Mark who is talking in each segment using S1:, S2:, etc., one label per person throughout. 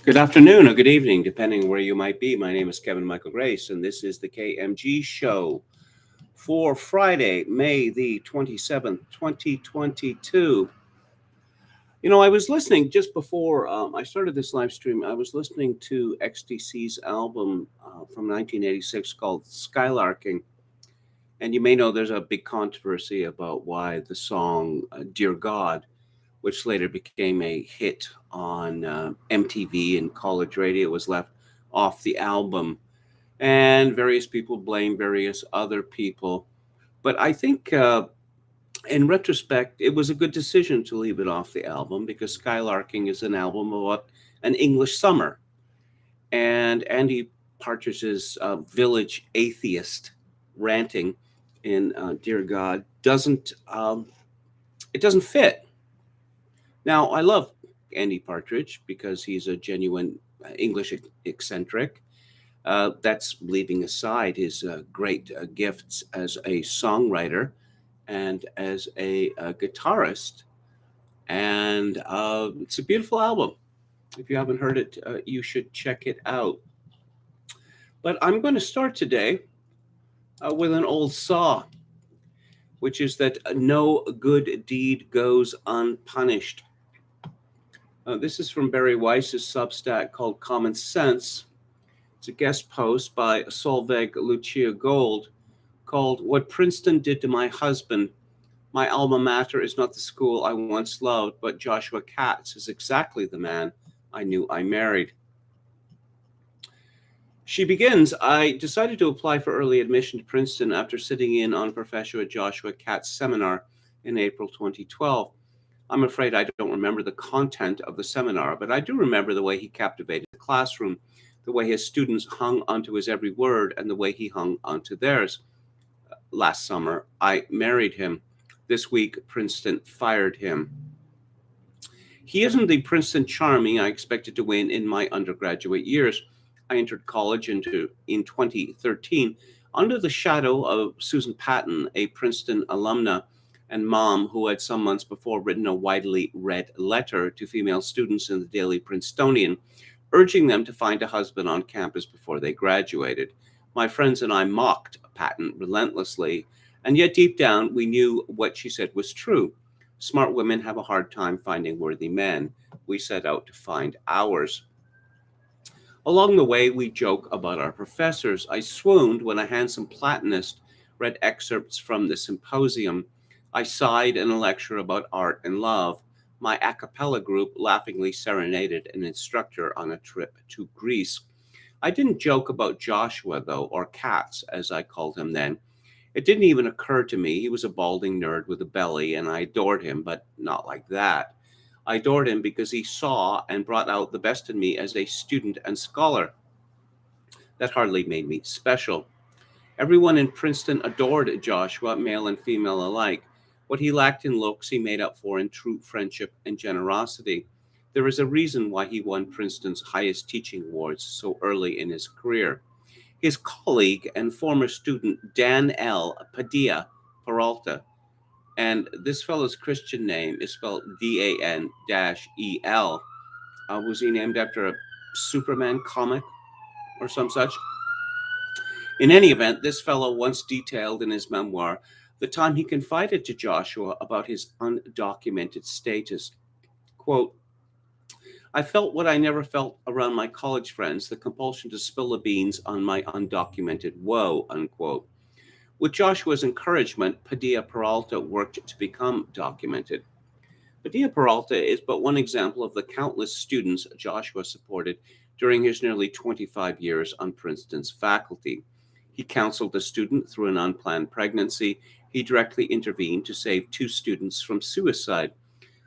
S1: Good afternoon or good evening, depending where you might be. My name is Kevin Michael Grace, and this is the KMG show for Friday, May the 27th, 2022. I was listening just before I started this live stream. I was listening to XTC's album from 1986 called Skylarking. And you may know there's a big controversy about why the song Dear God, which later became a hit on MTV and college radio, was left off the album. And various people blame various other people. But I think in retrospect, it was a good decision to leave it off the album because Skylarking is an album about an English summer. And Andy Partridge's village atheist ranting in Dear God doesn't fit. Now, I love Andy Partridge because he's a genuine English eccentric. That's leaving aside his great gifts as a songwriter and as a guitarist. And it's a beautiful album. If you haven't heard it, you should check it out. But I'm going to start today with an old saw, which is that no good deed goes unpunished. This is from Barry Weiss's Substack called Common Sense. It's a guest post by Solveig Lucia Gold called What Princeton Did to My Husband. My alma mater is not the school I once loved, but Joshua Katz is exactly the man I knew I married. She begins, I decided to apply for early admission to Princeton after sitting in on Professor Joshua Katz's seminar in April 2012. I'm afraid I don't remember the content of the seminar, but I do remember the way he captivated the classroom, the way his students hung onto his every word, and the way he hung onto theirs. Last summer, I married him. This week, Princeton fired him. He isn't the Princeton charming I expected to win in my undergraduate years. I entered college in 2013 under the shadow of Susan Patton, a Princeton alumna and mom who had some months before written a widely read letter to female students in the Daily Princetonian, urging them to find a husband on campus before they graduated. My friends and I mocked Patton relentlessly, and yet deep down we knew what she said was true. Smart women have a hard time finding worthy men. We set out to find ours. Along the way, we joke about our professors. I swooned when a handsome Platonist read excerpts from the symposium. I sighed in a lecture about art and love. My a cappella group laughingly serenaded an instructor on a trip to Greece. I didn't joke about Joshua, though, or Katz, as I called him then. It didn't even occur to me he was a balding nerd with a belly, and I adored him, but not like that. I adored him because he saw and brought out the best in me as a student and scholar. That hardly made me special. Everyone in Princeton adored Joshua, male and female alike. What he lacked in looks, he made up for in true friendship and generosity. There is a reason why he won Princeton's highest teaching awards so early in his career. His colleague and former student, Dan L. Padilla Peralta, and this fellow's Christian name is spelled Dan-E-L. Was he named after a Superman comic or some such? In any event, this fellow once detailed in his memoir the time he confided to Joshua about his undocumented status. Quote, I felt what I never felt around my college friends, the compulsion to spill the beans on my undocumented woe, unquote. With Joshua's encouragement, Padilla Peralta worked to become documented. Padilla Peralta is but one example of the countless students Joshua supported during his nearly 25 years on Princeton's faculty. He counseled a student through an unplanned pregnancy. He directly intervened to save two students from suicide.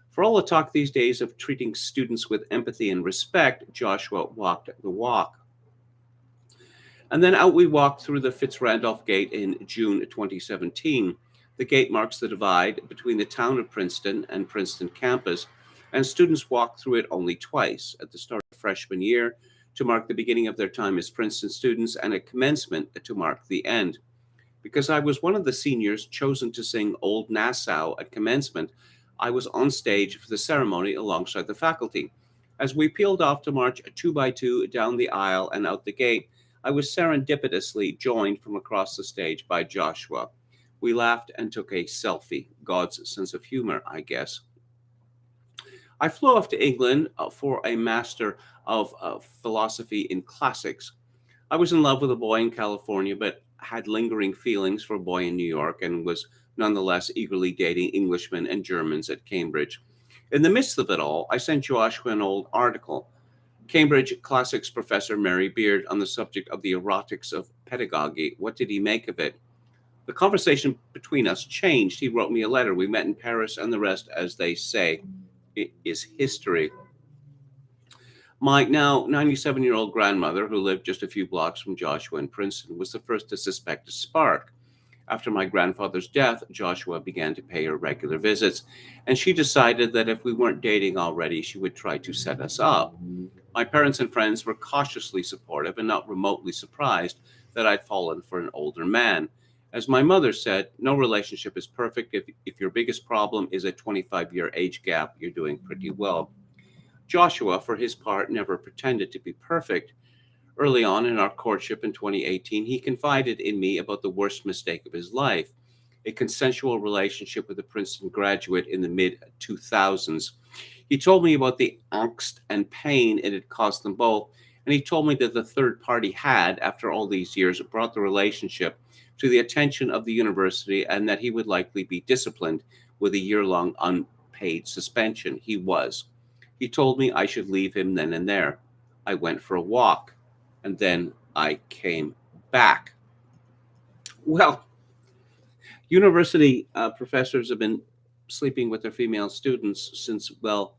S1: For all the talk these days of treating students with empathy and respect, Joshua walked the walk. And then out we walked through the Fitz-Randolph Gate in June 2017. The gate marks the divide between the town of Princeton and Princeton campus, and students walk through it only twice, at the start of freshman year to mark the beginning of their time as Princeton students, and at commencement to mark the end. Because I was one of the seniors chosen to sing Old Nassau at commencement, I was on stage for the ceremony alongside the faculty. As we peeled off to march two by two down the aisle and out the gate, I was serendipitously joined from across the stage by Joshua. We laughed and took a selfie. God's sense of humor, I guess. I flew off to England for a Master of Philosophy in Classics. I was in love with a boy in California, but had lingering feelings for a boy in New York and was nonetheless eagerly dating Englishmen and Germans at Cambridge. In the midst of it all, I sent Joshua an old article. Cambridge Classics professor Mary Beard on the subject of the erotics of pedagogy. What did he make of it? The conversation between us changed. He wrote me a letter. We met in Paris, and the rest, as they say, is history. My now 97-year-old grandmother, who lived just a few blocks from Joshua in Princeton, was the first to suspect a spark. After my grandfather's death, Joshua began to pay her regular visits, and she decided that if we weren't dating already, she would try to set us up. My parents and friends were cautiously supportive and not remotely surprised that I'd fallen for an older man. As my mother said, no relationship is perfect. If your biggest problem is a 25-year age gap, you're doing pretty well. Joshua, for his part, never pretended to be perfect. Early on in our courtship in 2018, he confided in me about the worst mistake of his life, a consensual relationship with a Princeton graduate in the mid 2000s. He told me about the angst and pain it had caused them both, and he told me that the third party had, after all these years, brought the relationship to the attention of the university and that he would likely be disciplined with a year-long unpaid suspension. He was. He told me I should leave him then and there. I went for a walk, and then I came back. Well, university professors have been sleeping with their female students since, well,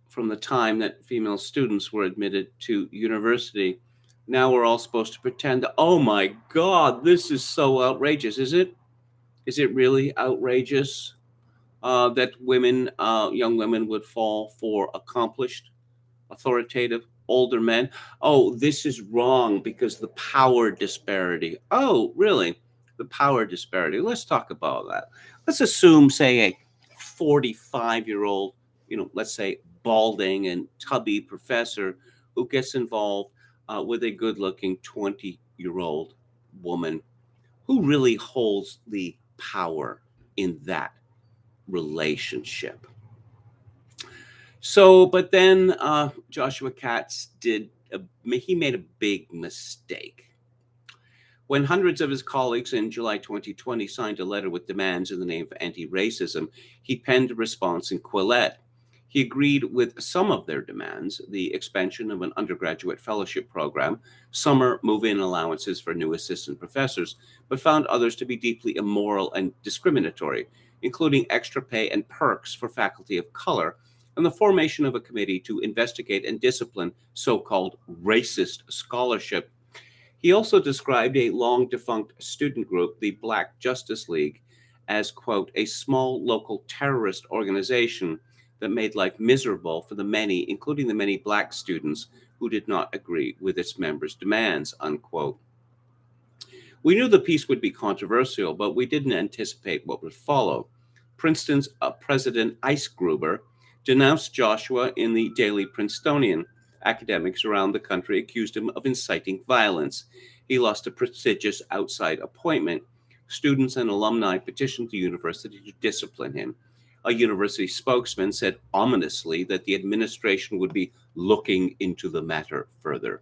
S1: from the time that female students were admitted to university. Now we're all supposed to pretend that, oh my God, this is so outrageous. Is it? Is it really outrageous that young women would fall for accomplished, authoritative, older men? Oh, this is wrong because the power disparity. Oh, really? The power disparity. Let's talk about that. Let's assume, say, a 45-year-old, let's say balding and tubby professor who gets involved with a good-looking 20-year-old woman. Who really holds the power in that relationship? So, but then Joshua Katz he made a big mistake. When hundreds of his colleagues in July 2020 signed a letter with demands in the name of anti-racism, he penned a response in Quillette. He agreed with some of their demands, the expansion of an undergraduate fellowship program, summer move-in allowances for new assistant professors, but found others to be deeply immoral and discriminatory, including extra pay and perks for faculty of color, and the formation of a committee to investigate and discipline so-called racist scholarship. He also described a long-defunct student group, the Black Justice League, as, quote, a small local terrorist organization that made life miserable for the many, including the many Black students who did not agree with its members' demands, unquote. We knew the piece would be controversial, but we didn't anticipate what would follow. Princeton's president Ice Gruber denounced Joshua in the Daily Princetonian. Academics around the country accused him of inciting violence. He lost a prestigious outside appointment. Students and alumni petitioned the university to discipline him. A university spokesman said ominously that the administration would be looking into the matter further.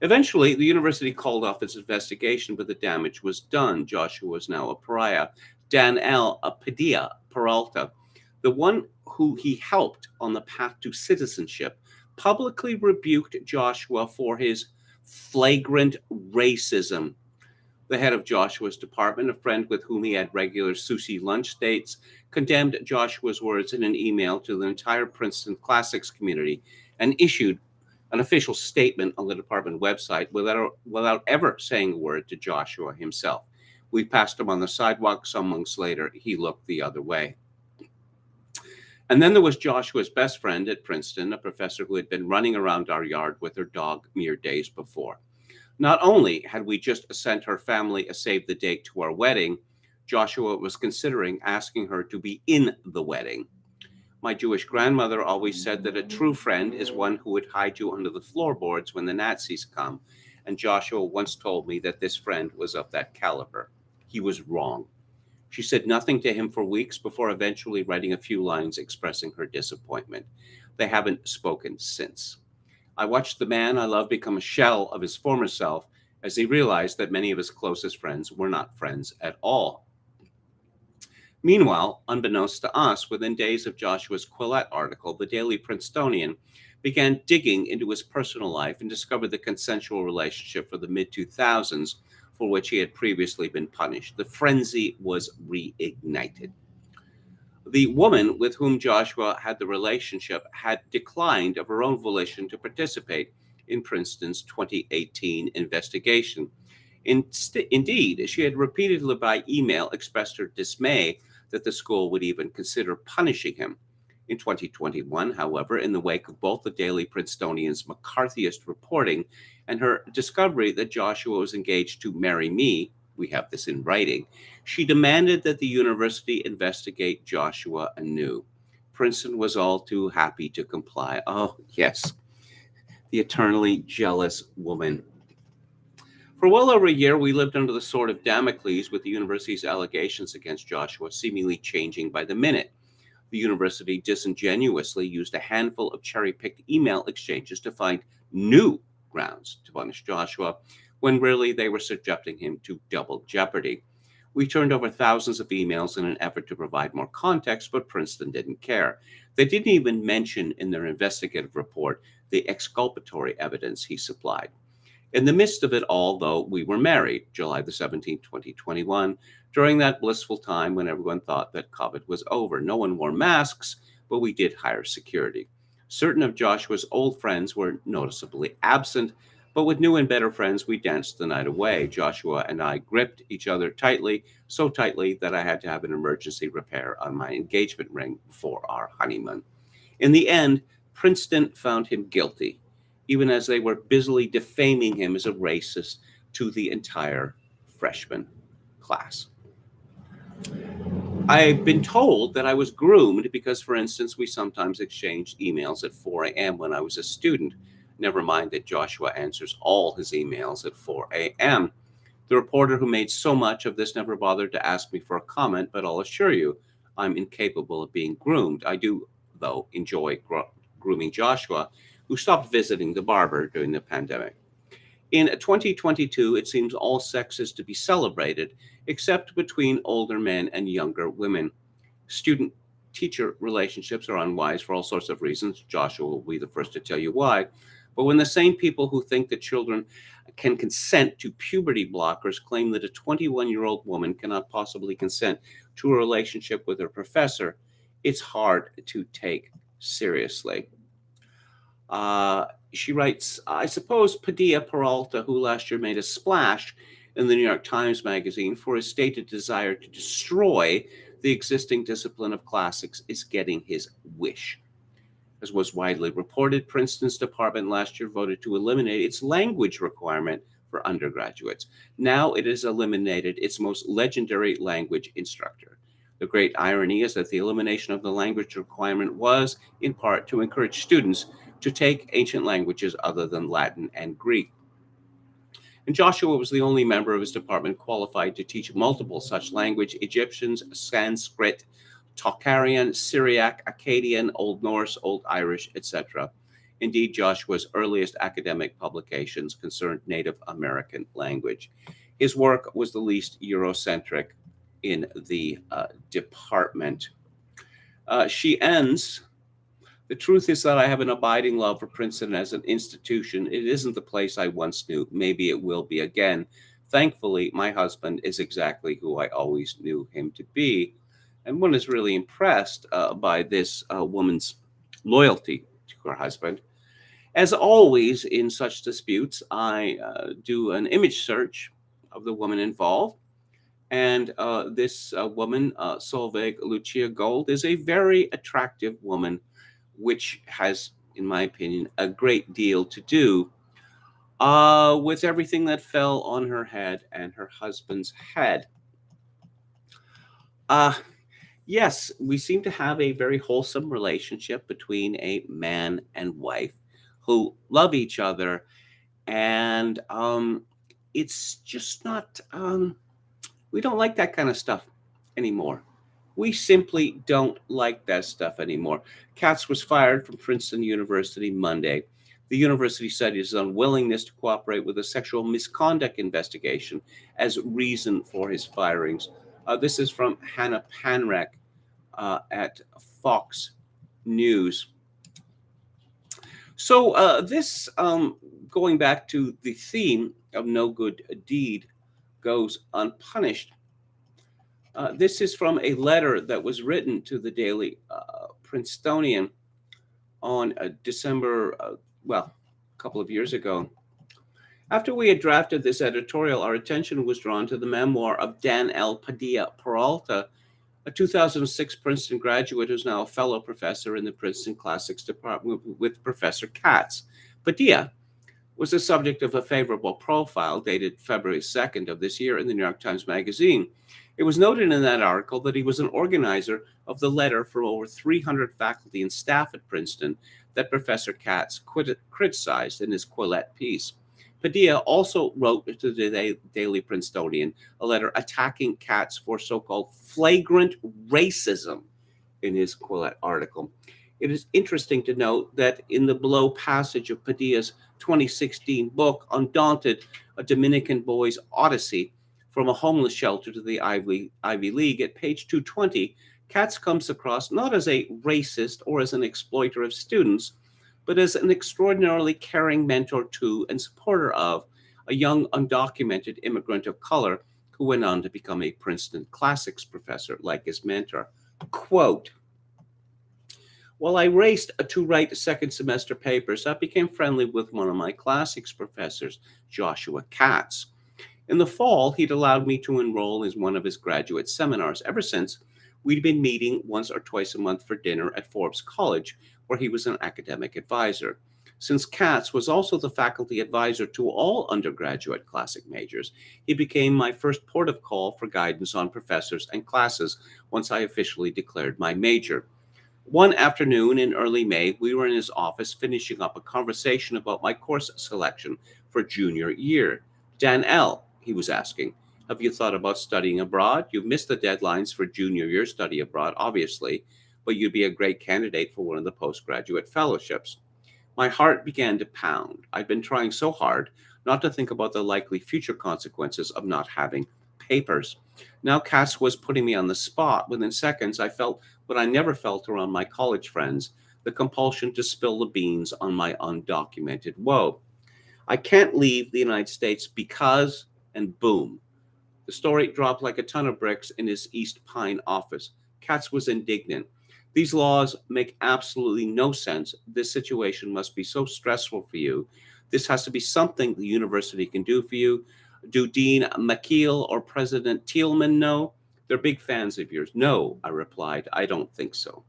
S1: Eventually, the university called off its investigation, but the damage was done. Joshua was now a pariah. Danelle Padilla Peralta, the one who he helped on the path to citizenship, publicly rebuked Joshua for his flagrant racism. The head of Joshua's department, a friend with whom he had regular sushi lunch dates, condemned Joshua's words in an email to the entire Princeton Classics community and issued an official statement on the department website without ever saying a word to Joshua himself. We passed him on the sidewalk. Some months later, he looked the other way. And then there was Joshua's best friend at Princeton, a professor who had been running around our yard with her dog mere days before. Not only had we just sent her family a save the date to our wedding, Joshua was considering asking her to be in the wedding. My Jewish grandmother always said that a true friend is one who would hide you under the floorboards when the Nazis come. And Joshua once told me that this friend was of that caliber. He was wrong. She said nothing to him for weeks before eventually writing a few lines expressing her disappointment. They haven't spoken since. I watched the man I love become a shell of his former self as he realized that many of his closest friends were not friends at all. Meanwhile, unbeknownst to us, within days of Joshua's Quillette article, the Daily Princetonian began digging into his personal life and discovered the consensual relationship for the mid 2000s for which he had previously been punished. The frenzy was reignited. The woman with whom Joshua had the relationship had declined of her own volition to participate in Princeton's 2018 investigation. Indeed, she had repeatedly by email expressed her dismay that the school would even consider punishing him. In 2021, however, in the wake of both the Daily Princetonian's McCarthyist reporting and her discovery that Joshua was engaged to marry me, we have this in writing, she demanded that the university investigate Joshua anew. Princeton was all too happy to comply. Oh, yes, the eternally jealous woman. For well over a year, we lived under the sword of Damocles with the university's allegations against Joshua seemingly changing by the minute. The university disingenuously used a handful of cherry picked email exchanges to find new grounds to punish Joshua, when really they were subjecting him to double jeopardy. We turned over thousands of emails in an effort to provide more context, but Princeton didn't care. They didn't even mention in their investigative report the exculpatory evidence he supplied. In the midst of it all, though, we were married, July the 17th, 2021, during that blissful time when everyone thought that COVID was over. No one wore masks, but we did hire security. Certain of Joshua's old friends were noticeably absent, but with new and better friends, we danced the night away. Joshua and I gripped each other tightly, so tightly that I had to have an emergency repair on my engagement ring for our honeymoon. In the end, Princeton found him guilty, even as they were busily defaming him as a racist to the entire freshman class. I've been told that I was groomed because, for instance, we sometimes exchanged emails at 4 a.m. when I was a student. Never mind that Joshua answers all his emails at 4 a.m. The reporter who made so much of this never bothered to ask me for a comment, but I'll assure you, I'm incapable of being groomed. I do, though, enjoy grooming Joshua, who stopped visiting the barber during the pandemic. In 2022, it seems all sex is to be celebrated, except between older men and younger women. Student teacher relationships are unwise for all sorts of reasons. Joshua will be the first to tell you why. But when the same people who think that children can consent to puberty blockers claim that a 21-year-old woman cannot possibly consent to a relationship with her professor, it's hard to take seriously. She writes, I suppose Padilla Peralta, who last year made a splash in the New York Times Magazine for his stated desire to destroy the existing discipline of classics, is getting his wish. As was widely reported, Princeton's department last year voted to eliminate its language requirement for undergraduates. Now it has eliminated its most legendary language instructor. The great irony is that the elimination of the language requirement was, in part, to encourage students to take ancient languages other than Latin and Greek. And Joshua was the only member of his department qualified to teach multiple such languages: Egyptian, Sanskrit, Tocharian, Syriac, Akkadian, Old Norse, Old Irish, etc. Indeed, Joshua's earliest academic publications concerned Native American language. His work was the least Eurocentric in the department. She ends, the truth is that I have an abiding love for Princeton as an institution. It isn't the place I once knew. Maybe it will be again. Thankfully, my husband is exactly who I always knew him to be. And one is really impressed by this woman's loyalty to her husband. As always in such disputes, I do an image search of the woman involved. And this woman, Solveig Lucia Gold, is a very attractive woman, which has, in my opinion, a great deal to do with everything that fell on her head and her husband's head. Uh, Yes, we seem to have a very wholesome relationship between a man and wife who love each other, and it's just not. We don't like that kind of stuff anymore. We simply don't like that stuff anymore. Katz was fired from Princeton University Monday. The university cited his unwillingness to cooperate with a sexual misconduct investigation as reason for his firings. This is from Hannah Panrek at Fox News. So, this going back to the theme of no good deed goes unpunished. This is from a letter that was written to the Daily Princetonian on December, well, a couple of years ago. After we had drafted this editorial, our attention was drawn to the memoir of Dan L. Padilla Peralta, a 2006 Princeton graduate who's now a fellow professor in the Princeton Classics Department with Professor Katz. Padilla was the subject of a favorable profile dated February 2nd of this year in the New York Times Magazine. It was noted in that article that he was an organizer of the letter from over 300 faculty and staff at Princeton that Professor Katz criticized in his Quillette piece. Padilla also wrote to the Daily Princetonian a letter attacking Katz for so-called flagrant racism in his Quillette article. It is interesting to note that in the below passage of Padilla's 2016 book, Undaunted, a Dominican Boy's Odyssey from a Homeless Shelter to the Ivy League, at page 220, Katz comes across not as a racist or as an exploiter of students, but as an extraordinarily caring mentor to and supporter of a young undocumented immigrant of color who went on to become a Princeton classics professor like his mentor. Quote, while I raced to write second semester papers, I became friendly with one of my classics professors, Joshua Katz. In the fall, he'd allowed me to enroll in one of his graduate seminars. Ever since, we'd been meeting once or twice a month for dinner at Forbes College, where he was an academic advisor. Since Katz was also the faculty advisor to all undergraduate classic majors, he became my first port of call for guidance on professors and classes once I officially declared my major. One afternoon in early May, we were in his office finishing up a conversation about my course selection for junior year. Dan L., he was asking, have you thought about studying abroad? You've missed the deadlines for junior year study abroad, obviously, but you'd be a great candidate for one of the postgraduate fellowships. My heart began to pound. I'd been trying so hard not to think about the likely future consequences of not having papers. Now Cass was putting me on the spot. Within seconds, I felt what I never felt around my college friends, the compulsion to spill the beans on my undocumented woe. I can't leave the United States because, and boom. The story dropped like a ton of bricks in his East Pine office. Katz was indignant. These laws make absolutely no sense. This situation must be so stressful for you. This has to be something the university can do for you. Do Dean McKeel or President Thielman know? They're big fans of yours. No, I replied, I don't think so.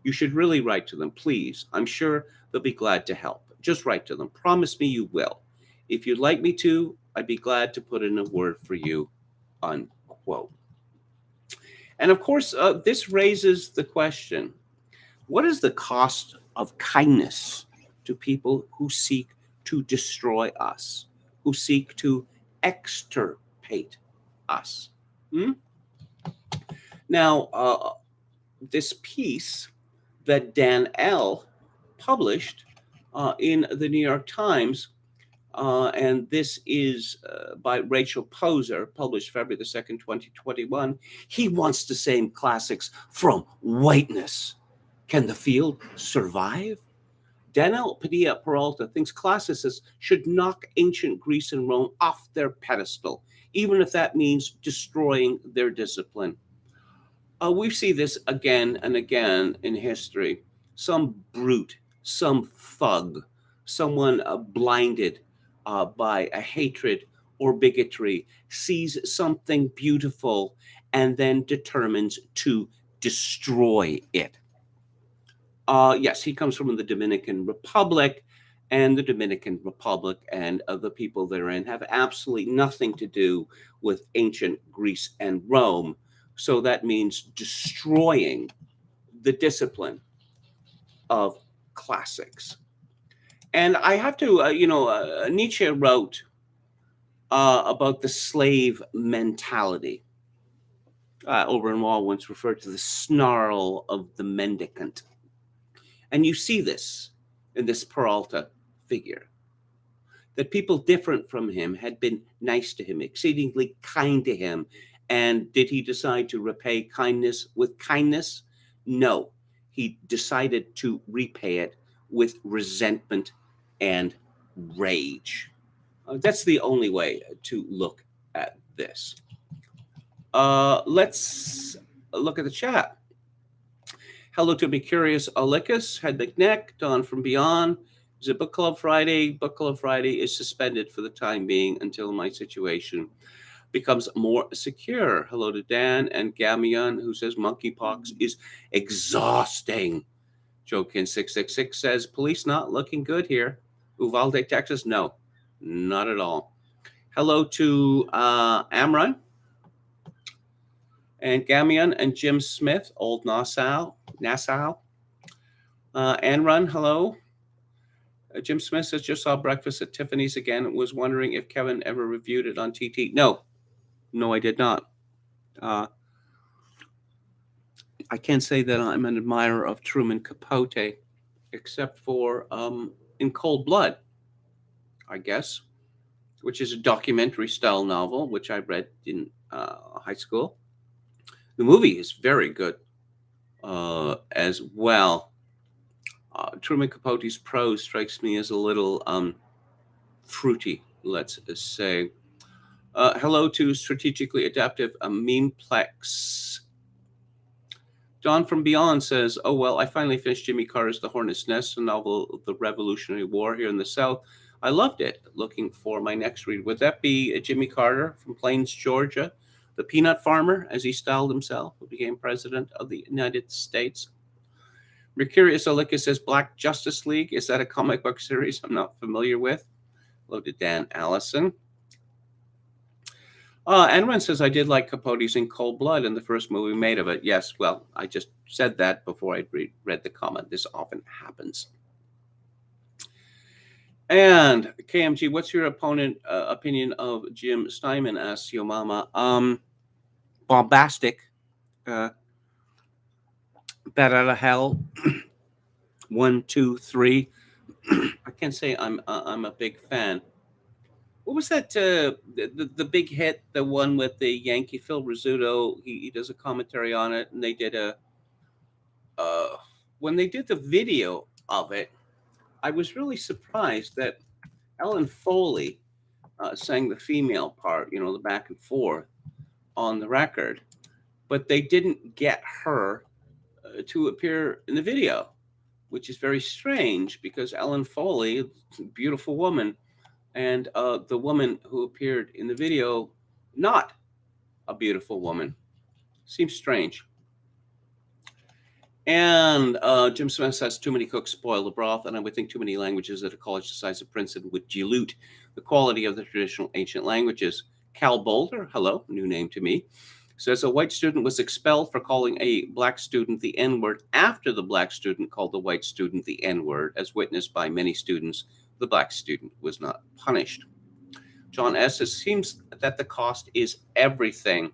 S1: You should really write to them, please. I'm sure they'll be glad to help. Just write to them. Promise me you will. If you'd like me to, I'd be glad to put in a word for you, unquote. And of course, this raises the question, what is the cost of kindness to people who seek to destroy us, who seek to extirpate us? Hmm? Now, this piece that Dan L. published in the New York Times, and this is by Rachel Poser, published February the 2nd, 2021. He wants to save classics from whiteness. Can the field survive? Daniel Padilla Peralta thinks classicists should knock ancient Greece and Rome off their pedestal, even if that means destroying their discipline. We see this again and again in history. Some brute, some thug, someone blinded by a hatred or bigotry sees something beautiful and then determines to destroy it. Yes, he comes from the Dominican Republic, and the Dominican Republic and the people therein have absolutely nothing to do with ancient Greece and Rome. So that means destroying the discipline of classics. And I have to, Nietzsche wrote about the slave mentality. Oberyn once referred to the snarl of the mendicant. And you see this in this Peralta figure, that people different from him had been nice to him, exceedingly kind to him. And did he decide to repay kindness with kindness? No, he decided to repay it with resentment and rage. That's the only way to look at this. Let's look at the chat. Hello to Me Curious Alicus, Head McNeck, Dawn from Beyond. Is it Book Club Friday? Book Club Friday is suspended for the time being until my situation becomes more secure. Hello to Dan and Gamion, who says monkeypox is exhausting. Jokin666 says, police not looking good here. Uvalde, Texas? No, not at all. Hello to Amron and Gamion and Jim Smith, Old Nassau. Anrun, hello. Jim Smith says, just saw Breakfast at Tiffany's again. Was wondering if Kevin ever reviewed it on TT. No, I did not. I can't say that I'm an admirer of Truman Capote, except for In Cold Blood, I guess, which is a documentary style novel, which I read in high school. The movie is very good as well. Truman Capote's prose strikes me as a little fruity, let's say. Hello to Strategically Adaptive Memeplex. Dawn from Beyond says, oh, well, I finally finished Jimmy Carter's The Hornet's Nest, a novel of the Revolutionary War here in the South. I loved it. Looking for my next read. Would that be Jimmy Carter from Plains, Georgia, the peanut farmer, as he styled himself, who became president of the United States? Mercurius Olicus says, Black Justice League. Is that a comic book series I'm not familiar with? Hello to Dan Allison. Anwen says, I did like Capote's In Cold Blood in the first movie made of it. Yes, well, I just said that before I read the comment. This often happens. And KMG, what's your opinion of Jim Steinman? Asks Yo Mama. Bombastic. Bat out of hell. 1, 2, 3. I can't say I'm a big fan. What was that? The big hit, the one with the Yankee, Phil Rizzuto. He does a commentary on it, and they did when they did the video of it, I was really surprised that Ellen Foley sang the female part, the back and forth on the record, but they didn't get her to appear in the video, which is very strange because Ellen Foley, a beautiful woman, and the woman who appeared in the video, not a beautiful woman. Seems strange. And Jim Smith says, too many cooks spoil the broth, and I would think too many languages at a college the size of Princeton would dilute the quality of the traditional ancient languages. Cal Boulder, hello, new name to me, says a white student was expelled for calling a black student the N-word after the black student called the white student the N-word, as witnessed by many students. The black student was not punished. John S. It seems that the cost is everything.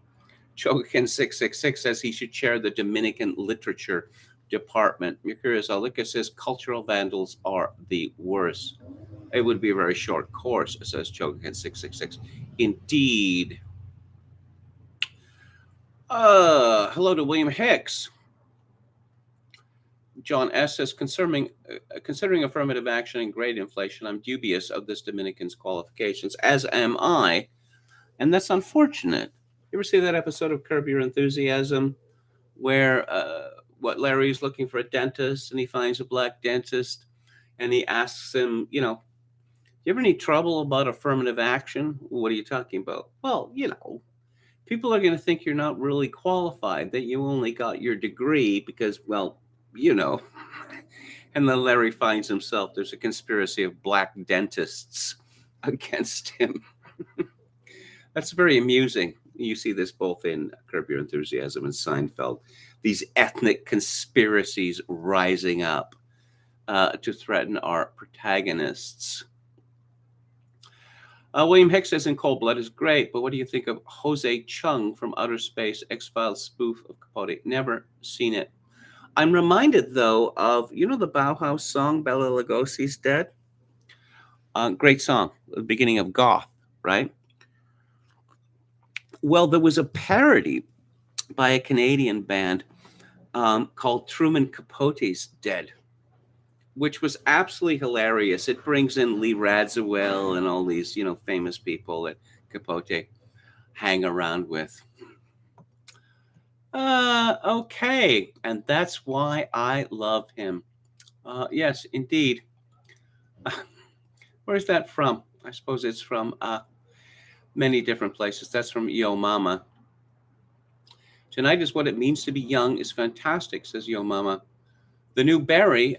S1: Chokin666 says he should chair the Dominican literature department. Mercurius Alica says cultural vandals are the worst. It would be a very short course, says Chokin666. Indeed. Hello to William Hicks. John S. says, considering affirmative action and grade inflation, I'm dubious of this Dominican's qualifications, as am I. And that's unfortunate. You ever see that episode of Curb Your Enthusiasm where Larry's looking for a dentist and he finds a black dentist and he asks him, do you have any trouble about affirmative action? What are you talking about? Well, people are going to think you're not really qualified, that you only got your degree because, well, And then Larry finds himself, there's a conspiracy of black dentists against him. That's very amusing You see this both in Curb Your Enthusiasm and Seinfeld. These ethnic conspiracies rising up to threaten our protagonists. William Hicks says in Cold Blood is great, but what do you think of Jose Chung from Outer Space, X-Files spoof of Capote? Never seen it. I'm reminded, though, of, you know, the Bauhaus song, Bela Lugosi's Dead? Great song, the beginning of Goth, right? Well, there was a parody by a Canadian band called Truman Capote's Dead, which was absolutely hilarious. It brings in Lee Radziwill and all these, you know, famous people that Capote hang around with. Okay, and that's why I love him. Yes, indeed. Where's that from? I suppose it's from many different places. That's from Yo Mama. Tonight is what it means to be young is fantastic, says Yo Mama. The new Barry,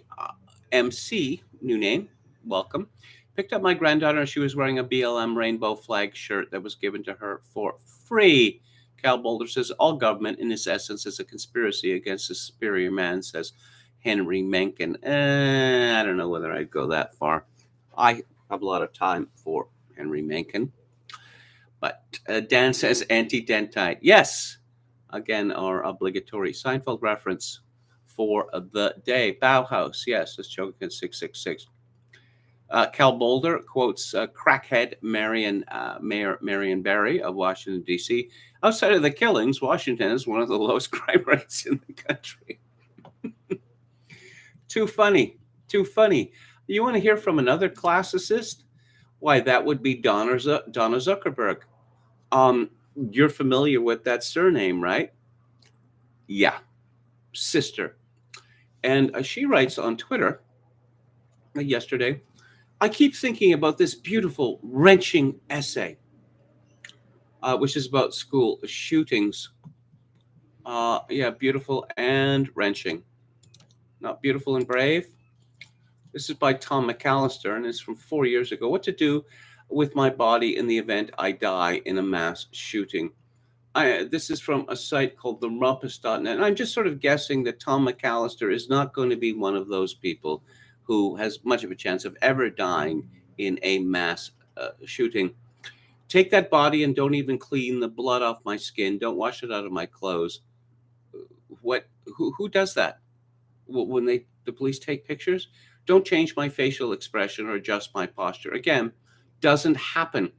S1: MC, new name, welcome, picked up my granddaughter and she was wearing a BLM rainbow flag shirt that was given to her for free. Cal Boulder says all government in its essence is a conspiracy against the superior man, says Henry Mencken. I don't know whether I'd go that far. I have a lot of time for Henry Mencken. But Dan says anti-dentite. Yes. Again, our obligatory Seinfeld reference for the day. Bauhaus. Yes, that's Chokin 666. Cal Boulder quotes crackhead Mayor Marion Barry of Washington, D.C. Outside of the killings, Washington is one of the lowest crime rates in the country. Too funny. Too funny. You want to hear from another classicist? Why, that would be Donna Zuckerberg. You're familiar with that surname, right? Yeah. Sister. And she writes on Twitter yesterday, I keep thinking about this beautiful, wrenching essay, which is about school shootings. Yeah, beautiful and wrenching. Not beautiful and brave. This is by Tom McAllister, and it's from 4 years ago. What to do with my body in the event I die in a mass shooting. This is from a site called therumpus.net. And I'm just sort of guessing that Tom McAllister is not going to be one of those people who has much of a chance of ever dying in a mass shooting. Take that body and don't even clean the blood off my skin. Don't wash it out of my clothes. Who does that? When the police take pictures? Don't change my facial expression or adjust my posture. Again, doesn't happen.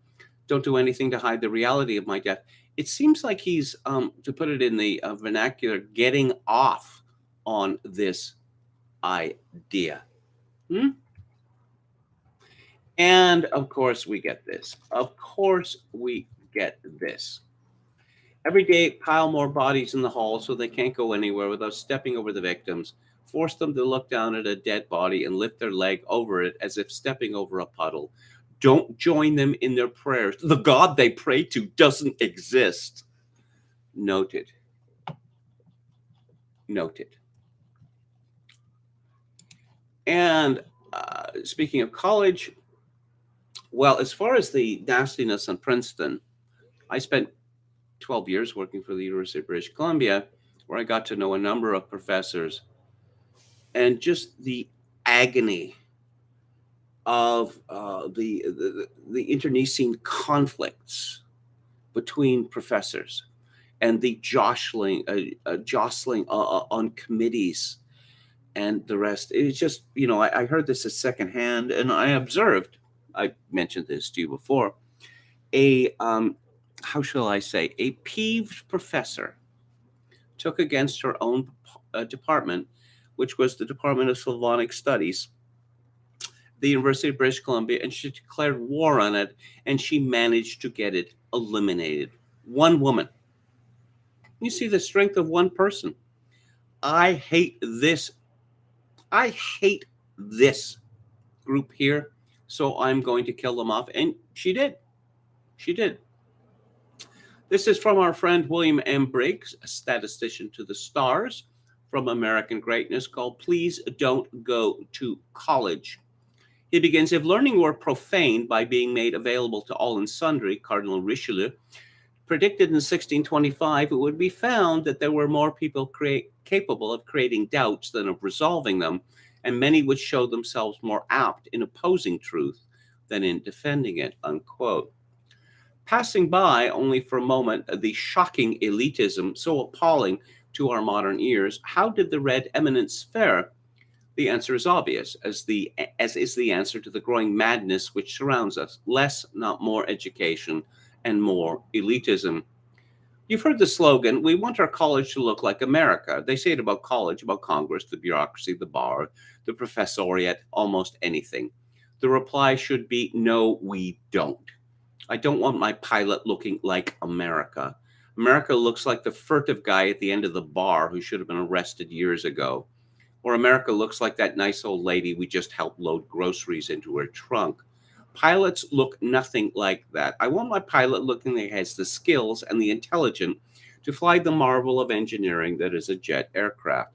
S1: Don't do anything to hide the reality of my death. It seems like he's, to put it in the vernacular, getting off on this idea. And of course we get this. Of course we get this. Every day, pile more bodies in the hall so they can't go anywhere without stepping over the victims. Force them to look down at a dead body and lift their leg over it as if stepping over a puddle. Don't join them in their prayers. The God they pray to doesn't exist. Noted. Noted. And speaking of college, well, as far as the nastiness in Princeton, I spent 12 years working for the University of British Columbia, where I got to know a number of professors, and just the agony of the internecine conflicts between professors and the jostling on committees and the rest. It's just, you know, I heard this as secondhand, and I observed, I mentioned this to you before, a how shall I say, a peeved professor took against her own department, which was the Department of Slavonic Studies, the University of British Columbia, and she declared war on it, and she managed to get it eliminated. One woman. You see the strength of one person. I hate this. I hate this group here, so I'm going to kill them off. And she did. She did. This is from our friend William M. Briggs, a statistician to the stars from American Greatness, called Please Don't Go to College. He begins, if learning were profaned by being made available to all and sundry, Cardinal Richelieu Predicted in 1625, it would be found that there were more people capable of creating doubts than of resolving them, and many would show themselves more apt in opposing truth than in defending it, unquote. Passing by only for a moment the shocking elitism so appalling to our modern ears, how did the Red Eminence fare? The answer is obvious, as is the answer to the growing madness which surrounds us: less, not more education, and more elitism. You've heard the slogan, we want our college to look like America. They say it about college, about Congress, the bureaucracy, the bar, the professoriate, almost anything. The reply should be, no, we don't. I don't want my pilot looking like America. America looks like the furtive guy at the end of the bar who should have been arrested years ago. Or America looks like that nice old lady we just helped load groceries into her trunk. Pilots look nothing like that. I want my pilot looking like he has the skills and the intelligence to fly the marvel of engineering that is a jet aircraft.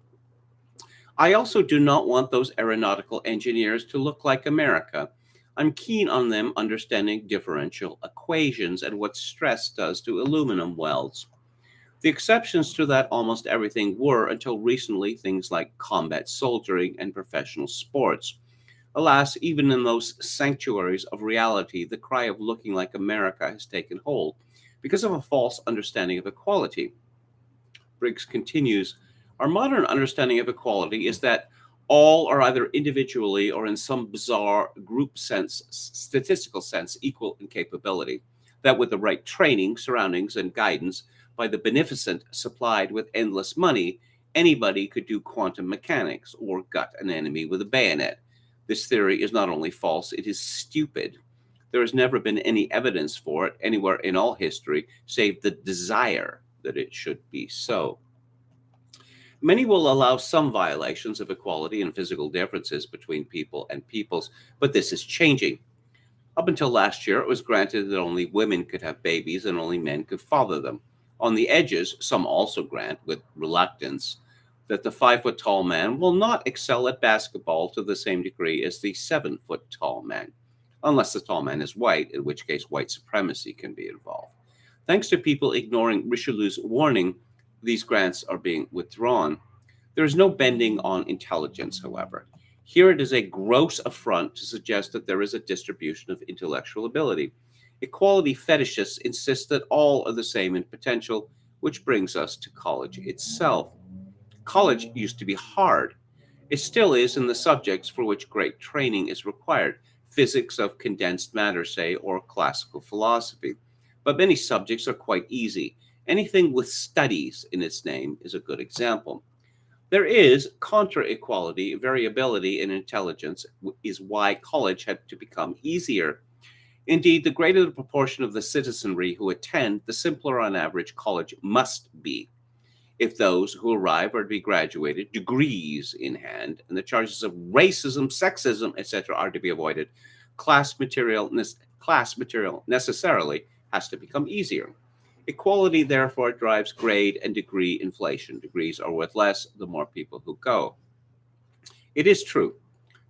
S1: I also do not want those aeronautical engineers to look like America. I'm keen on them understanding differential equations and what stress does to aluminum welds. The exceptions to that almost everything were, until recently, things like combat soldiering and professional sports. Alas, even in those sanctuaries of reality, the cry of looking like America has taken hold because of a false understanding of equality. Briggs continues, our modern understanding of equality is that all are either individually or in some bizarre group sense, statistical sense, equal in capability. That with the right training, surroundings, and guidance by the beneficent supplied with endless money, anybody could do quantum mechanics or gut an enemy with a bayonet. This theory is not only false, it is stupid. There has never been any evidence for it anywhere in all history, save the desire that it should be so. Many will allow some violations of equality and physical differences between people and peoples, but this is changing. Up until last year, it was granted that only women could have babies and only men could father them. On the edges, some also grant, with reluctance, that the 5 foot tall man will not excel at basketball to the same degree as the 7 foot tall man, unless the tall man is white, in which case white supremacy can be involved. Thanks to people ignoring Richelieu's warning, these grants are being withdrawn. There is no bending on intelligence, however. Here it is a gross affront to suggest that there is a distribution of intellectual ability. Equality fetishists insist that all are the same in potential, which brings us to college itself. College used to be hard. It still is in the subjects for which great training is required, physics of condensed matter, say, or classical philosophy. But many subjects are quite easy. Anything with studies in its name is a good example. There is contra equality, variability in intelligence is why college had to become easier. Indeed, the greater the proportion of the citizenry who attend, the simpler on average college must be. If those who arrive are to be graduated, degrees in hand, and the charges of racism, sexism, etc., are to be avoided, class material necessarily has to become easier. Equality, therefore, drives grade and degree inflation. Degrees are worth less the more people who go. It is true.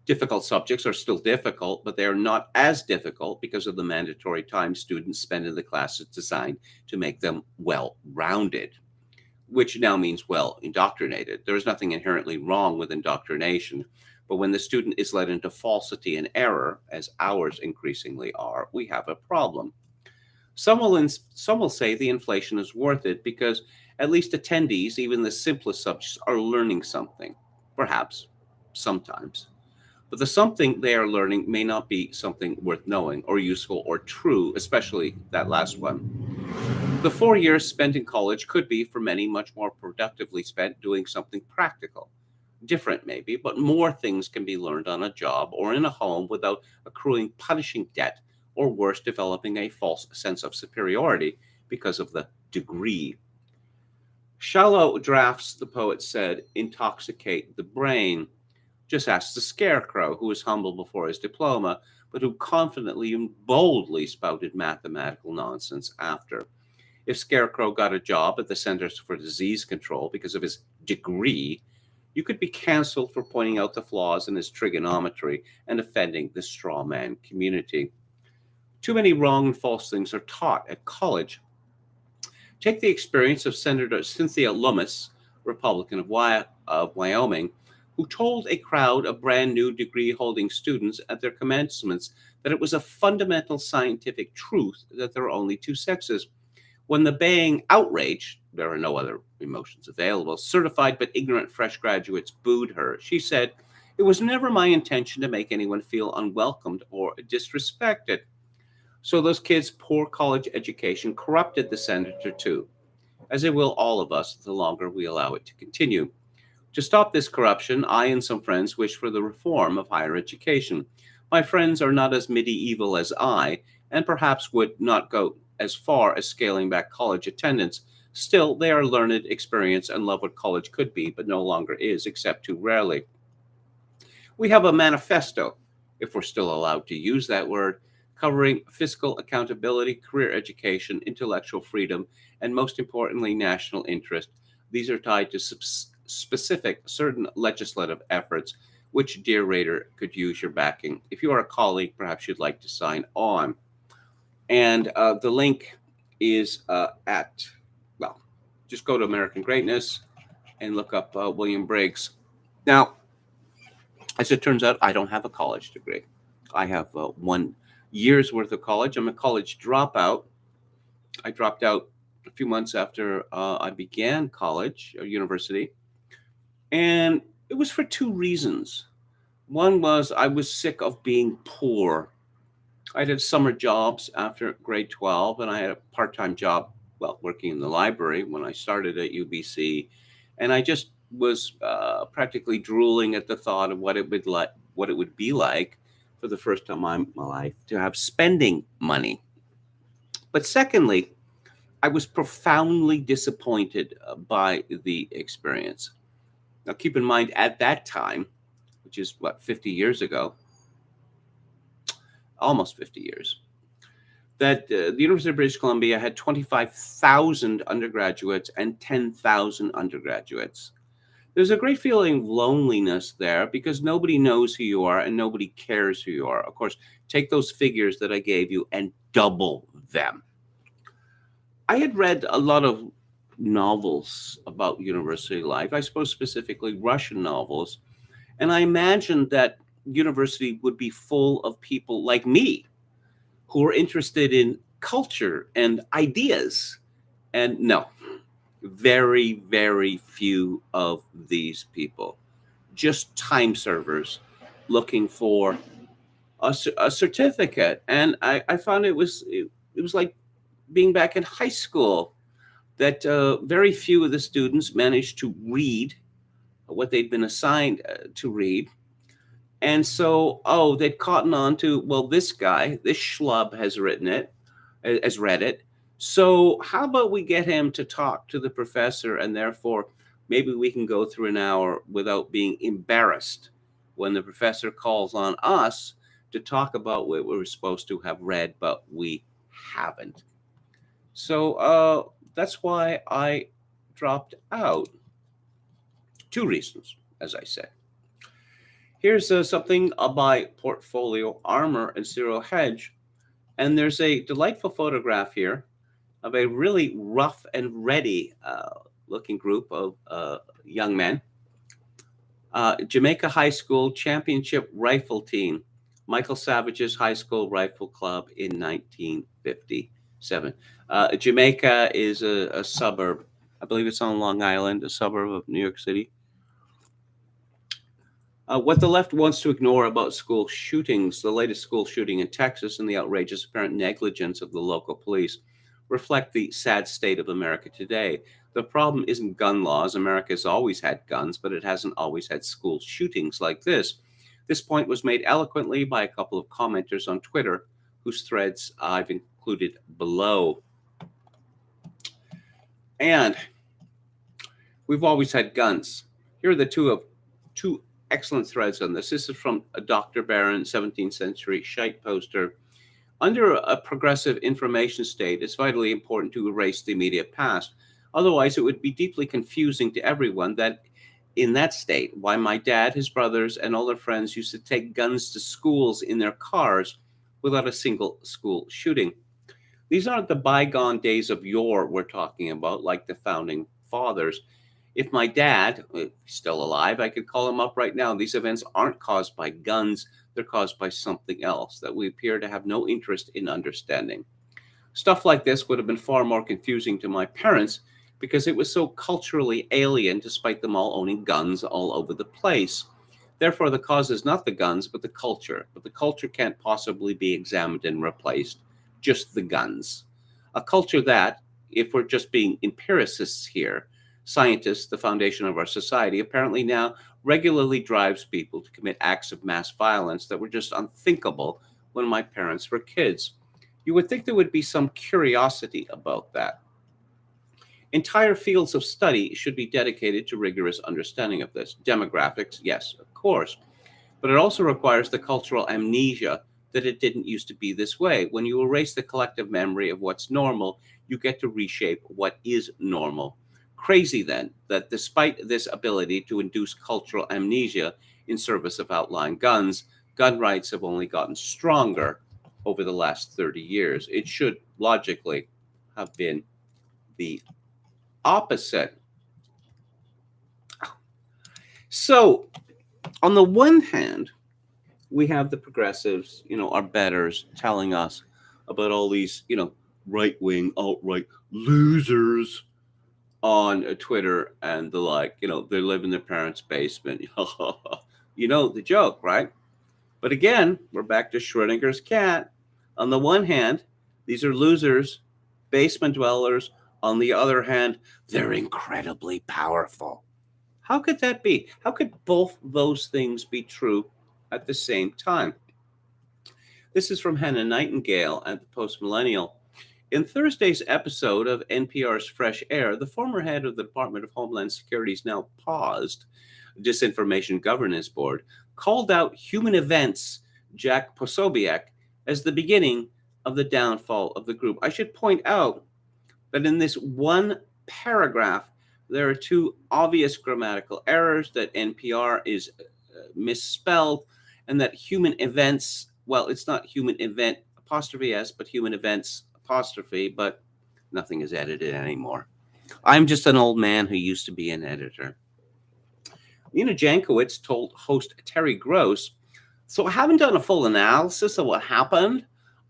S1: Difficult subjects are still difficult, but they are not as difficult because of the mandatory time students spend in the classes designed to make them well rounded, which now means well indoctrinated. There is nothing inherently wrong with indoctrination, but when the student is led into falsity and error, as ours increasingly are, we have a problem. Some will say the inflation is worth it because at least attendees, even the simplest subjects, are learning something. Perhaps, sometimes. But the something they are learning may not be something worth knowing or useful or true, especially that last one. The 4 years spent in college could be, for many, much more productively spent doing something practical. Different, maybe, but more things can be learned on a job or in a home without accruing punishing debt, or worse, developing a false sense of superiority because of the degree. Shallow drafts, the poet said, intoxicate the brain. Just ask the scarecrow, who was humble before his diploma, but who confidently and boldly spouted mathematical nonsense after. If Scarecrow got a job at the Centers for Disease Control because of his degree, you could be canceled for pointing out the flaws in his trigonometry and offending the straw man community. Too many wrong and false things are taught at college. Take the experience of Senator Cynthia Lummis, Republican of Wyoming, who told a crowd of brand new degree holding students at their commencements that it was a fundamental scientific truth that there are only two sexes. When the baying outrage, there are no other emotions available, certified but ignorant fresh graduates booed her, she said, "It was never my intention to make anyone feel unwelcomed or disrespected." So those kids' poor college education corrupted the senator too, as it will all of us the longer we allow it to continue. To stop this corruption, I and some friends wish for the reform of higher education. My friends are not as medieval as I, and perhaps would not go as far as scaling back college attendance. Still, they are learned, experienced, and love what college could be, but no longer is, except too rarely. We have a manifesto, if we're still allowed to use that word, covering fiscal accountability, career education, intellectual freedom, and most importantly, national interest. These are tied to specific, certain legislative efforts, which, dear reader, could use your backing. If you are a colleague, perhaps you'd like to sign on. And the link is well, just go to American Greatness and look up William Briggs. Now, as it turns out, I don't have a college degree. I have 1 year's worth of college. I'm a college dropout. I dropped out a few months after I began college or university. And it was for two reasons. One was I was sick of being poor. I did summer jobs after grade 12, and I had a part time job, well, working in the library when I started at UBC. And I just was practically drooling at the thought of what it would be like for the first time in my life to have spending money. But secondly, I was profoundly disappointed by the experience. Now, keep in mind, at that time, which is what, 50 years ago, almost 50 years, that the University of British Columbia had 25,000 undergraduates and 10,000 undergraduates. There's a great feeling of loneliness there because nobody knows who you are and nobody cares who you are. Of course, take those figures that I gave you and double them. I had read a lot of novels about university life, I suppose specifically Russian novels, and I imagined that university would be full of people like me who are interested in culture and ideas. And no, very, very few of these people, just time servers looking for a certificate. And I found it was like being back in high school, that very few of the students managed to read what they'd been assigned to read. And so, oh, they'd cotton on to, well, this guy, this schlub has read it. So how about we get him to talk to the professor, and therefore maybe we can go through an hour without being embarrassed when the professor calls on us to talk about what we were supposed to have read, but we haven't. So that's why I dropped out. Two reasons, as I said. Here's something by Portfolio Armor and Zero Hedge. And there's a delightful photograph here of a really rough and ready looking group of young men. Jamaica High School Championship Rifle Team, Michael Savage's High School Rifle Club in 1957. Jamaica is a suburb. I believe it's on Long Island, a suburb of New York City. What the left wants to ignore about school shootings, the latest school shooting in Texas, and the outrageous apparent negligence of the local police, reflect the sad state of America today. The problem isn't gun laws. America has always had guns, but it hasn't always had school shootings like this. This point was made eloquently by a couple of commenters on Twitter, whose threads I've included below. And we've always had guns. Here are the two excellent threads on this. This is from a Dr. Barron, 17th century shite poster. Under a progressive information state, it's vitally important to erase the immediate past. Otherwise, it would be deeply confusing to everyone that in that state, why my dad, his brothers, and all their friends used to take guns to schools in their cars without a single school shooting. These aren't the bygone days of yore we're talking about, like the founding fathers. If my dad, if he's still alive, I could call him up right now. These events aren't caused by guns, they're caused by something else that we appear to have no interest in understanding. Stuff like this would have been far more confusing to my parents because it was so culturally alien, despite them all owning guns all over the place. Therefore, the cause is not the guns, but the culture. But the culture can't possibly be examined and replaced, just the guns. A culture that, if we're just being empiricists here, scientists, the foundation of our society, apparently now regularly drives people to commit acts of mass violence that were just unthinkable when my parents were kids. You would think there would be some curiosity about that. Entire fields of study should be dedicated to rigorous understanding of this. Demographics, yes, of course, but it also requires the cultural amnesia that it didn't used to be this way. When you erase the collective memory of what's normal, you get to reshape what is normal. Crazy then that despite this ability to induce cultural amnesia in service of outlying guns, gun rights have only gotten stronger over the last 30 years. It should logically have been the opposite. So, on the one hand, we have the progressives, our betters, telling us about all these, right wing, alt right losers on Twitter and the like. They live in their parents' basement. The joke, right? But again, we're back to Schrodinger's cat. On the one hand, these are losers, basement dwellers. On the other hand, they're incredibly powerful. How could that be? How could both those things be true at the same time? This is from Hannah Nightingale at the Post Millennial. In Thursday's episode of NPR's Fresh Air, the former head of the Department of Homeland Security's now paused Disinformation Governance Board called out human events Jack Posobiec as the beginning of the downfall of the group. I should point out that in this one paragraph, there are two obvious grammatical errors, that NPR is misspelled, and that human events, well, it's not human event apostrophe s, but human events apostrophe, but nothing is edited anymore. I'm just an old man who used to be an editor. Nina Jankowicz told host Terry Gross, so I haven't done a full analysis of what happened.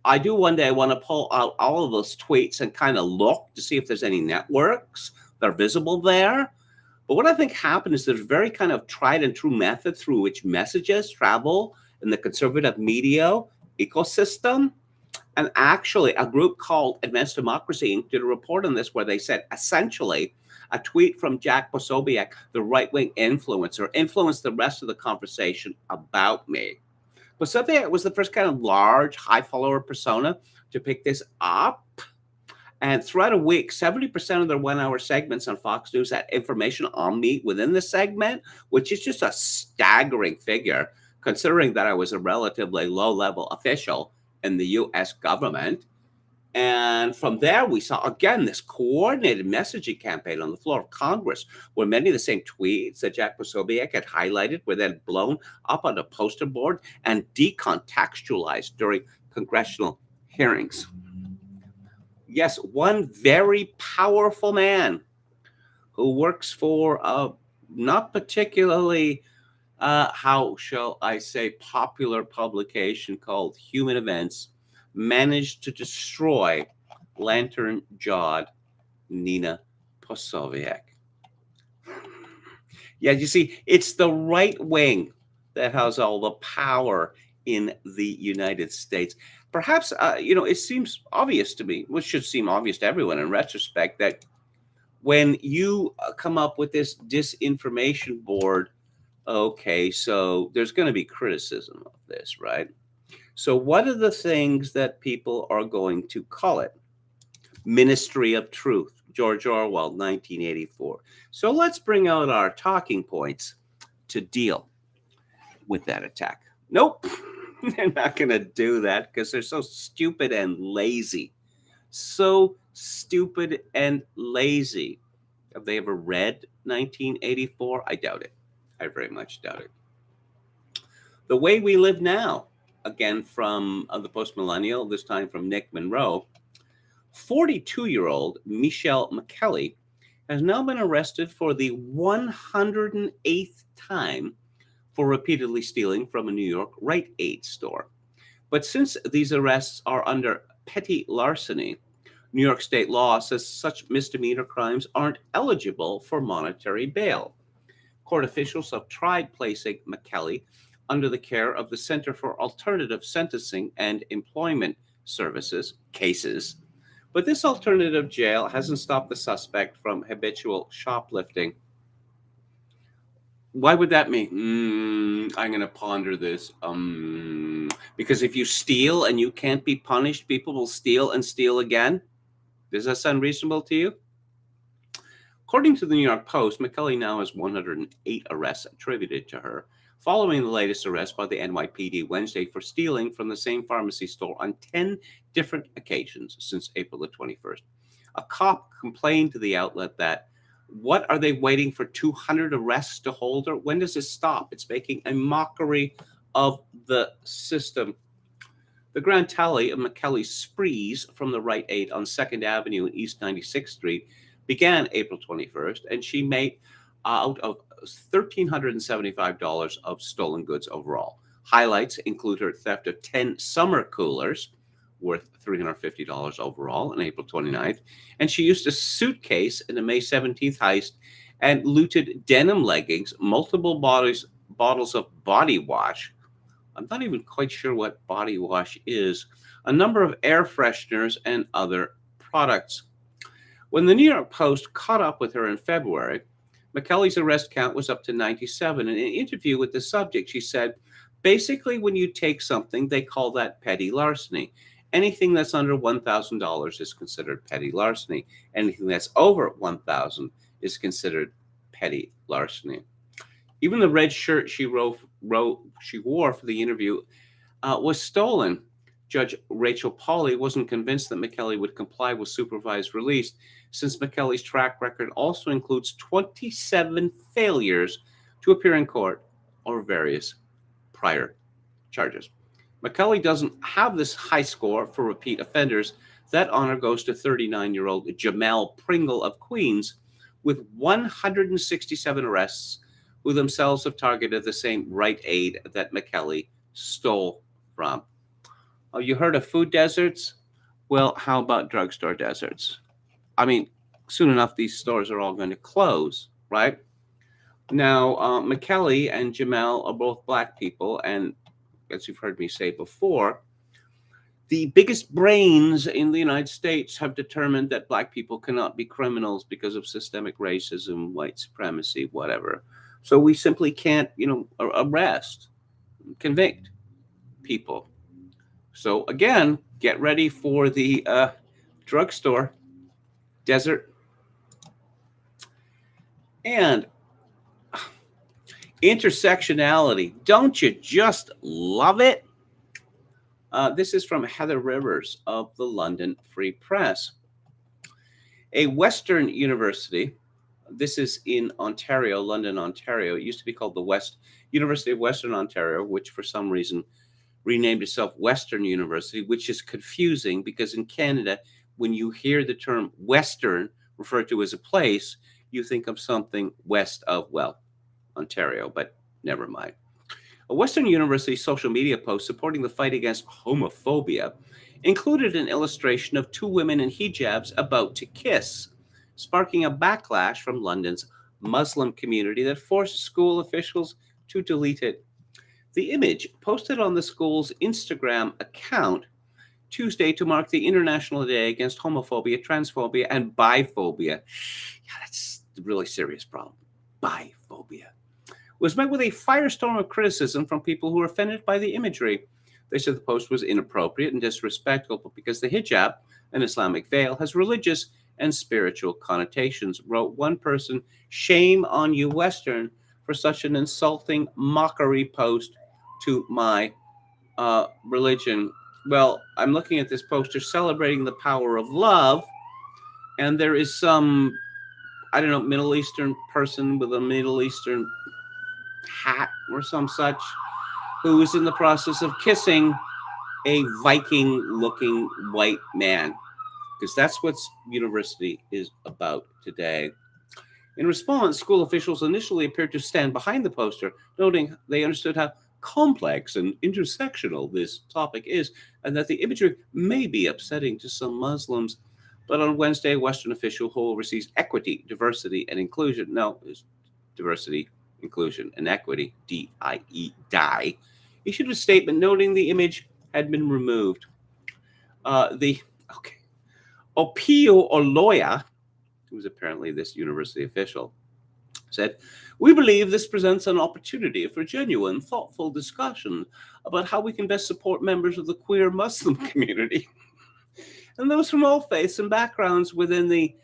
S1: I do one day want to pull out all of those tweets and kind of look to see if there's any networks that are visible there. But what I think happened is there's a very kind of tried and true method through which messages travel in the conservative media ecosystem. And actually, a group called Advanced Democracy Inc. did a report on this where they said essentially a tweet from Jack Posobiec, the right-wing influencer, influenced the rest of the conversation about me. Posobiec was the first kind of large, high-follower persona to pick this up. And throughout a week, 70% of their 1-hour segments on Fox News had information on me within the segment, which is just a staggering figure, considering that I was a relatively low-level official in the U.S. government. And from there, we saw, again, this coordinated messaging campaign on the floor of Congress, where many of the same tweets that Jack Posobiec had highlighted were then blown up on a poster board and decontextualized during congressional hearings. Yes, one very powerful man who works for a not particularly, how shall I say, popular publication called Human Events, managed to destroy lantern-jawed Nina Posobiec. Yeah, you see, it's the right wing that has all the power in the United States. Perhaps, it seems obvious to me, which should seem obvious to everyone in retrospect, that when you come up with this disinformation board, okay, so there's going to be criticism of this, right? So what are the things that people are going to call it? Ministry of Truth, George Orwell, 1984. So let's bring out our talking points to deal with that attack. Nope, they're not going to do that because they're so stupid and lazy. So stupid and lazy. Have they ever read 1984? I doubt it. I very much doubt it. The Way We Live Now, again from the Post Millennial, this time from Nick Monroe. 42-year-old Michelle McKelly has now been arrested for the 108th time for repeatedly stealing from a New York Rite Aid store. But since these arrests are under petty larceny, New York state law says such misdemeanor crimes aren't eligible for monetary bail. Court officials have tried placing McKelly under the care of the Center for Alternative Sentencing and Employment Services cases, but this alternative jail hasn't stopped the suspect from habitual shoplifting. Why would that mean? I'm going to ponder this. Because if you steal and you can't be punished, people will steal and steal again. Does that sound reasonable to you? According to the New York Post, McKelly now has 108 arrests attributed to her, following the latest arrest by the NYPD Wednesday for stealing from the same pharmacy store on 10 different occasions since April the 21st. A cop complained to the outlet that, what are they waiting for 200 arrests to hold her? When does it stop? It's making a mockery of the system. The grand tally of McKelly's sprees from the Rite Aid on 2nd Avenue and East 96th Street began April 21st, and she made out of $1,375 of stolen goods overall. Highlights include her theft of 10 summer coolers worth $350 overall on April 29th, and she used a suitcase in a May 17th heist and looted denim leggings, multiple bottles of body wash. I'm not even quite sure what body wash is, a number of air fresheners, and other products. When the New York Post caught up with her in February, McKelly's arrest count was up to 97. In an interview with the subject, she said, basically, when you take something, they call that petty larceny. Anything that's under $1,000 is considered petty larceny. Anything that's over $1,000 is considered petty larceny. Even the red shirt she wore for the interview was stolen. Judge Rachel Pauley wasn't convinced that McKelly would comply with supervised release, since McKelly's track record also includes 27 failures to appear in court or various prior charges. McKelly doesn't have this high score for repeat offenders. That honor goes to 39-year-old Jamel Pringle of Queens, with 167 arrests, who themselves have targeted the same Rite Aid that McKelly stole from. Oh, you heard of food deserts? Well, how about drugstore deserts? I mean, soon enough, these stores are all going to close, right? Now, McKelly and Jamel are both Black people, and as you've heard me say before, the biggest brains in the United States have determined that Black people cannot be criminals because of systemic racism, white supremacy, whatever. So we simply can't, arrest, convict people. So again, get ready for the drugstore desert. And intersectionality. Don't you just love it? This is from Heather Rivers of the London Free Press. A Western university, this is in Ontario, London, Ontario. It used to be called the University of Western Ontario, which for some reason renamed itself Western University, which is confusing because in Canada, when you hear the term Western referred to as a place, you think of something west of, Ontario, but never mind. A Western University social media post supporting the fight against homophobia included an illustration of two women in hijabs about to kiss, sparking a backlash from London's Muslim community that forced school officials to delete it. The image, posted on the school's Instagram account Tuesday to mark the International Day Against Homophobia, Transphobia, and Biphobia. Yeah, that's a really serious problem. Biphobia. Was met with a firestorm of criticism from people who were offended by the imagery. They said the post was inappropriate and disrespectful because the hijab, an Islamic veil, has religious and spiritual connotations. Wrote one person, shame on you, Western, for such an insulting mockery post to my religion. Well, I'm looking at this poster celebrating the power of love, and there is some, Middle Eastern person with a Middle Eastern hat or some such who is in the process of kissing a Viking-looking white man. because that's what university is about today. In response, school officials initially appeared to stand behind the poster, noting they understood how complex and intersectional this topic is, and that the imagery may be upsetting to some Muslims. But on Wednesday, a Western official who oversees equity, diversity, and inclusion, no, it's diversity, inclusion, and equity, DIE, DIE, issued a statement noting the image had been removed. The okay, Opio Oloya, who's apparently this university official, said, "We believe this presents an opportunity for genuine, thoughtful discussion about how we can best support members of the queer Muslim community and those from all faiths and backgrounds within the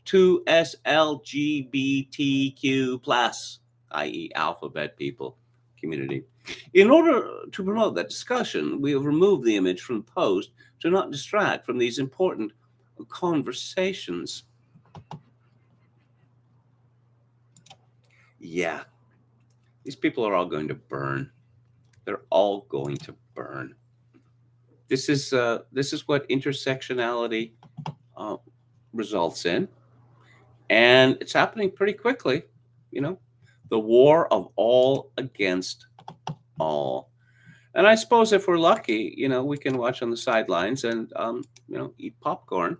S1: 2SLGBTQ plus, i.e. alphabet people, community. In order to promote that discussion, we have removed the image from the post to not distract from these important conversations." Yeah, these people are all going to burn. They're all going to burn. This is what intersectionality uh, results in, and it's happening pretty quickly. You know, the war of all against all. And I suppose if we're lucky, we can watch on the sidelines and eat popcorn.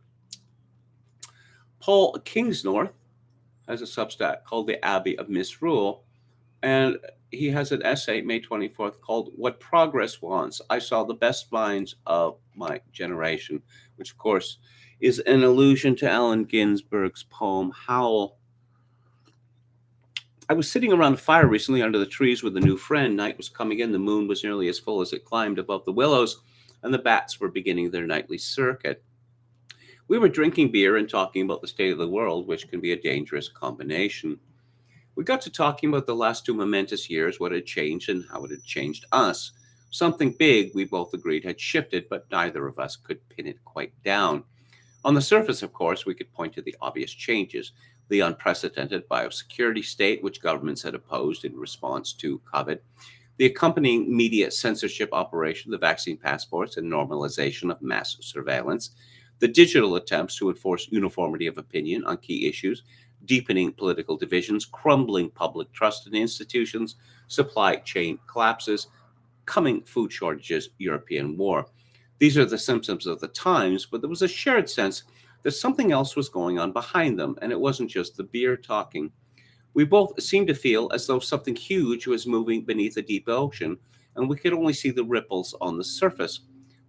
S1: Paul Kingsnorth has a Substack called The Abbey of Misrule, and he has an essay, May 24th, called What Progress Wants. I Saw the Best Minds of My Generation, which, of course, is an allusion to Allen Ginsberg's poem, Howl. I was sitting around a fire recently under the trees with a new friend. Night was coming in. The moon was nearly as full as it climbed above the willows, and the bats were beginning their nightly circuit. We were drinking beer and talking about the state of the world, which can be a dangerous combination. We got to talking about the last two momentous years, what had changed and how it had changed us. Something big, we both agreed, had shifted, but neither of us could pin it quite down. On the surface, of course, we could point to the obvious changes: the unprecedented biosecurity state, which governments had opposed in response to COVID, the accompanying media censorship operation, the vaccine passports and normalization of mass surveillance, the digital attempts to enforce uniformity of opinion on key issues, deepening political divisions, crumbling public trust in institutions, supply chain collapses, coming food shortages, European war. These are the symptoms of the times, but there was a shared sense that something else was going on behind them, and it wasn't just the beer talking. We both seemed to feel as though something huge was moving beneath a deep ocean, and we could only see the ripples on the surface.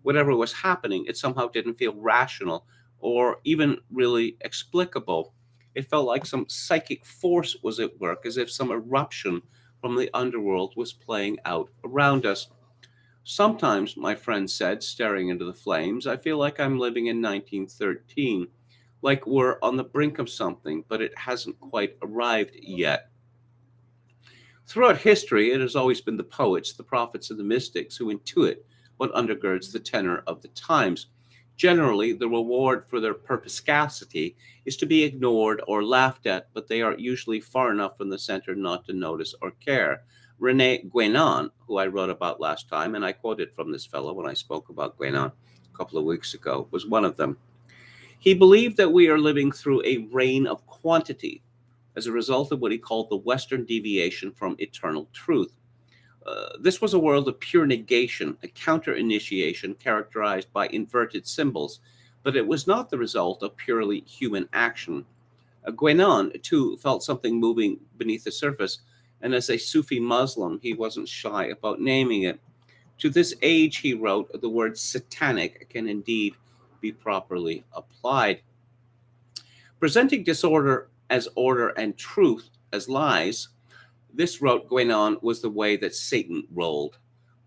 S1: Whatever was happening, it somehow didn't feel rational or even really explicable. It felt like some psychic force was at work, as if some eruption from the underworld was playing out around us. Sometimes, my friend said, staring into the flames, I feel like I'm living in 1913, like we're on the brink of something, but it hasn't quite arrived yet. Throughout history, it has always been the poets, the prophets, and the mystics who intuit what undergirds the tenor of the times. Generally, the reward for their perspicacity is to be ignored or laughed at, but they are usually far enough from the center not to notice or care. René Guénon, who I wrote about last time, and I quoted from this fellow when I spoke about Guénon a couple of weeks ago, was one of them. He believed that we are living through a reign of quantity as a result of what he called the Western deviation from eternal truth. This was a world of pure negation, a counter-initiation characterized by inverted symbols, but it was not the result of purely human action. Guénon, too, felt something moving beneath the surface, and as a Sufi Muslim, he wasn't shy about naming it. To this age, he wrote, the word satanic can indeed be properly applied. Presenting disorder as order and truth as lies, this, wrote Guénon, was the way that Satan rolled.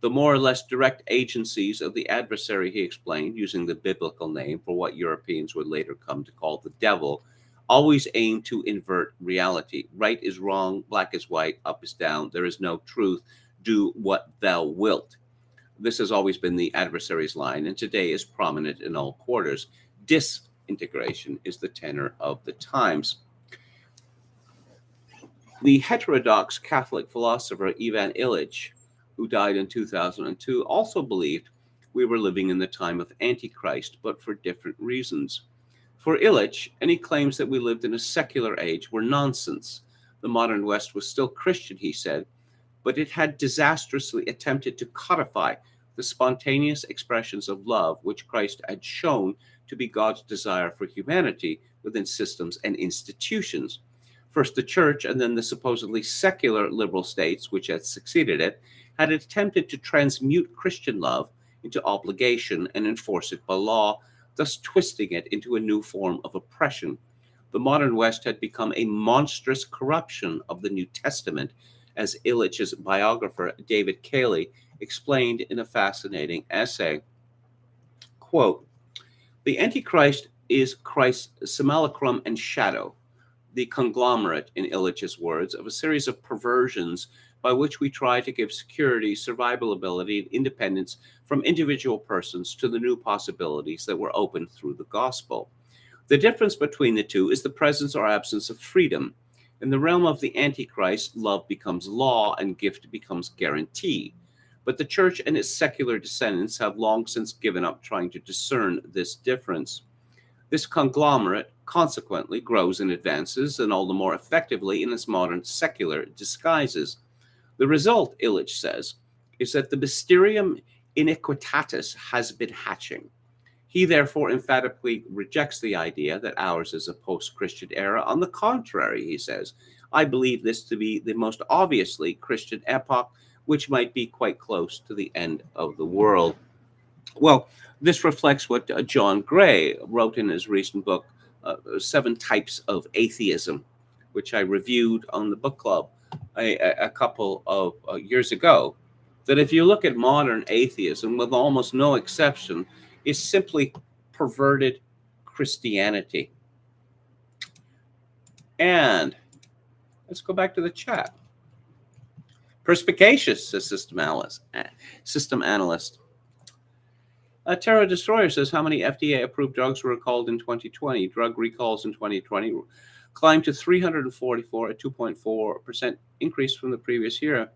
S1: The more or less direct agencies of the adversary, he explained, using the biblical name for what Europeans would later come to call the devil, always aim to invert reality. Right is wrong, black is white, up is down, there is no truth, do what thou wilt. This has always been the adversary's line, and today is prominent in all quarters. Disintegration is the tenor of the times. The heterodox Catholic philosopher Ivan Illich, who died in 2002, also believed we were living in the time of Antichrist, but for different reasons. For Illich, any claims that we lived in a secular age were nonsense. The modern West was still Christian, he said, but it had disastrously attempted to codify the spontaneous expressions of love which Christ had shown to be God's desire for humanity within systems and institutions. First, the church, and then the supposedly secular liberal states, which had succeeded it, had attempted to transmute Christian love into obligation and enforce it by law, thus twisting it into a new form of oppression. The modern West had become a monstrous corruption of the New Testament, as Illich's biographer David Cayley explained in a fascinating essay. Quote, the Antichrist is Christ's simulacrum and shadow, the conglomerate, in Illich's words, of a series of perversions by which we try to give security, survivability, and independence from individual persons to the new possibilities that were opened through the gospel. The difference between the two is the presence or absence of freedom. In the realm of the Antichrist, love becomes law and gift becomes guarantee. But the church and its secular descendants have long since given up trying to discern this difference. This conglomerate consequently grows and advances, and all the more effectively in its modern secular disguises. The result, Illich says, is that the mysterium iniquitatis has been hatching. He therefore emphatically rejects the idea that ours is a post-Christian era. On the contrary, he says, I believe this to be the most obviously Christian epoch, which might be quite close to the end of the world. Well, this reflects what John Gray wrote in his recent book, 7 Types of Atheism, which I reviewed on the book club a couple of years ago, that if you look at modern atheism, with almost no exception, is simply perverted Christianity. And let's go back to the chat. Perspicacious, says System Analyst. Terra Destroyer says, how many FDA-approved drugs were recalled in 2020? Drug recalls in 2020 climbed to 344, a 2.4% increase from the previous year.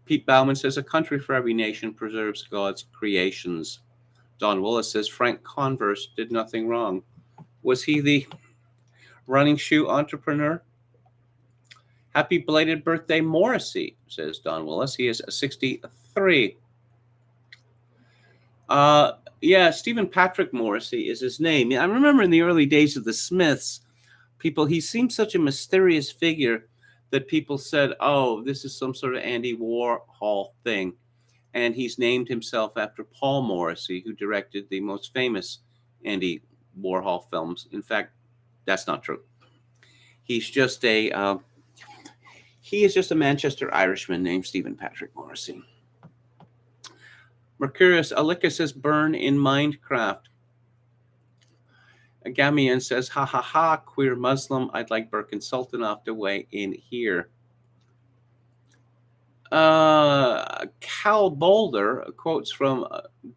S1: Pete Bauman says, a country for every nation preserves God's creations. Don Willis says, Frank Converse did nothing wrong. Was he the running shoe entrepreneur? Happy belated birthday, Morrissey, says Don Willis. He is 63. Yeah, Stephen Patrick Morrissey is his name. I remember in the early days of the Smiths, he seemed such a mysterious figure that people said, oh, this is some sort of Andy Warhol thing. And he's named himself after Paul Morrissey, who directed the most famous Andy Warhol films. In fact, that's not true. He is just a Manchester Irishman named Stephen Patrick Morrissey. Mercurius Alika says, burn in Minecraft. Gamian says, ha ha ha, queer Muslim. I'd like Birkin Sultanov to weigh in here. Cal Boulder quotes from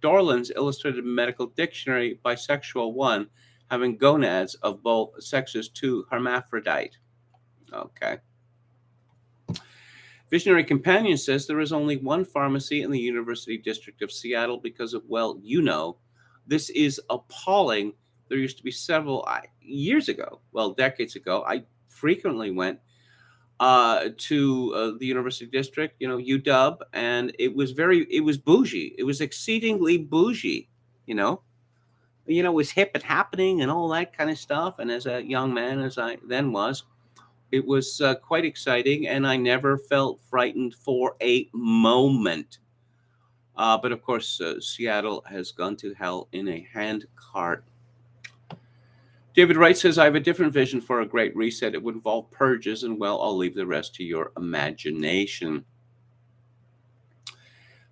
S1: Dorland's Illustrated Medical Dictionary, bisexual 1, having gonads of both sexes 2, hermaphrodite. Okay. Visionary Companion says there is only one pharmacy in the University District of Seattle because of, well, you know, this is appalling. There used to be several years ago, well, decades ago, I frequently went to the University District, UW, and it was bougie. It was exceedingly bougie, it was hip and happening and all that kind of stuff. And as a young man, as I then was, it was quite exciting, and I never felt frightened for a moment. But of course, Seattle has gone to hell in a handcart. David Wright says, I have a different vision for a great reset. It would involve purges, and well, I'll leave the rest to your imagination.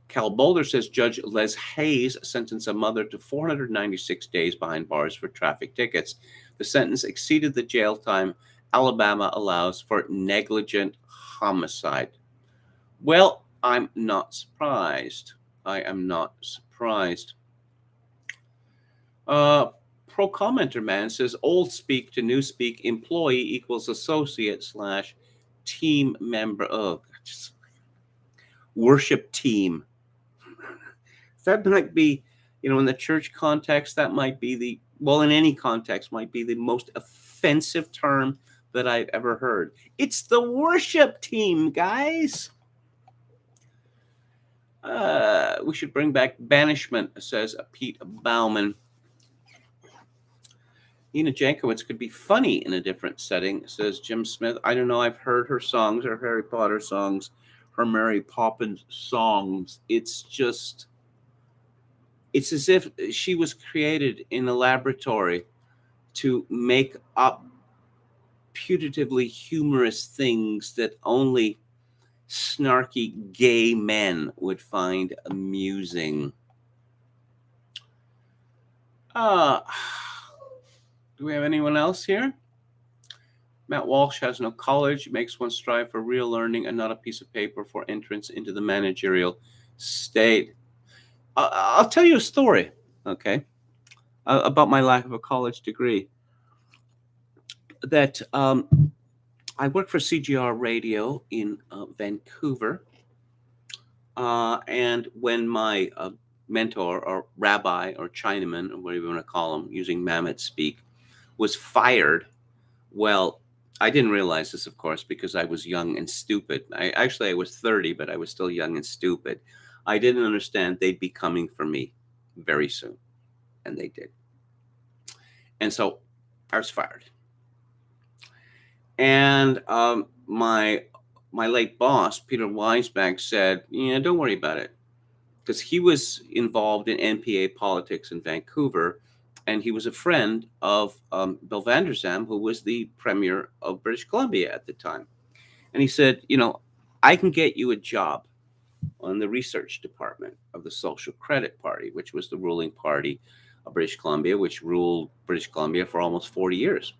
S1: Cal Boulder says, Judge Les Hayes sentenced a mother to 496 days behind bars for traffic tickets. The sentence exceeded the jail time Alabama allows for negligent homicide. Well, I'm not surprised. I am not surprised. Pro commenter man says, old speak to new speak, employee equals associate / team member. Oh, just worship team. That might be, in the church context, that might be the well, in any context, might be the most offensive term that I've ever heard. It's the worship team, guys. We should bring back banishment, says Pete Bauman. Nina Jankowicz could be funny in a different setting, says Jim Smith. I don't know. I've heard her songs, her Harry Potter songs, her Mary Poppins songs. It's as if she was created in a laboratory to make up putatively humorous things that only snarky gay men would find amusing. Uh, do we have anyone else here? Matt Walsh has no college, makes one strive for real learning and not a piece of paper for entrance into the managerial state. I'll tell you a story, okay, about my lack of a college degree. That I work for CGR Radio in Vancouver, and when my mentor or rabbi or Chinaman, or whatever you want to call him, using Mamet speak, was fired, well, I didn't realize this, of course, because I was young and stupid. I was 30, but I was still young and stupid. I didn't understand they'd be coming for me very soon, and they did. And so I was fired. And my late boss, Peter Weisbach, said, "Yeah, don't worry about it," because he was involved in NPA politics in Vancouver, and he was a friend of Bill Vander Zalm, who was the premier of British Columbia at the time. And he said, I can get you a job on the research department of the Social Credit Party, which was the ruling party of British Columbia, which ruled British Columbia for almost 40 years.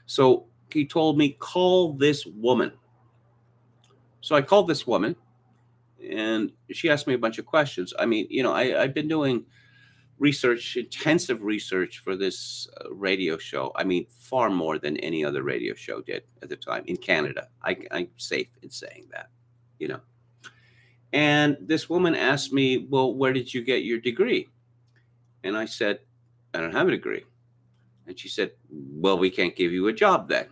S1: So he told me, call this woman. So I called this woman, and she asked me a bunch of questions. I mean, I've been doing intensive research for this radio show. I mean, far more than any other radio show did at the time in Canada. I'm safe in saying that, you know. And this woman asked me, well, where did you get your degree? And I said, I don't have a degree. And she said, well, we can't give you a job then.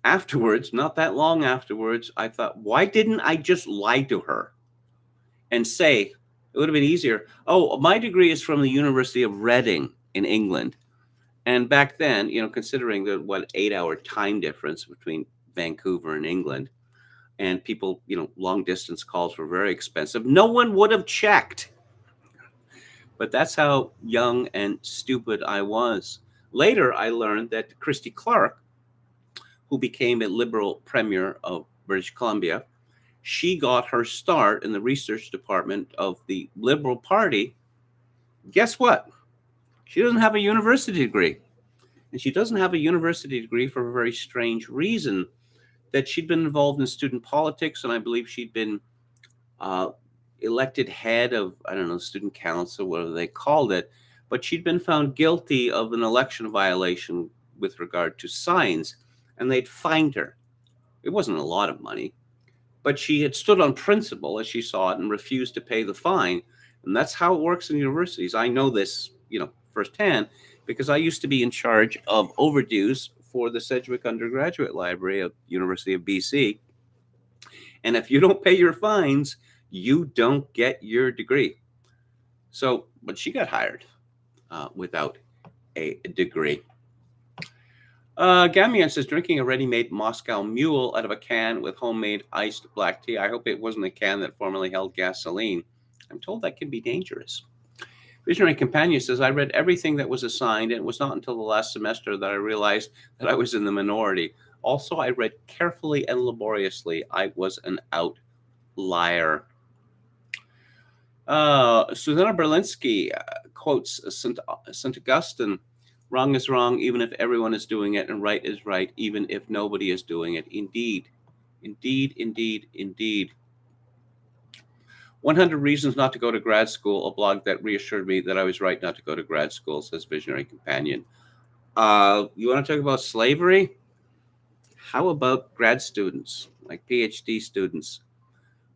S1: Afterwards, not that long afterwards, I thought, why didn't I just lie to her and say, it would have been easier. Oh, my degree is from the University of Reading in England. And back then, considering the 8-hour time difference between Vancouver and England, and people, long distance calls were very expensive, no one would have checked. But that's how young and stupid I was. Later, I learned that Christy Clark, who became a Liberal premier of British Columbia, she got her start in the research department of the Liberal Party. Guess what? She doesn't have a university degree. And she doesn't have a university degree for a very strange reason, that she'd been involved in student politics, and I believe she'd been elected head of, I don't know, student council, whatever they called it, but she'd been found guilty of an election violation with regard to signs, and they'd fined her. It wasn't a lot of money, but she had stood on principle as she saw it and refused to pay the fine. And that's how it works in universities. I know this, firsthand, because I used to be in charge of overdues for the Sedgwick Undergraduate Library of University of BC. And if you don't pay your fines, you don't get your degree. So, but she got hired without a degree. Gamian says, drinking a ready-made Moscow Mule out of a can with homemade iced black tea. I hope it wasn't a can that formerly held gasoline. I'm told that can be dangerous. Visionary Companion says, I read everything that was assigned, and it was not until the last semester that I realized that I was in the minority. Also, I read carefully and laboriously. I was an outlier. Susanna Berlinski quotes St. Augustine, wrong is wrong, even if everyone is doing it, and right is right, even if nobody is doing it. Indeed, indeed, indeed, indeed. 100 Reasons Not to Go to Grad School, a blog that reassured me that I was right not to go to grad school, says Visionary Companion. You want to talk about slavery? How about grad students, like PhD students?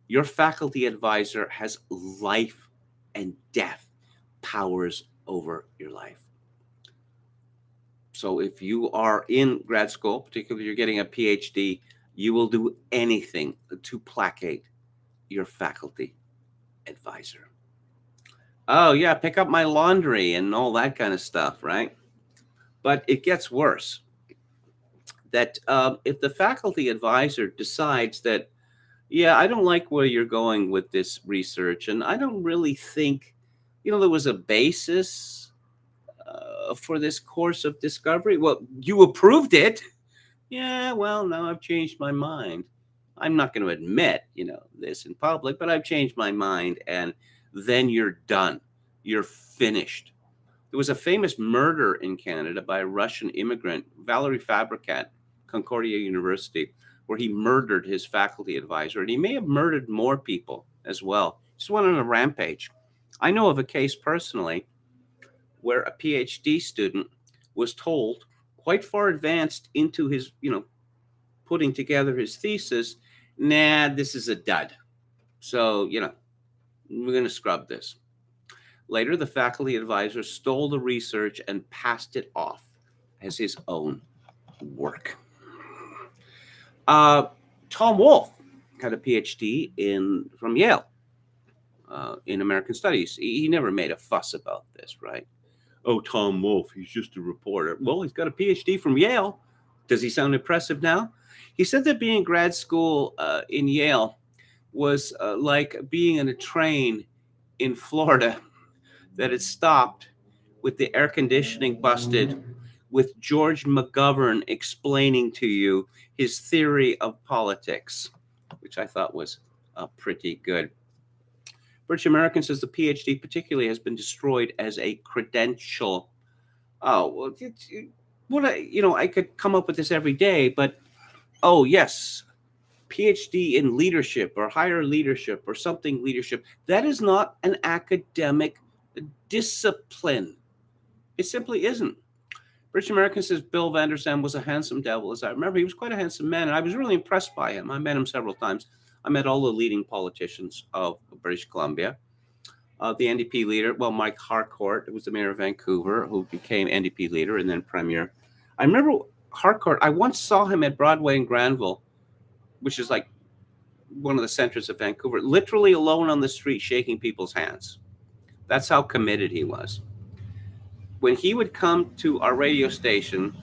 S1: Your faculty advisor has life and death powers over your life. So if you are in grad school, particularly you're getting a PhD, you will do anything to placate your faculty advisor. Oh, yeah, pick up my laundry and all that kind of stuff, right? But it gets worse. That if the faculty advisor decides that, yeah, I don't like where you're going with this research, and I don't really think, there was a basis for this course of discovery. Well, you approved it. Yeah, well, now I've changed my mind. I'm not going to admit, this in public, but I've changed my mind. And then you're done. You're finished. There was a famous murder in Canada by a Russian immigrant, Valery Fabrikat, Concordia University, where he murdered his faculty advisor. And he may have murdered more people as well. Just went on a rampage. I know of a case personally where a PhD student was told, quite far advanced into his, putting together his thesis, nah, this is a dud. So, we're going to scrub this. Later, the faculty advisor stole the research and passed it off as his own work. Tom Wolfe had a PhD from Yale in American Studies. He never made a fuss about this, right? Oh, Tom Wolfe, he's just a reporter. Well, he's got a PhD from Yale. Does he sound impressive now? He said that being in grad school in Yale was like being in a train in Florida that had stopped with the air conditioning busted, with George McGovern explaining to you his theory of politics, which I thought was pretty good. British American says the PhD particularly has been destroyed as a credential. Oh, well, I could come up with this every day, but oh yes, PhD in leadership or higher leadership or something leadership, that is not an academic discipline. It simply isn't. British American says Bill Vandersam was a handsome devil. As I remember, he was quite a handsome man, and I was really impressed by him. I met him several times. I met all the leading politicians of British Columbia. The NDP leader, Mike Harcourt, who was the mayor of Vancouver, who became NDP leader and then premier. I remember Harcourt, I once saw him at Broadway in Granville, which is like one of the centers of Vancouver, literally alone on the street shaking people's hands. That's how committed he was. When he would come to our radio station,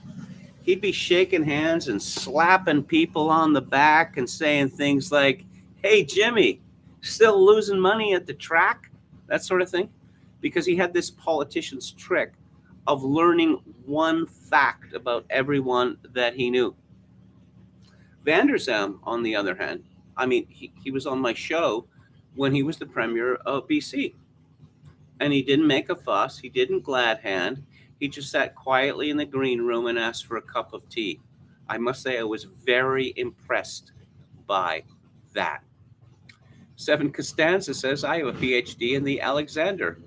S1: he'd be shaking hands and slapping people on the back and saying things like, hey, Jimmy, still losing money at the track? That sort of thing. Because he had this politician's trick of learning one fact about everyone that he knew. Vandersam, on the other hand, he was on my show when he was the premier of BC. And he didn't make a fuss. He didn't glad hand. He just sat quietly in the green room and asked for a cup of tea. I must say I was very impressed by that. Seven Costanza says, I have a PhD in the Alexander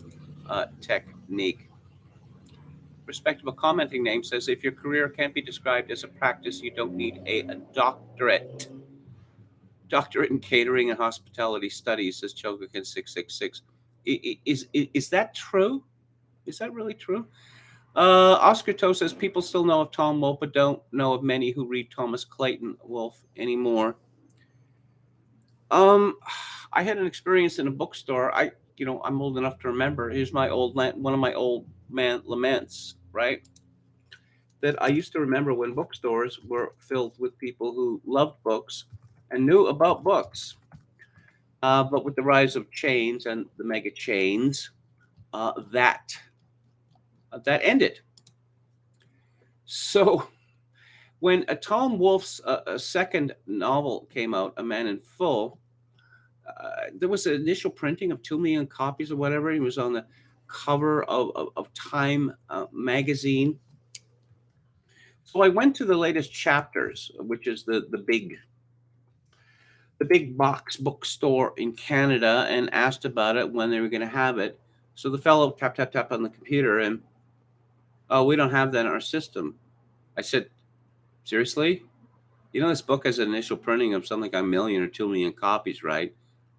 S1: technique. Respectable commenting name says, if your career can't be described as a practice, you don't need a doctorate. Doctorate in catering and hospitality studies, says Chogokin 666. Is that true? Is that really true? Oscar Toe says people still know of Tom Wolfe, but don't know of many who read Thomas Clayton Wolfe anymore. I had an experience in a bookstore. I'm old enough to remember. Here's one of my old man laments, right? That I used to remember when bookstores were filled with people who loved books and knew about books. But with the rise of chains and the mega chains, that ended. So when Tom Wolfe's second novel came out, A Man in Full, there was an initial printing of 2 million copies or whatever. He was on the cover of Time magazine. So I went to the latest chapters, which is the big box bookstore in Canada, and asked about it when they were going to have it. So the fellow tap on the computer and, oh, we don't have that in our system. I said, seriously? This book has an initial printing of something like 1 million or 2 million copies, right?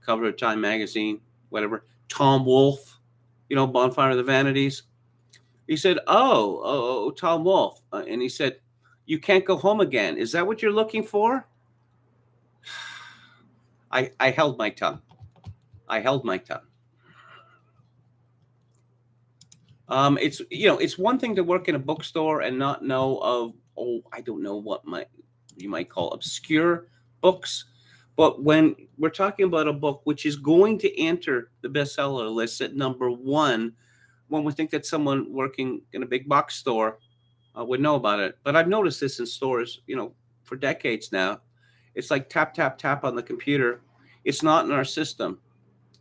S1: Cover of Time magazine, whatever. Tom Wolfe, Bonfire of the Vanities. He said, oh, Tom Wolfe. And he said, you can't go home again. Is that what you're looking for? I held my tongue. I held my tongue. It's one thing to work in a bookstore and not know of, I don't know what you might call obscure books. But when we're talking about a book which is going to enter the bestseller list at number one, one would think that someone working in a big box store would know about it. But I've noticed this in stores, for decades now. It's like tap, tap, tap on the computer. It's not in our system.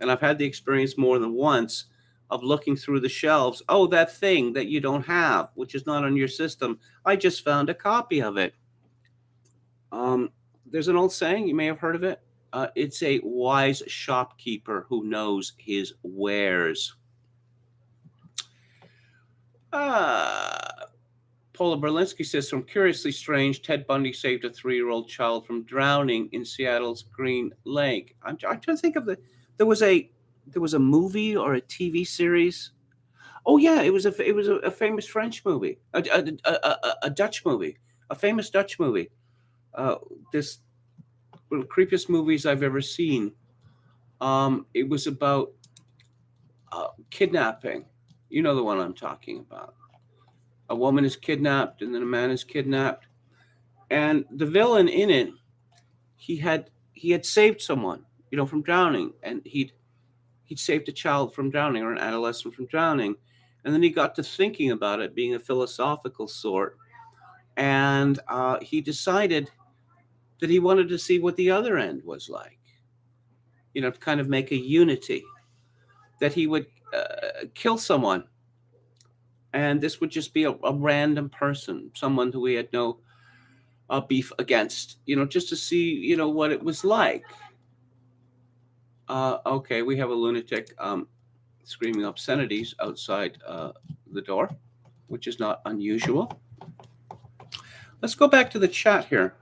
S1: And I've had the experience more than once of looking through the shelves. Oh, that thing that you don't have, which is not on your system. I just found a copy of it. There's an old saying, you may have heard of it. It's a wise shopkeeper who knows his wares. Paula Berlinski says, from Curiously Strange, Ted Bundy saved a 3-year-old child from drowning in Seattle's Green Lake. I'm trying to think of there was a movie or a TV series. Oh yeah, it was a famous French movie, a Dutch movie, a famous Dutch movie. This one of the creepiest movies I've ever seen. It was about kidnapping. You know the one I'm talking about. A woman is kidnapped, and then a man is kidnapped, and the villain in it, he had saved someone, from drowning, and he'd saved a child from drowning or an adolescent from drowning, and then he got to thinking about it, being a philosophical sort, and he decided that he wanted to see what the other end was like, to kind of make a unity, that he would kill someone. And this would just be a random person, someone who we had no beef against, just to see, what it was like. Okay, we have a lunatic screaming obscenities outside the door, which is not unusual. Let's go back to the chat here.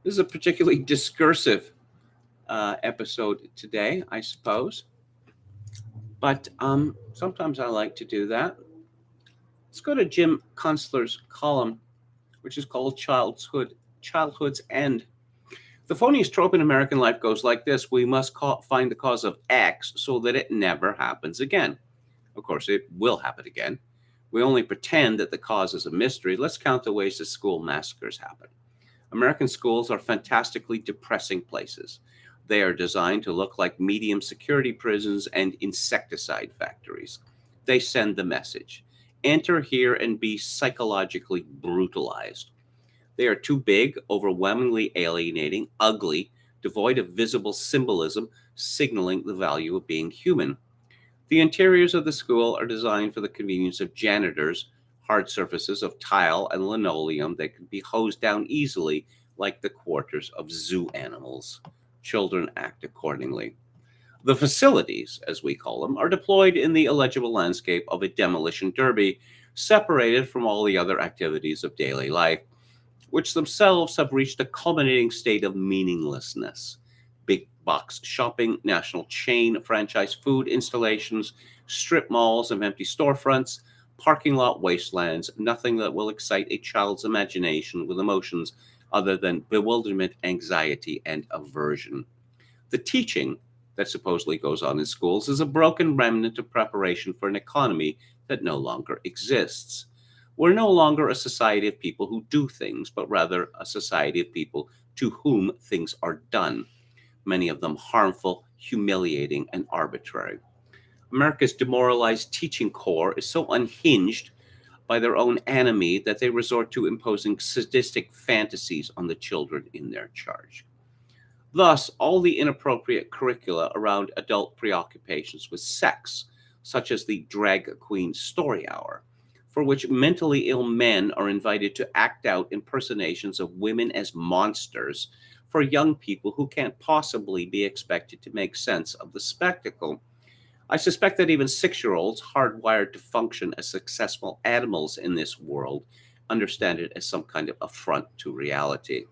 S1: This is a particularly discursive episode today, I suppose. But sometimes I like to do that. Let's go to Jim Kunstler's column, which is called Childhood's End. The phoniest trope in American life goes like this. We must find the cause of X so that it never happens again. Of course, it will happen again. We only pretend that the cause is a mystery. Let's count the ways that school massacres happen. American schools are fantastically depressing places. They are designed to look like medium security prisons and insecticide factories. They send the message. Enter here and be psychologically brutalized. They are too big, overwhelmingly alienating, ugly, devoid of visible symbolism, signaling the value of being human. The interiors of the school are designed for the convenience of janitors, hard surfaces of tile and linoleum that can be hosed down easily like the quarters of zoo animals. Children act accordingly. The facilities, as we call them, are deployed in the illegible landscape of a demolition derby, separated from all the other activities of daily life, which themselves have reached a culminating state of meaninglessness. Big box shopping, national chain franchise food installations, strip malls of empty storefronts, parking lot wastelands, nothing that will excite a child's imagination with emotions other than bewilderment, anxiety, and aversion. The teaching that supposedly goes on in schools is a broken remnant of preparation for an economy that no longer exists. We're no longer a society of people who do things, but rather a society of people to whom things are done, many of them harmful, humiliating, and arbitrary. America's demoralized teaching corps is so unhinged by their own enemy that they resort to imposing sadistic fantasies on the children in their charge. Thus, all the inappropriate curricula around adult preoccupations with sex, such as the drag queen story hour, for which mentally ill men are invited to act out impersonations of women as monsters for young people who can't possibly be expected to make sense of the spectacle. I suspect that even 6-year-olds, hardwired to function as successful animals in this world, understand it as some kind of affront to reality.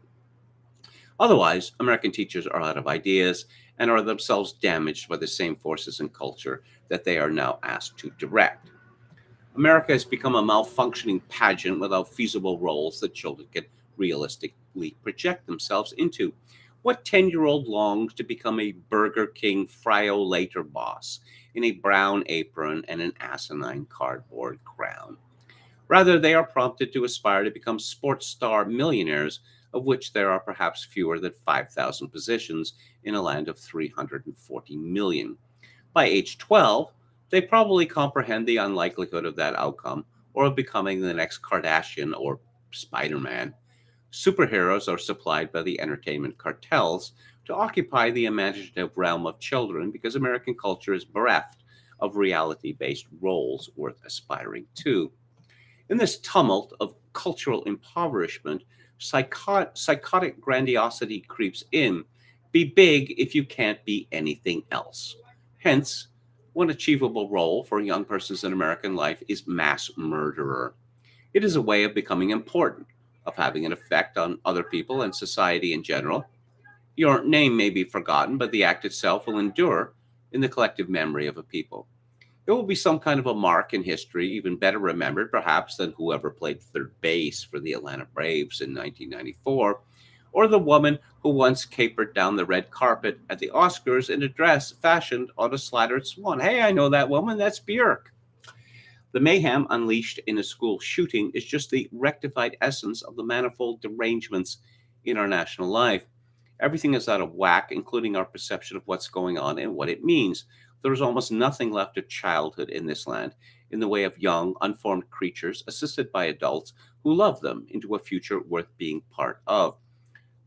S1: Otherwise, American teachers are out of ideas, and are themselves damaged by the same forces and culture that they are now asked to direct. America has become a malfunctioning pageant without feasible roles that children can realistically project themselves into. What 10-year-old longs to become a Burger King Frio later boss in a brown apron and an asinine cardboard crown? Rather, they are prompted to aspire to become sports star millionaires, of which there are perhaps fewer than 5,000 positions in a land of 340 million. By age 12, they probably comprehend the unlikelihood of that outcome or of becoming the next Kardashian or Spider Man. Superheroes are supplied by the entertainment cartels to occupy the imaginative realm of children because American culture is bereft of reality based roles worth aspiring to. In this tumult of cultural impoverishment, psychotic grandiosity creeps in. Be big if you can't be anything else. Hence, one achievable role for young persons in American life is mass murderer. It is a way of becoming important, of having an effect on other people and society in general. Your name may be forgotten, but the act itself will endure in the collective memory of a people. It will be some kind of a mark in history, even better remembered perhaps than whoever played third base for the Atlanta Braves in 1994, or the woman who once capered down the red carpet at the Oscars in a dress fashioned on a slattered swan. Hey, I know that woman, that's Björk. The mayhem unleashed in a school shooting is just the rectified essence of the manifold derangements in our national life. Everything is out of whack, including our perception of what's going on and what it means. There is almost nothing left of childhood in this land in the way of young, unformed creatures assisted by adults who love them into a future worth being part of.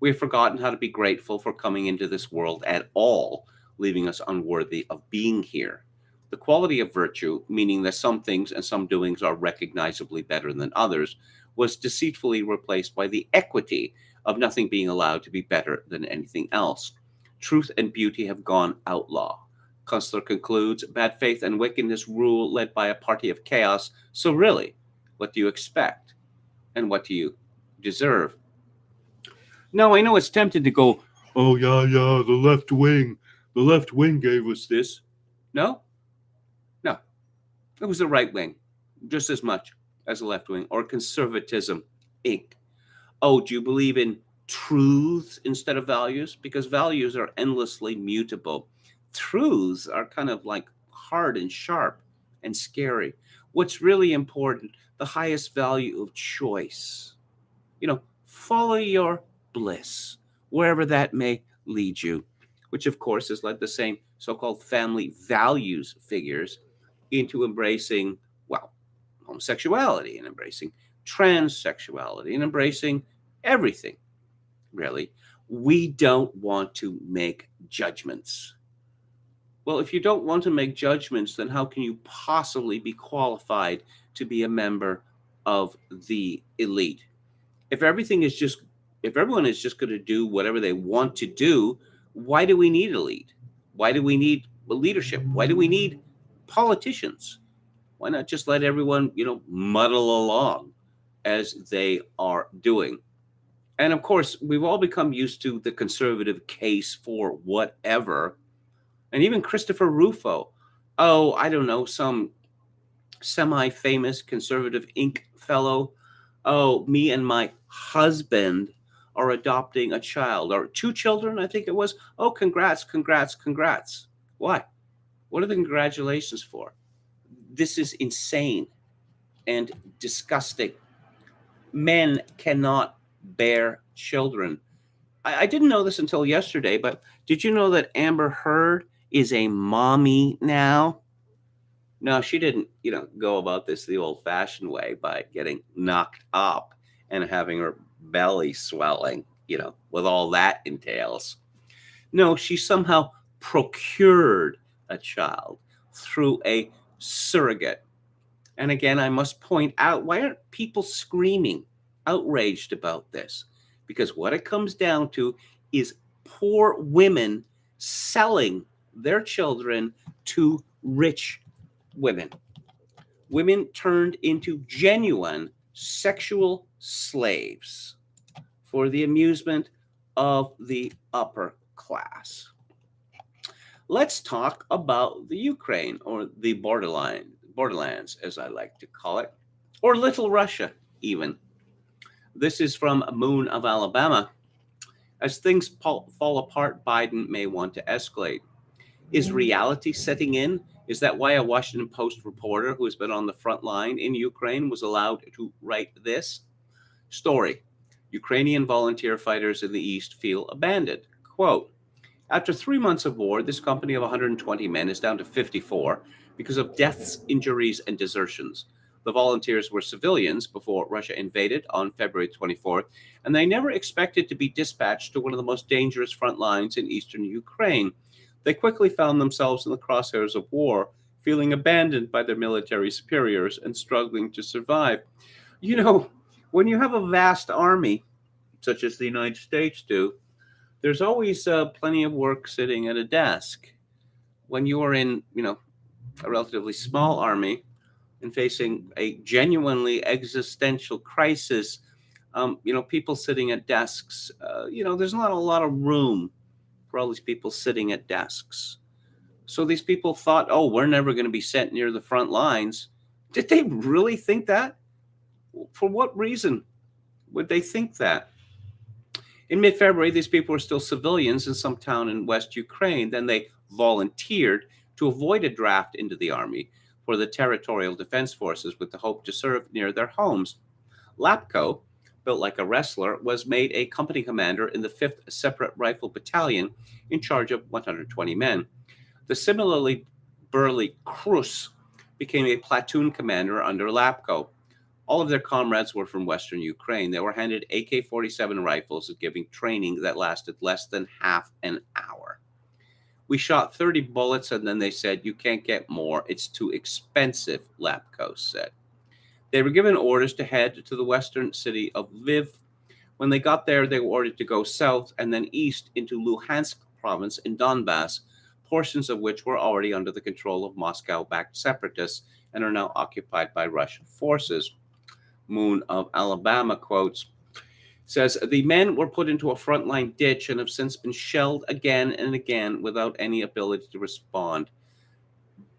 S1: We have forgotten how to be grateful for coming into this world at all, leaving us unworthy of being here. The quality of virtue, meaning that some things and some doings are recognizably better than others, was deceitfully replaced by the equity of nothing being allowed to be better than anything else. Truth and beauty have gone outlaw. Kunstler concludes bad faith and wickedness rule led by a party of chaos. So, really, what do you expect? And what do you deserve? Now, I know it's tempted to go, oh, yeah, yeah, the left wing. The left wing gave us this. No, no. It was the right wing, just as much as the left wing, or conservatism, Inc. Oh, do you believe in truths instead of values? Because values are endlessly mutable. Truths are kind of like hard and sharp and scary. What's really important, the highest value of choice. Follow your bliss, wherever that may lead you, which of course has led the same so called family values figures into embracing, well, homosexuality and embracing transsexuality and embracing everything, really. We don't want to make judgments. Well, if you don't want to make judgments, then how can you possibly be qualified to be a member of the elite? If everything is just, if everyone is just going to do whatever they want to do, why do we need a lead? Why do we need leadership? Why do we need politicians? Why not just let everyone, muddle along as they are doing? And of course, we've all become used to the conservative case for whatever. And even Christopher Rufo, oh, I don't know, some semi famous conservative Inc. fellow. Oh, me and my husband are adopting a child or two children, I think it was. Oh, congrats, congrats, congrats. Why? What are the congratulations for? This is insane and disgusting. Men cannot bear children. I didn't know this until yesterday, but did you know that Amber Heard is a mommy now? No, she didn't, go about this the old fashioned way by getting knocked up and having her belly swelling, with all that entails. No, she somehow procured a child through a surrogate. And again, I must point out, why aren't people screaming, outraged about this? Because what it comes down to is poor women selling their children to rich women. Women turned into genuine sexual slaves for the amusement of the upper class. Let's talk about the Ukraine, or the borderlands, as I like to call it, or Little Russia, even. This is from Moon of Alabama. As things fall apart, Biden may want to escalate. Is reality setting in? Is that why a Washington Post reporter who has been on the front line in Ukraine was allowed to write this story? Ukrainian volunteer fighters in the East feel abandoned. Quote, after 3 months of war, this company of 120 men is down to 54 because of deaths, injuries, and desertions. The volunteers were civilians before Russia invaded on February 24th, and they never expected to be dispatched to one of the most dangerous front lines in eastern Ukraine. They quickly found themselves in the crosshairs of war, feeling abandoned by their military superiors and struggling to survive. You know, when you have a vast army, such as the United States do, there's always plenty of work sitting at a desk. When you are in, a relatively small army and facing a genuinely existential crisis, people sitting at desks, there's not a lot of room for all these people sitting at desks. So these people thought, oh, we're never going to be sent near the front lines. Did they really think that? For what reason would they think that? In mid February, these people were still civilians in some town in West Ukraine. Then they volunteered to avoid a draft into the army for the Territorial Defense Forces with the hope to serve near their homes. Lapko, built like a wrestler, was made a company commander in the 5th Separate Rifle Battalion in charge of 120 men. The similarly burly Krus became a platoon commander under Lapko. All of their comrades were from Western Ukraine. They were handed AK 47 rifles and giving training that lasted less than half an hour. We shot 30 bullets and then they said, you can't get more. It's too expensive, Lapko said. They were given orders to head to the western city of Lviv. When they got there, they were ordered to go south and then east into Luhansk province in Donbass, portions of which were already under the control of Moscow-backed separatists and are now occupied by Russian forces. Moon of Alabama quotes, says, the men were put into a frontline ditch and have since been shelled again and again without any ability to respond.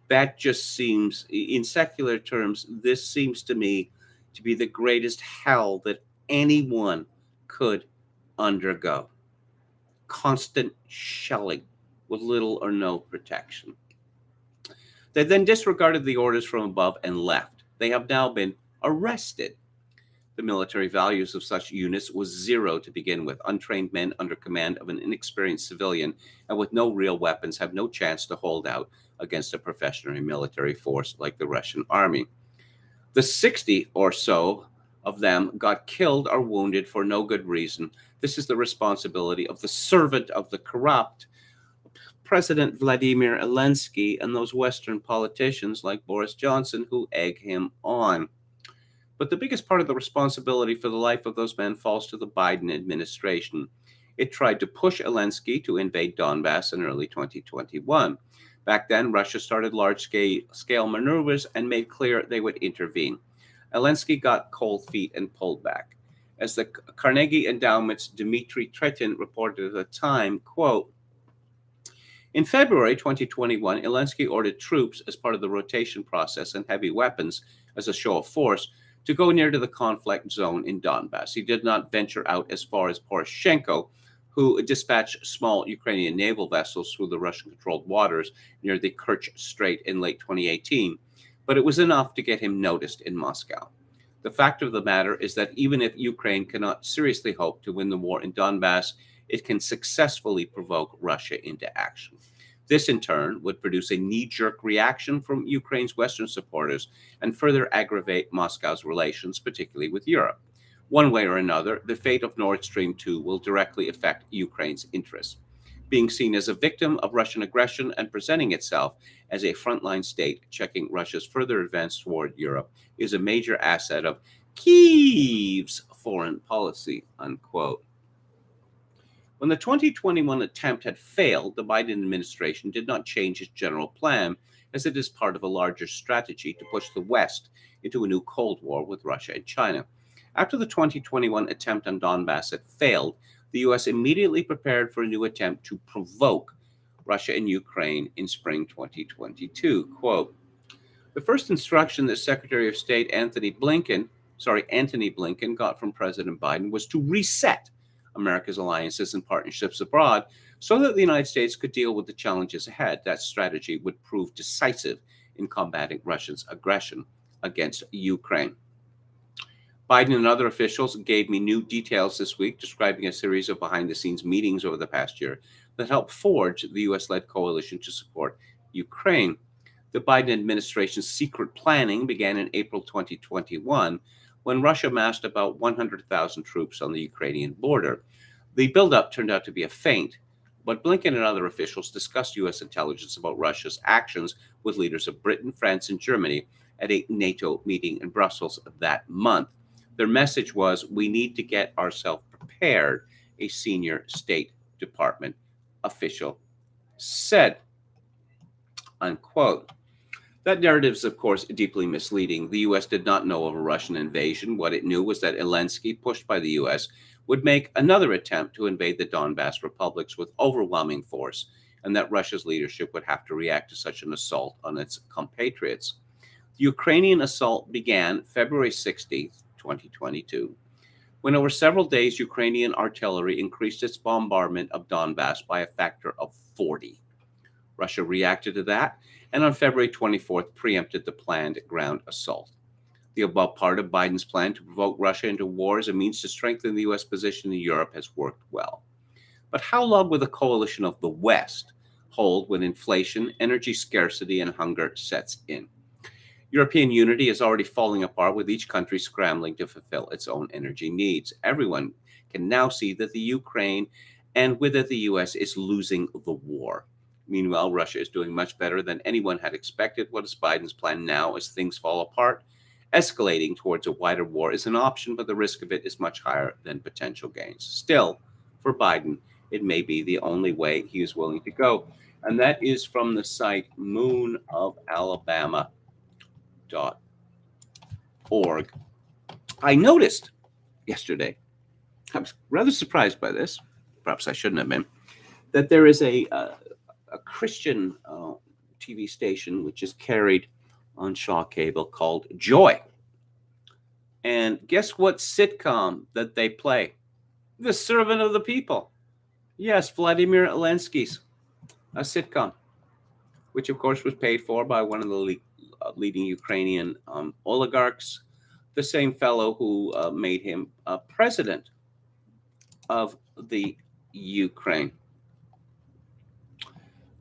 S1: That just seems, in secular terms, this seems to me to be the greatest hell that anyone could undergo. Constant shelling with little or no protection. They then disregarded the orders from above and left. They have now been arrested. The military values of such units was zero to begin with. Untrained men under command of an inexperienced civilian and with no real weapons have no chance to hold out against a professional military force like the Russian army. The 60 or so of them got killed or wounded for no good reason. This is the responsibility of the servant of the corrupt, President Vladimir Zelensky, and those Western politicians like Boris Johnson who egg him on. But the biggest part of the responsibility for the life of those men falls to the Biden administration. It tried to push Zelensky to invade Donbass in early 2021. Back then, Russia started large-scale maneuvers and made clear they would intervene. Zelensky got cold feet and pulled back. As the Carnegie Endowment's Dmitry Tretin reported at the time, quote, in February 2021, Zelensky ordered troops as part of the rotation process and heavy weapons as a show of force to go near to the conflict zone in Donbass. He did not venture out as far as Poroshenko, who dispatched small Ukrainian naval vessels through the Russian-controlled waters near the Kerch Strait in late 2018, but it was enough to get him noticed in Moscow. The fact of the matter is that even if Ukraine cannot seriously hope to win the war in Donbass, it can successfully provoke Russia into action. This, in turn, would produce a knee-jerk reaction from Ukraine's Western supporters and further aggravate Moscow's relations, particularly with Europe. One way or another, the fate of Nord Stream 2 will directly affect Ukraine's interests. Being seen as a victim of Russian aggression and presenting itself as a frontline state checking Russia's further advance toward Europe is a major asset of Kyiv's foreign policy, unquote. When the 2021 attempt had failed, the Biden administration did not change its general plan, as it is part of a larger strategy to push the West into a new Cold War with Russia and China. After the 2021 attempt on Donbass had failed, the U.S. immediately prepared for a new attempt to provoke Russia and Ukraine in spring 2022. Quote, the first instruction that Secretary of State Antony Blinken got from President Biden was to reset America's alliances and partnerships abroad so that the United States could deal with the challenges ahead. That strategy would prove decisive in combating Russia's aggression against Ukraine. Biden and other officials gave me new details this week, describing a series of behind-the-scenes meetings over the past year that helped forge the U.S.-led coalition to support Ukraine. The Biden administration's secret planning began in April 2021, when Russia massed about 100,000 troops on the Ukrainian border. The buildup turned out to be a feint, but Blinken and other officials discussed U.S. intelligence about Russia's actions with leaders of Britain, France, and Germany at a NATO meeting in Brussels that month. Their message was, we need to get ourselves prepared, a senior State Department official said, unquote. That narrative is, of course, deeply misleading. The U.S. did not know of a Russian invasion. What it knew was that Zelensky, pushed by the U.S., would make another attempt to invade the Donbas republics with overwhelming force, and that Russia's leadership would have to react to such an assault on its compatriots. The Ukrainian assault began February 16th, 2022, when over several days Ukrainian artillery increased its bombardment of Donbas by a factor of 40. Russia reacted to that, and on February 24th preempted the planned ground assault. The above part of Biden's plan to provoke Russia into war as a means to strengthen the U.S. position in Europe has worked well. But how long will the coalition of the West hold when inflation, energy scarcity, and hunger sets in? European unity is already falling apart, with each country scrambling to fulfill its own energy needs. Everyone can now see that the Ukraine, and with it the U.S., is losing the war. Meanwhile, Russia is doing much better than anyone had expected. What is Biden's plan now as things fall apart? Escalating towards a wider war is an option, but the risk of it is much higher than potential gains. Still, for Biden, it may be the only way he is willing to go. And that is from the site moonofalabama.org. I noticed yesterday, I was rather surprised by this, perhaps I shouldn't have been, that there is a Christian TV station which is carried on Shaw Cable called Joy. And guess what sitcom that they play? The Servant of the People. Yes, Vladimir Zelensky's a sitcom, which of course was paid for by one of the leading Ukrainian oligarchs, the same fellow who made him president of the Ukraine.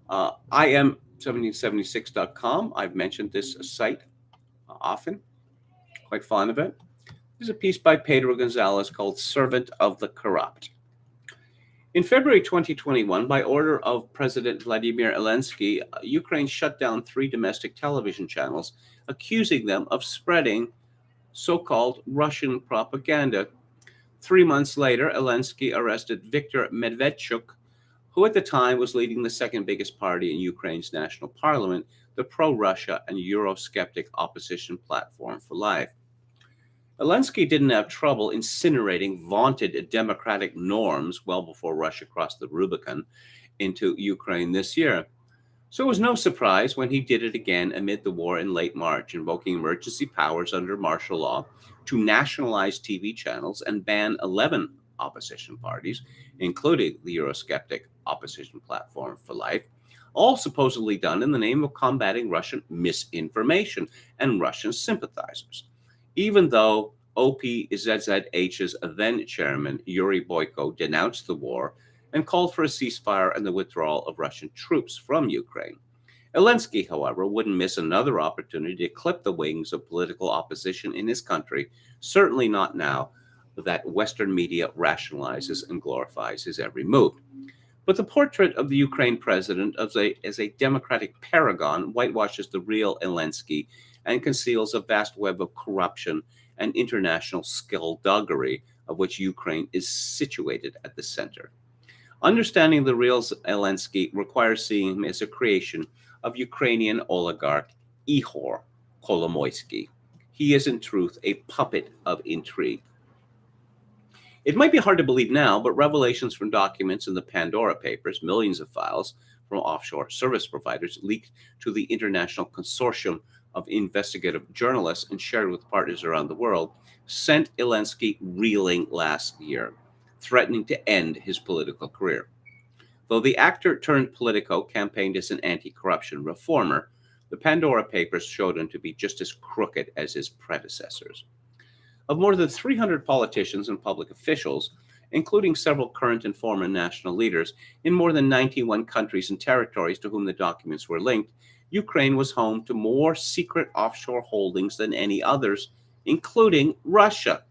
S1: I am 1776.com. I've mentioned this site often, quite fond of it. There's a piece by Pedro Gonzalez called Servant of the Corrupt. In February 2021, by order of President Vladimir Zelensky, Ukraine shut down 3 domestic television channels, accusing them of spreading so-called Russian propaganda. 3 months later, Zelensky arrested Viktor Medvedchuk, who at the time was leading the second biggest party in Ukraine's national parliament, the pro-Russia and Eurosceptic opposition Platform for Life. Zelensky didn't have trouble incinerating vaunted democratic norms well before Russia crossed the Rubicon into Ukraine this year. So it was no surprise when he did it again amid the war in late March, invoking emergency powers under martial law to nationalize TV channels and ban 11 opposition parties, including the Eurosceptic opposition Platform for Life, all supposedly done in the name of combating Russian misinformation and Russian sympathizers. Even though OPZZH's then chairman, Yuri Boyko, denounced the war and called for a ceasefire and the withdrawal of Russian troops from Ukraine. Zelensky, however, wouldn't miss another opportunity to clip the wings of political opposition in his country, certainly not now that Western media rationalizes and glorifies his every move. But the portrait of the Ukraine president as a democratic paragon whitewashes the real Zelensky and conceals a vast web of corruption and international skullduggery of which Ukraine is situated at the center. Understanding the real Zelensky requires seeing him as a creation of Ukrainian oligarch Ihor Kolomoisky. He is in truth a puppet of intrigue. It might be hard to believe now, but revelations from documents in the Pandora Papers, millions of files, from offshore service providers leaked to the International Consortium of Investigative Journalists and shared with partners around the world sent Zelensky reeling last year, threatening to end his political career. Though the actor turned Politico campaigned as an anti corruption reformer, the Pandora Papers showed him to be just as crooked as his predecessors. Of more than 300 politicians and public officials, including several current and former national leaders in more than 91 countries and territories to whom the documents were linked, Ukraine was home to more secret offshore holdings than any others, including Russia.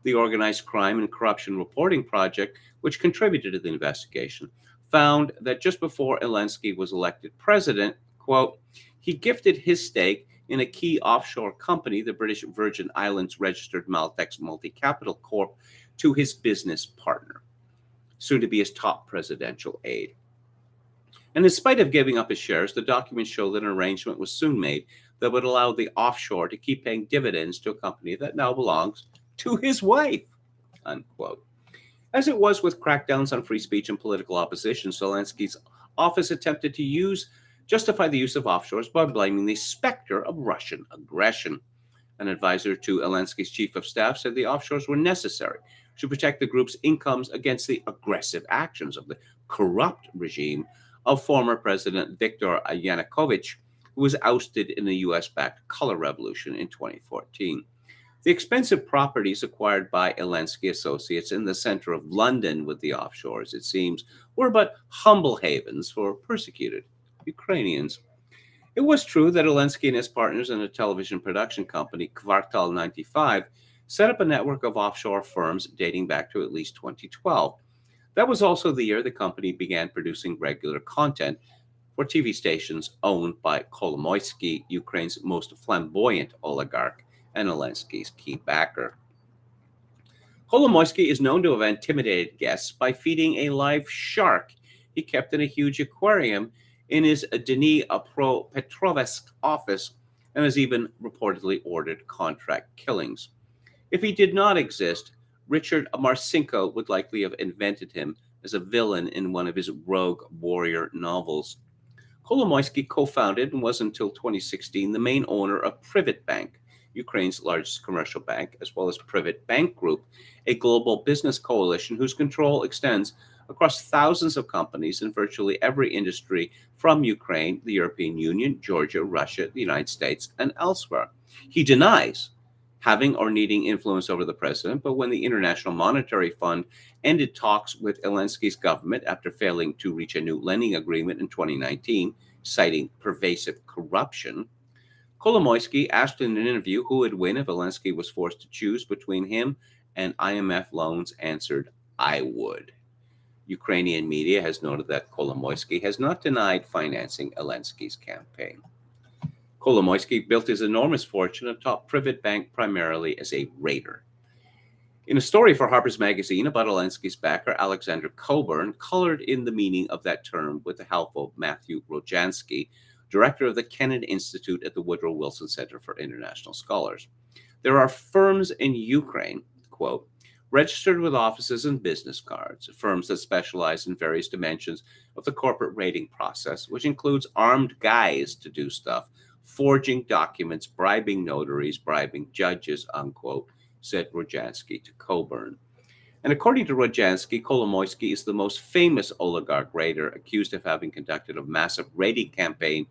S1: The Organized Crime and Corruption Reporting Project, which contributed to the investigation, found that just before Zelensky was elected president, quote, he gifted his stake in a key offshore company, the British Virgin Islands registered Maltex Multi-Capital Corp, to his business partner, soon to be his top presidential aide. And in spite of giving up his shares, the documents show that an arrangement was soon made that would allow the offshore to keep paying dividends to a company that now belongs to his wife, unquote. As it was with crackdowns on free speech and political opposition, Zelensky's office attempted to justify the use of offshores by blaming the specter of Russian aggression. An advisor to Zelensky's chief of staff said the offshores were necessary to protect the group's incomes against the aggressive actions of the corrupt regime of former President Viktor Yanukovych, who was ousted in the US-backed color revolution in 2014. The expensive properties acquired by Zelensky associates in the center of London with the offshores, it seems, were but humble havens for persecuted Ukrainians. It was true that Zelensky and his partners in a television production company, Kvartal 95, set up a network of offshore firms dating back to at least 2012. That was also the year the company began producing regular content for TV stations owned by Kolomoisky, Ukraine's most flamboyant oligarch and Zelensky's key backer. Kolomoisky is known to have intimidated guests by feeding a live shark he kept in a huge aquarium in his Dnipropetrovsk office, and has even reportedly ordered contract killings. If he did not exist, Richard Marcinko would likely have invented him as a villain in one of his rogue warrior novels. Kolomoisky co-founded and was until 2016 the main owner of Privat Bank, Ukraine's largest commercial bank, as well as Privat Bank Group, a global business coalition whose control extends across thousands of companies in virtually every industry from Ukraine, the European Union, Georgia, Russia, the United States, and elsewhere. He denies having or needing influence over the president, but when the International Monetary Fund ended talks with Zelensky's government after failing to reach a new lending agreement in 2019, citing pervasive corruption, Kolomoisky asked in an interview who would win if Zelensky was forced to choose between him and IMF loans, answered, I would. Ukrainian media has noted that Kolomoisky has not denied financing Zelensky's campaign. Kolomoisky built his enormous fortune atop Privat Bank primarily as a raider. In a story for Harper's Magazine about Zelensky's backer, Alexander Coburn colored in the meaning of that term with the help of Matthew Rojansky, director of the Kennan Institute at the Woodrow Wilson Center for International Scholars. There are firms in Ukraine, quote, registered with offices and business cards, firms that specialize in various dimensions of the corporate rating process, which includes armed guys to do stuff, forging documents, bribing notaries, bribing judges, unquote, said Rojansky to Coburn. And according to Rojansky, Kolomoisky is the most famous oligarch raider accused of having conducted a massive raiding campaign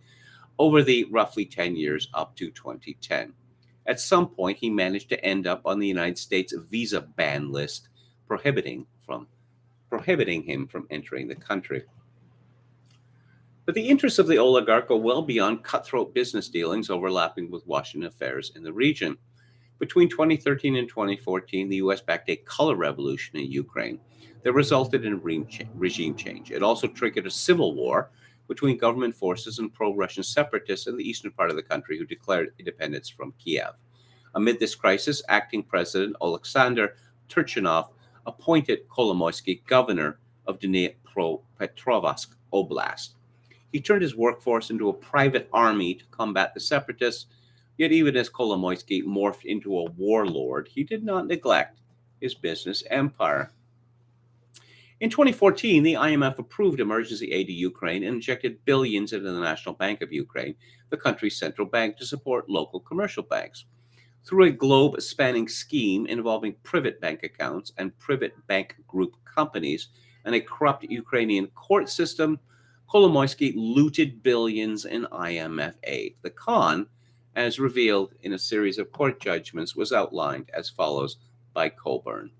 S1: over the roughly 10 years up to 2010. At some point, he managed to end up on the United States visa ban list, prohibiting him from entering the country. But the interests of the oligarch go well beyond cutthroat business dealings overlapping with Washington affairs in the region. Between 2013 and 2014, the U.S. backed a color revolution in Ukraine that resulted in regime change. It also triggered a civil war between government forces and pro-Russian separatists in the eastern part of the country who declared independence from Kiev. Amid this crisis, acting President Alexander Turchinov appointed Kolomoisky governor of Dnipropetrovsk Oblast. He turned his workforce into a private army to combat the separatists, yet even as Kolomoisky morphed into a warlord, he did not neglect his business empire. In 2014, the IMF approved emergency aid to Ukraine and injected billions into the National Bank of Ukraine, the country's central bank, to support local commercial banks. Through a globe-spanning scheme involving privet bank accounts and privet bank group companies and a corrupt Ukrainian court system, Kolomoisky looted billions in IMF aid. The con, as revealed in a series of court judgments, was outlined as follows by Coburn.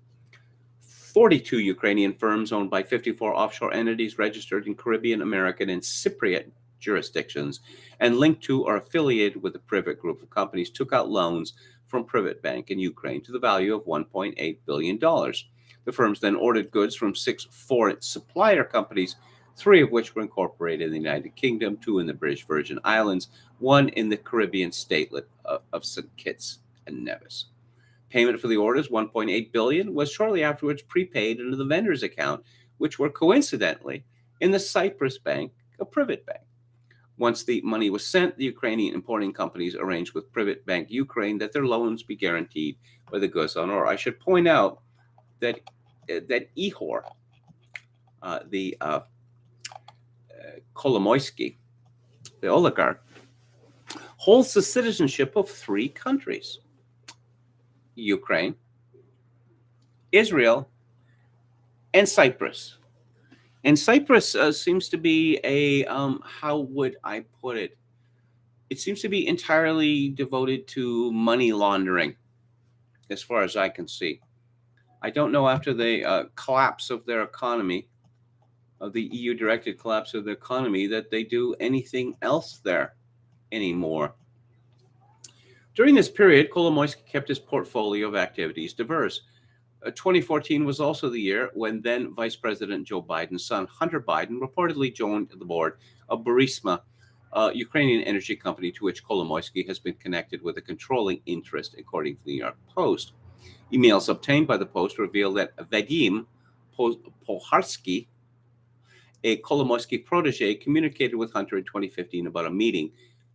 S1: 42 Ukrainian firms owned by 54 offshore entities registered in Caribbean, American, and Cypriot jurisdictions and linked to or affiliated with the Privet group of companies took out loans from Privet Bank in Ukraine to the value of $1.8 billion. The firms then ordered goods from 6 foreign supplier companies, 3 of which were incorporated in the United Kingdom, 2 in the British Virgin Islands, 1 in the Caribbean statelet of St. Kitts and Nevis. Payment for the orders, $1.8 billion, was shortly afterwards prepaid into the vendor's account, which were coincidentally in the Cyprus Bank, a Privet Bank. Once the money was sent, the Ukrainian importing companies arranged with Privet Bank Ukraine that their loans be guaranteed by the goods on order. I should point out that Ihor, the Kolomoisky, the oligarch, holds the citizenship of 3 countries: Ukraine, Israel, and Cyprus. And Cyprus seems to be a, how would I put it? It seems to be entirely devoted to money laundering, as far as I can see. I don't know, after the collapse of their economy, of the EU-directed collapse of the economy, that they do anything else there anymore. During this period, Kolomoisky kept his portfolio of activities diverse. 2014 was also the year when then Vice President Joe Biden's son, Hunter Biden, reportedly joined the board of Burisma, a Ukrainian energy company to which Kolomoisky has been connected with a controlling interest, according to the New York Post. Emails obtained by the Post reveal that Vadim Poharsky, a Kolomoisky protege, communicated with Hunter in 2015 about a meeting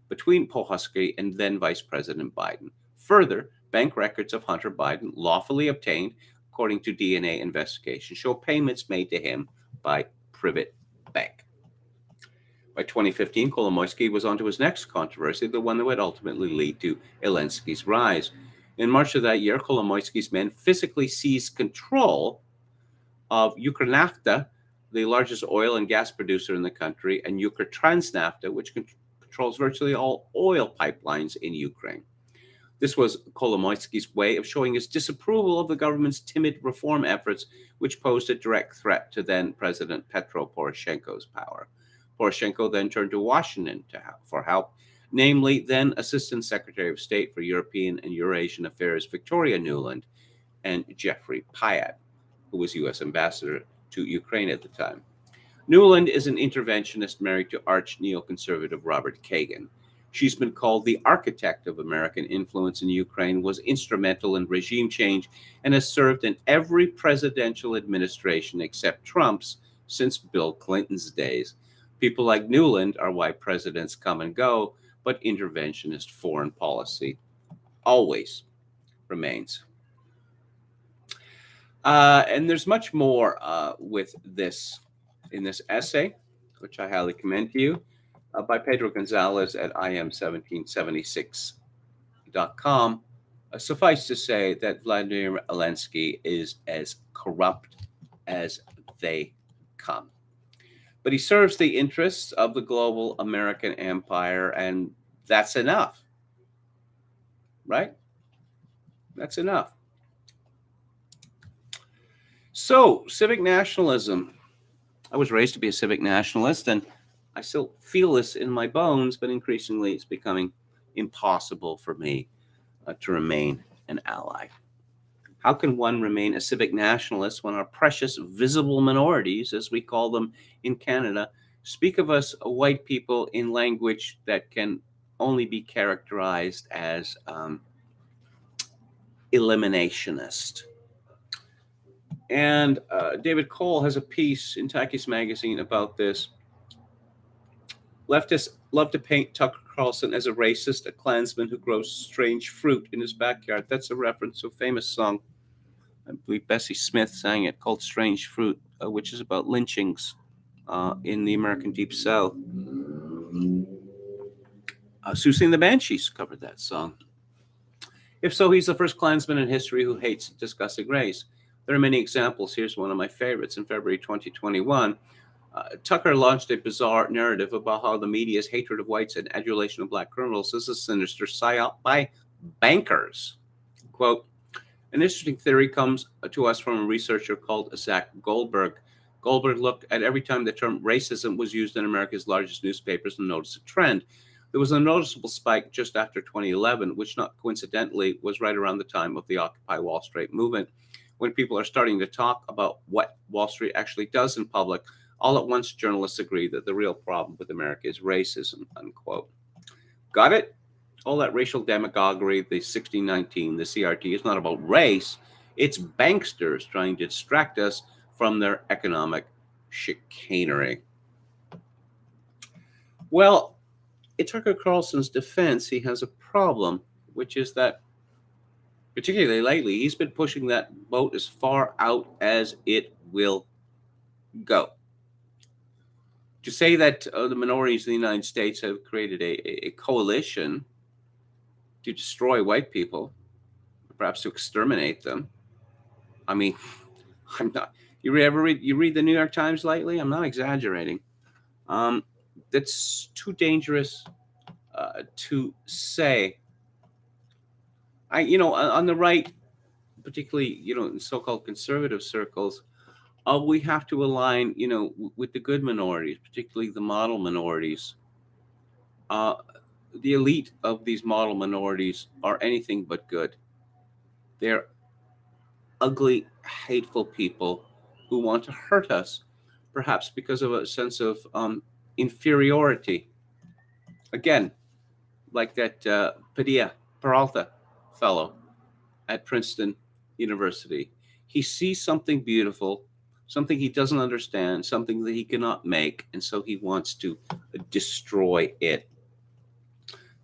S1: between Poharsky and then Vice President Biden. Further, bank records of Hunter Biden, lawfully obtained according to DNA investigation, show payments made to him by Privet Bank. By 2015, Kolomoisky was on to his next controversy, the one that would ultimately lead to Zelensky's rise. In March of that year, Kolomoisky's men physically seized control of Ukrnafta, the largest oil and gas producer in the country, and Ukrtransnafta, which controls virtually all oil pipelines in Ukraine. This was Kolomoisky's way of showing his disapproval of the government's timid reform efforts, which posed a direct threat to then President Petro Poroshenko's power. Poroshenko then turned to Washington for help, namely then Assistant Secretary of State for European and Eurasian Affairs Victoria Nuland and Jeffrey Pyatt, who was U.S. ambassador to Ukraine at the time. Nuland is an interventionist married to arch neoconservative Robert Kagan. She's been called the architect of American influence in Ukraine, was instrumental in regime change, and has served in every presidential administration except Trump's since Bill Clinton's days. People like Nuland are why presidents come and go, but interventionist foreign policy always remains. And there's much more with this in this essay, which I highly commend to you, by Pedro Gonzalez at im1776.com. Suffice to say that Vladimir Zelensky is as corrupt as they come. But he serves the interests of the global American empire, and that's enough. Right? That's enough. So, civic nationalism. I was raised to be a civic nationalist, and I still feel this in my bones, but increasingly it's becoming impossible for me to remain an ally. How can one remain a civic nationalist when our precious visible minorities, as we call them in Canada, speak of us white people in language that can only be characterized as eliminationist? And David Cole has a piece in Takis Magazine about this. Leftists love to paint Tucker Carlson as a racist, a Klansman who grows strange fruit in his backyard. That's a reference to a famous song I believe Bessie Smith sang it, called Strange Fruit, which is about lynchings in the American Deep South. Susie and the Banshees covered that song. If so, he's the first Klansman in history who hates discussing race. There are many examples. Here's one of my favorites. In February 2021, Tucker launched a bizarre narrative about how the media's hatred of whites and adulation of black criminals is a sinister psyop by bankers. Quote, an interesting theory comes to us from a researcher called Zach Goldberg. Goldberg looked at every time the term racism was used in America's largest newspapers and noticed a trend. There was a noticeable spike just after 2011, which not coincidentally was right around the time of the Occupy Wall Street movement, when people are starting to talk about what Wall Street actually does in public. All at once, journalists agree that the real problem with America is racism, unquote. Got it? All that racial demagoguery, the 1619, the CRT, is not about race. It's banksters trying to distract us from their economic chicanery. Well, in Tucker Carlson's defense, he has a problem, which is that, particularly lately, he's been pushing that boat as far out as it will go. To say that the minorities in the United States have created a coalition to destroy white people, perhaps to exterminate them. I mean, I'm not. You read the New York Times lately? I'm not exaggerating. That's too dangerous to say. On the right, particularly, in so-called conservative circles, we have to align, with the good minorities, particularly the model minorities. The elite of these model minorities are anything but good. They're ugly, hateful people who want to hurt us, perhaps because of a sense of inferiority. Again, like that Peralta fellow at Princeton University. He sees something beautiful, something he doesn't understand, something that he cannot make, and so he wants to destroy it.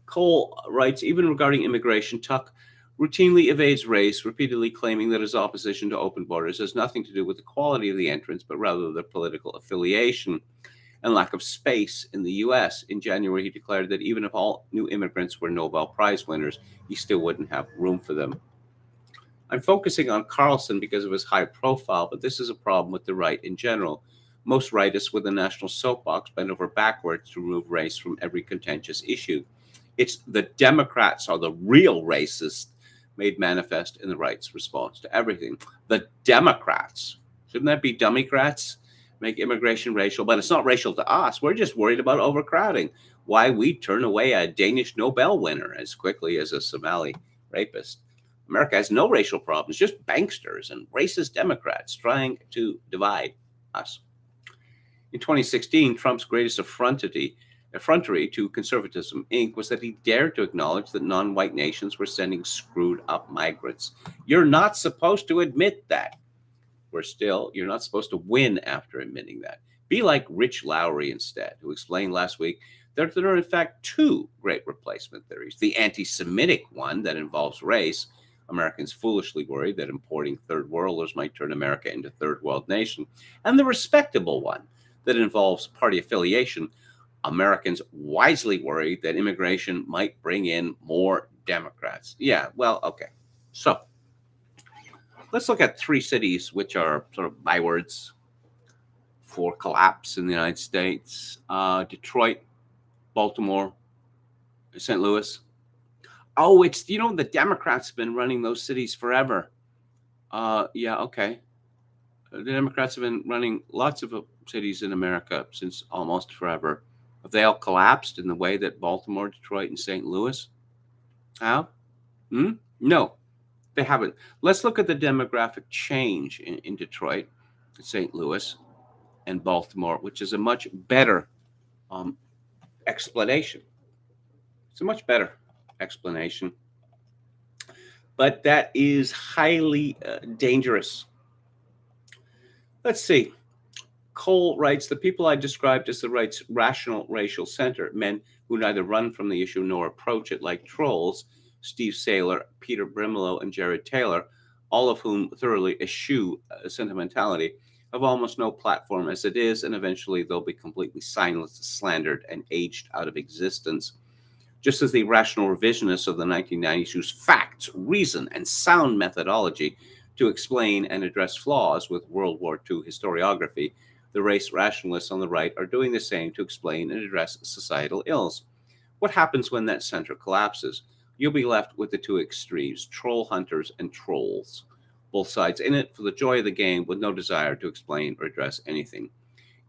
S1: Cole writes, even regarding immigration, Tuck routinely evades race, repeatedly claiming that his opposition to open borders has nothing to do with the quality of the entrants, but rather their political affiliation and lack of space in the U.S. In January, he declared that even if all new immigrants were Nobel Prize winners, he still wouldn't have room for them. I'm focusing on Carlson because of his high profile, but this is a problem with the right in general. Most rightists with a national soapbox bend over backwards to remove race from every contentious issue. It's the Democrats are the real racists, made manifest in the right's response to everything. The Democrats, shouldn't that be Dummycrats? Make immigration racial, but it's not racial to us. We're just worried about overcrowding. Why we turn away a Danish Nobel winner as quickly as a Somali rapist. America has no racial problems, just banksters and racist Democrats trying to divide us. In 2016, Trump's greatest effrontery to conservatism, Inc., was that he dared to acknowledge that non-white nations were sending screwed up migrants. You're not supposed to admit that. You're not supposed to win after admitting that. Be like Rich Lowry instead, who explained last week that there are in fact two great replacement theories. The anti-Semitic one that involves race. Americans foolishly worry that importing third worlders might turn America into a third world nation. And the respectable one that involves party affiliation. Americans wisely worry that immigration might bring in more Democrats. Yeah, well, okay. So let's look at three cities which are sort of bywords for collapse in the United States. Detroit, Baltimore, St. Louis. Oh, it's, the Democrats have been running those cities forever. Yeah, okay. The Democrats have been running lots of cities in America since almost forever. Have they all collapsed in the way that Baltimore, Detroit, and St. Louis have? No, they haven't. Let's look at the demographic change in Detroit, St. Louis, and Baltimore, which is a much better explanation. It's a much better explanation. But that is highly dangerous. Let's see. Cole writes, the people I described as the right's rational racial center, men who neither run from the issue nor approach it like trolls, Steve Saylor, Peter Brimelow, and Jared Taylor, all of whom thoroughly eschew sentimentality, have almost no platform as it is, and eventually they'll be completely silenced, slandered, and aged out of existence. Just as the rational revisionists of the 1990s used facts, reason, and sound methodology to explain and address flaws with World War II historiography, the race rationalists on the right are doing the same to explain and address societal ills. What happens when that center collapses? You'll be left with the two extremes, troll hunters and trolls, both sides in it for the joy of the game with no desire to explain or address anything.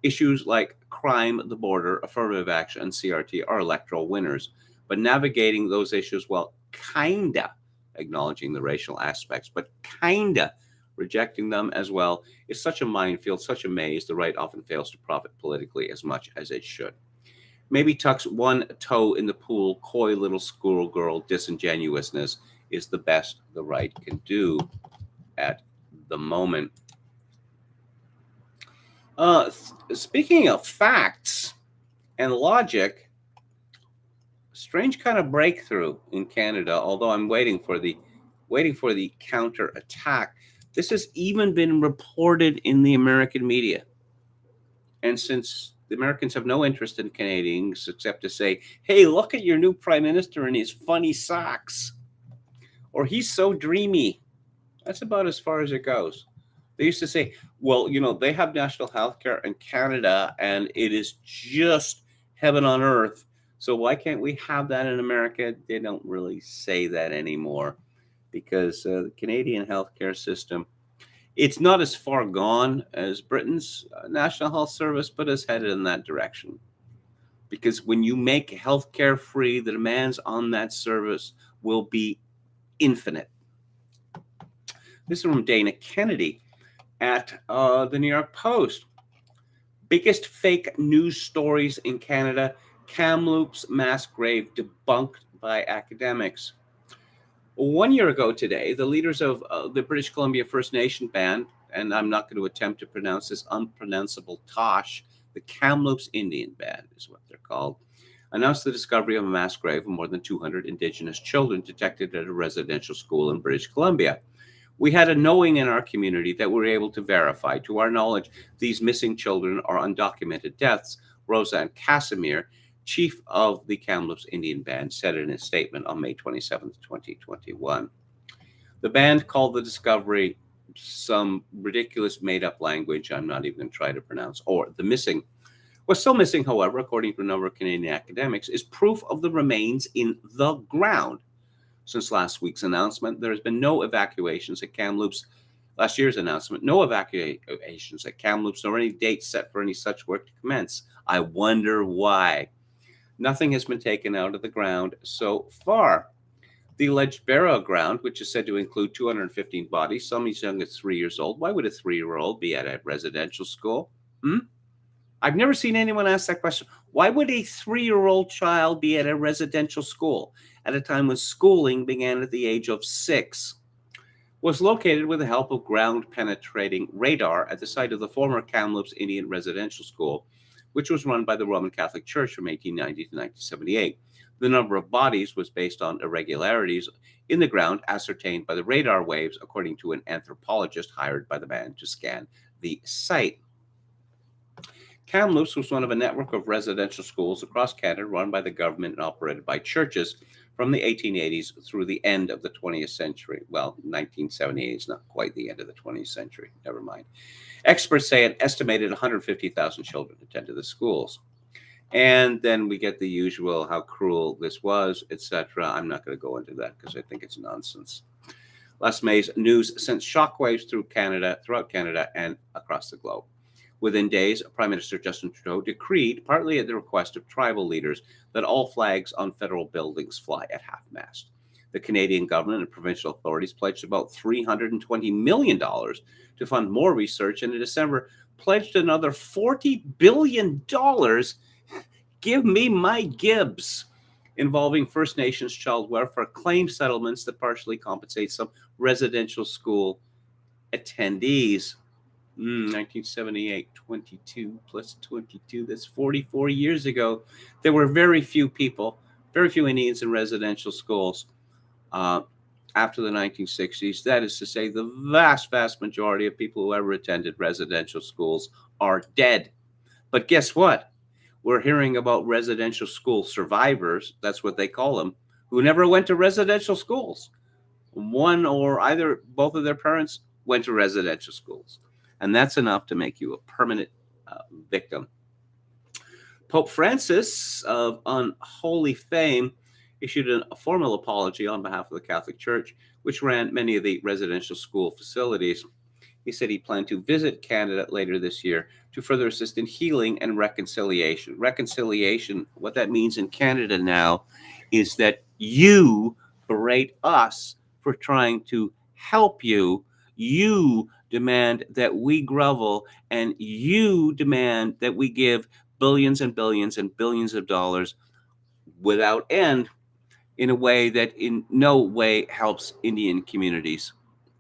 S1: Issues like crime, the border, affirmative action, and CRT are electoral winners, but navigating those issues while kinda acknowledging the racial aspects, but kinda rejecting them as well is such a minefield, such a maze, the right often fails to profit politically as much as it should. Maybe tucks one toe in the pool, coy little schoolgirl disingenuousness is the best the right can do at the moment. Speaking of facts and logic, strange kind of breakthrough in Canada. Although I'm waiting for the counter attack. This has even been reported in the American media, and since the Americans have no interest in Canadians except to say, "Hey, look at your new prime minister and his funny socks," or "He's so dreamy." That's about as far as it goes. They used to say, well, they have national health care in Canada and it is just heaven on earth. So why can't we have that in America? They don't really say that anymore because the Canadian healthcare system, it's not as far gone as Britain's National Health Service, but is headed in that direction. Because when you make healthcare free, the demands on that service will be infinite. This is from Dana Kennedy at the New York Post. Biggest fake news stories in Canada: Kamloops mass grave debunked by academics. 1 year ago today, the leaders of the British Columbia First Nation band, and I'm not going to attempt to pronounce this unpronounceable tosh, the Kamloops Indian Band is what they're called, announced the discovery of a mass grave of more than 200 Indigenous children detected at a residential school in British Columbia. We had a knowing in our community that we were able to verify. To our knowledge, these missing children are undocumented deaths, Roseanne Casimir, chief of the Kamloops Indian Band, said in a statement on May 27, 2021. The band called the discovery some ridiculous made-up language I'm not even going to try to pronounce, or the missing. What's still missing, however, according to a number of Canadian academics, is proof of the remains in the ground. Since last week's announcement, there has been no evacuations at Kamloops. Last year's announcement, no evacuations at Kamloops, nor any dates set for any such work to commence. I wonder why. Nothing has been taken out of the ground so far. The alleged burial ground, which is said to include 215 bodies, some as young as 3 years old. Why would a 3-year-old be at a residential school? I've never seen anyone ask that question. Why would a 3-year-old child be at a residential school at a time when schooling began at the age of 6? Was located with the help of ground-penetrating radar at the site of the former Kamloops Indian Residential School, which was run by the Roman Catholic Church from 1890 to 1978. The number of bodies was based on irregularities in the ground ascertained by the radar waves, according to an anthropologist hired by the band to scan the site. Kamloops was one of a network of residential schools across Canada run by the government and operated by churches from the 1880s through the end of the 20th century. Well, 1978 is not quite the end of the 20th century. Never mind. Experts say an estimated 150,000 children attended the schools. And then we get the usual how cruel this was, etc. I'm not going to go into that because I think it's nonsense. Last May's news sent shockwaves throughout Canada and across the globe. Within days, Prime Minister Justin Trudeau decreed, partly at the request of tribal leaders, that all flags on federal buildings fly at half-mast. The Canadian government and provincial authorities pledged about $320 million to fund more research, and in December pledged another $40 billion. Give me my Gibbs, involving First Nations child welfare claim settlements that partially compensate some residential school attendees. 1978, 22 plus 22, that's 44 years ago. There were very few people, very few Indians in residential schools. after the 1960s. That is to say, the vast, vast majority of people who ever attended residential schools are dead. But guess what? We're hearing about residential school survivors, that's what they call them, who never went to residential schools. One or either both of their parents went to residential schools. And that's enough to make you a permanent victim. Pope Francis, of unholy fame, issued a formal apology on behalf of the Catholic Church, which ran many of the residential school facilities. He said he planned to visit Canada later this year to further assist in healing and reconciliation. Reconciliation, what that means in Canada now is that you berate us for trying to help you. You demand that we grovel, and you demand that we give billions and billions and billions of dollars without end in a way that in no way helps Indian communities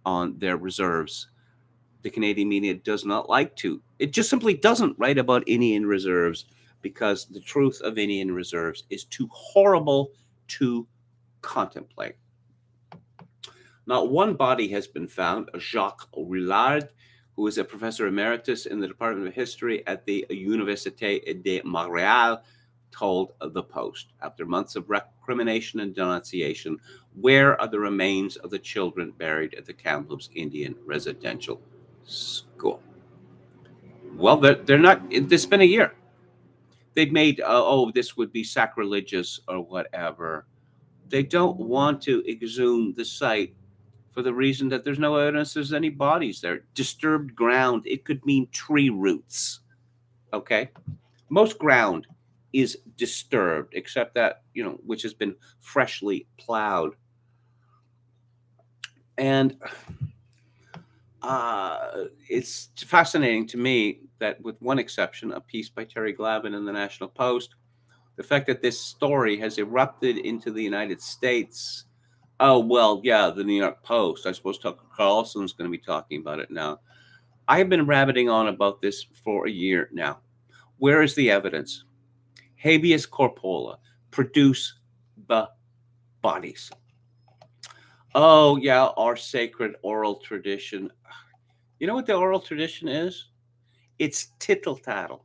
S1: on their reserves. The Canadian media does not like to. It just simply doesn't write about Indian reserves because the truth of Indian reserves is too horrible to contemplate. Not one body has been found. Jacques Rillard, who is a professor emeritus in the Department of History at the Université de Montréal, told the Post, after months of recrimination and denunciation, where are the remains of the children buried at the Kamloops Indian Residential School? Well, they're not. It's been a year. They've made, this would be sacrilegious or whatever. They don't want to exhume the site for the reason that there's no evidence there's any bodies there. Disturbed ground, it could mean tree roots. Okay? Most ground is disturbed, except that, which has been freshly plowed. And it's fascinating to me that, with one exception, a piece by Terry Glavin in the National Post, the fact that this story has erupted into the United States. Oh, well, yeah, the New York Post. I suppose Tucker Carlson's going to be talking about it now. I have been rabbiting on about this for a year now. Where is the evidence? Habeas corpora. Produce the bodies. Oh, yeah, our sacred oral tradition. You know what the oral tradition is? It's tittle tattle.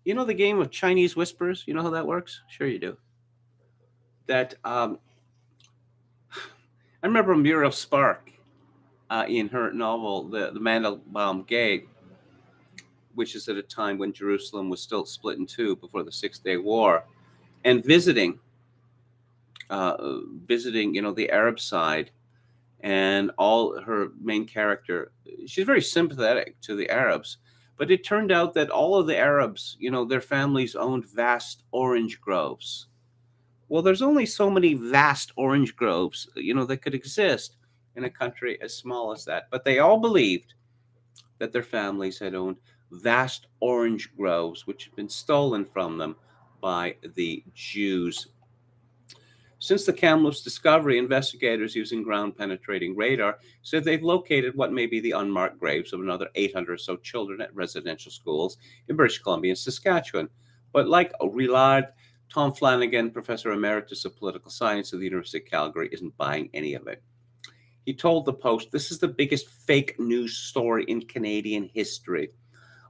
S1: You know the game of Chinese whispers? You know how that works? Sure you do. That I remember Muriel Spark in her novel, The Mandelbaum Gate, which is at a time when Jerusalem was still split in two before the Six-Day War, and visiting, the Arab side, and all her main character, she's very sympathetic to the Arabs, but it turned out that all of the Arabs, their families owned vast orange groves. Well, there's only so many vast orange groves, that could exist in a country as small as that. But they all believed that their families had owned vast orange groves, which had been stolen from them by the Jews. Since the Kamloops discovery, investigators using ground-penetrating radar said they've located what may be the unmarked graves of another 800 or so children at residential schools in British Columbia and Saskatchewan. But like Rillard, Tom Flanagan, professor emeritus of political science at the University of Calgary, isn't buying any of it. He told the Post, "This is the biggest fake news story in Canadian history.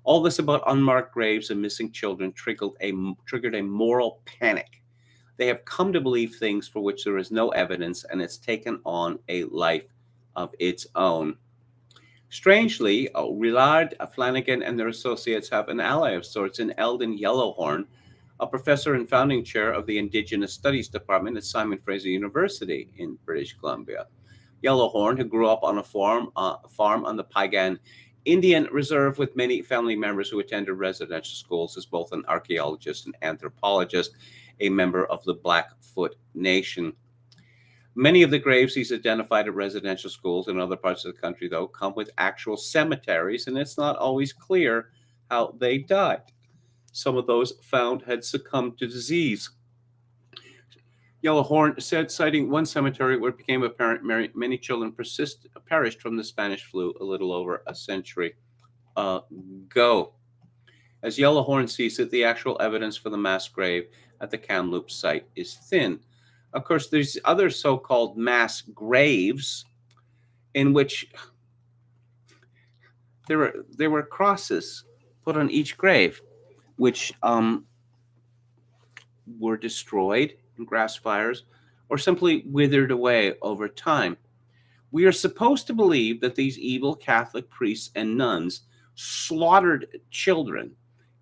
S1: All this about unmarked graves and missing children triggered a moral panic. They have come to believe things for which there is no evidence, and it's taken on a life of its own." Strangely, Rillard, Flanagan, and their associates have an ally of sorts in Eldon Yellowhorn, a professor and founding chair of the Indigenous Studies Department at Simon Fraser University in British Columbia. Yellowhorn, who grew up on a farm on the Piegan Indian Reserve with many family members who attended residential schools, is both an archaeologist and anthropologist, a member of the Blackfoot Nation. Many of the graves he's identified at residential schools in other parts of the country, though, come with actual cemeteries, and it's not always clear how they died. Some of those found had succumbed to disease. Yellowhorn said, citing one cemetery where it became apparent many children perished from the Spanish flu a little over a century ago. As Yellowhorn sees it, the actual evidence for the mass grave at the Kamloops site is thin. Of course, there's other so-called mass graves in which there were crosses put on each grave, which were destroyed in grass fires or simply withered away over time. We are supposed to believe that these evil Catholic priests and nuns slaughtered children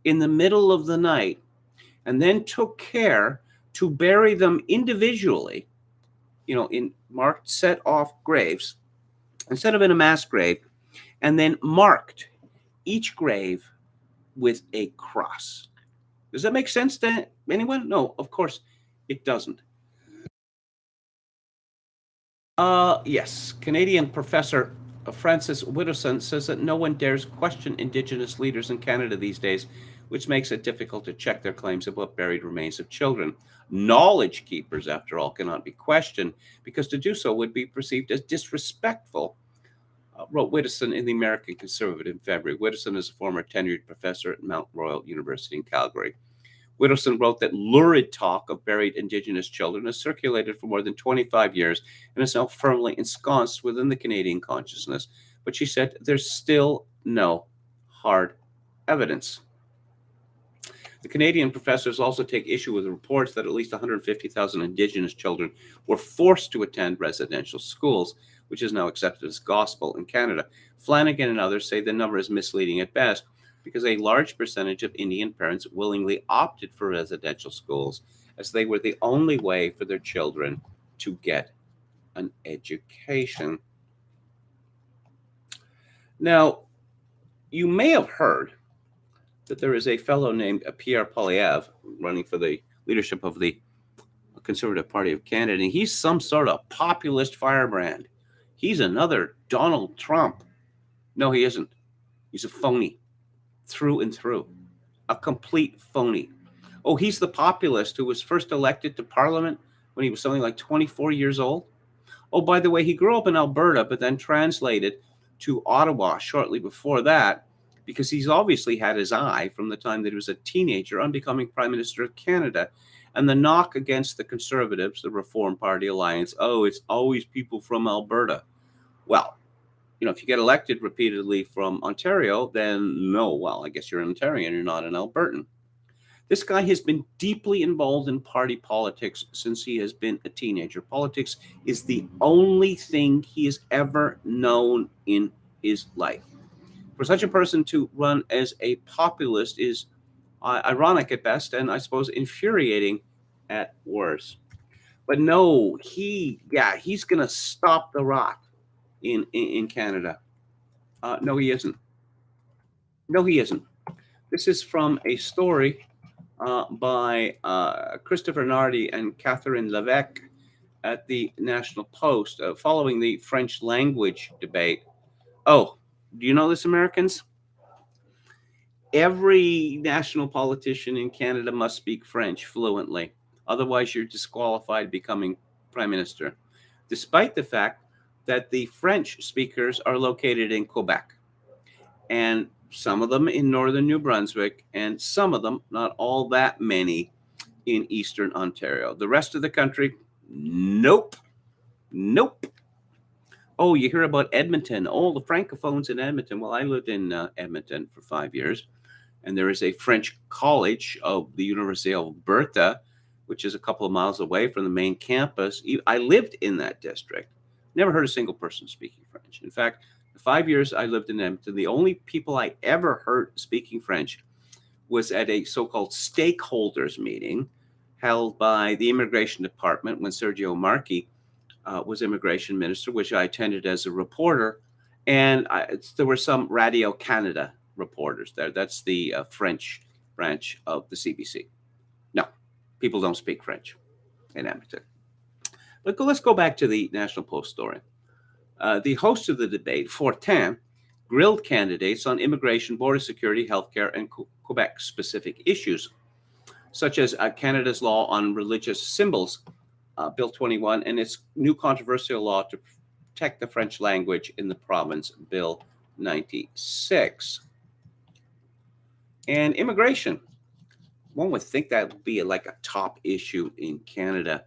S1: in the middle of the night and then took care to bury them individually, in marked, set off graves instead of in a mass grave, and then marked each grave with a cross. Does that make sense to anyone? No, of course it doesn't. Yes, Canadian professor Francis Widdowson says that no one dares question Indigenous leaders in Canada these days, which makes it difficult to check their claims about buried remains of children. Knowledge keepers, after all, cannot be questioned because to do so would be perceived as disrespectful, wrote Widdowson in the American Conservative in February. Widdowson is a former tenured professor at Mount Royal University in Calgary. Widdowson wrote that lurid talk of buried Indigenous children has circulated for more than 25 years and is now firmly ensconced within the Canadian consciousness. But she said there's still no hard evidence. The Canadian professors also take issue with reports that at least 150,000 Indigenous children were forced to attend residential schools, which is now accepted as gospel in Canada. Flanagan and others say the number is misleading at best because a large percentage of Indian parents willingly opted for residential schools as they were the only way for their children to get an education. Now, you may have heard that there is a fellow named Pierre Poilievre running for the leadership of the Conservative Party of Canada, and he's some sort of populist firebrand. He's another Donald Trump. No, he isn't. He's a phony through and through, a complete phony. Oh, he's the populist who was first elected to Parliament when he was something like 24 years old. Oh, by the way, he grew up in Alberta, but then translated to Ottawa shortly before that because he's obviously had his eye from the time that he was a teenager on becoming Prime Minister of Canada. And the knock against the Conservatives, the Reform Party alliance, oh, it's always people from Alberta. Well, if you get elected repeatedly from Ontario, then no, well, I guess you're an Ontarian, you're not an Albertan. This guy has been deeply involved in party politics since he has been a teenager. Politics is the only thing he has ever known in his life. For such a person to run as a populist is ironic at best, and I suppose infuriating at worst. But no, he's going to stop the rot in Canada. No, he isn't. No, he isn't. This is from a story by Christopher Nardi and Catherine Levesque at the National Post following the French language debate. Oh, do you know this, Americans? Every national politician in Canada must speak French fluently. Otherwise, you're disqualified becoming prime minister, despite the fact that the French speakers are located in Quebec, and some of them in northern New Brunswick, and some of them, not all that many, in eastern Ontario. The rest of the country, nope. Nope. Oh, you hear about Edmonton. Oh, the Francophones in Edmonton. Well, I lived in Edmonton for 5 years, and there is a French college of the University of Alberta, which is a couple of miles away from the main campus. I lived in that district. Never heard a single person speaking French. In fact, the 5 years I lived in Edmonton, the only people I ever heard speaking French was at a so-called stakeholders meeting held by the immigration department when Sergio Marchi was immigration minister, which I attended as a reporter. And there were some Radio Canada reporters there. That's the French branch of the CBC. No, people don't speak French in Edmonton. But let's go back to the National Post story. The host of the debate, Fortin, grilled candidates on immigration, border security, healthcare, and Quebec-specific issues, such as Canada's law on religious symbols, Bill 21, and its new controversial law to protect the French language in the province, Bill 96. And immigration. One would think that would be like a top issue in Canada.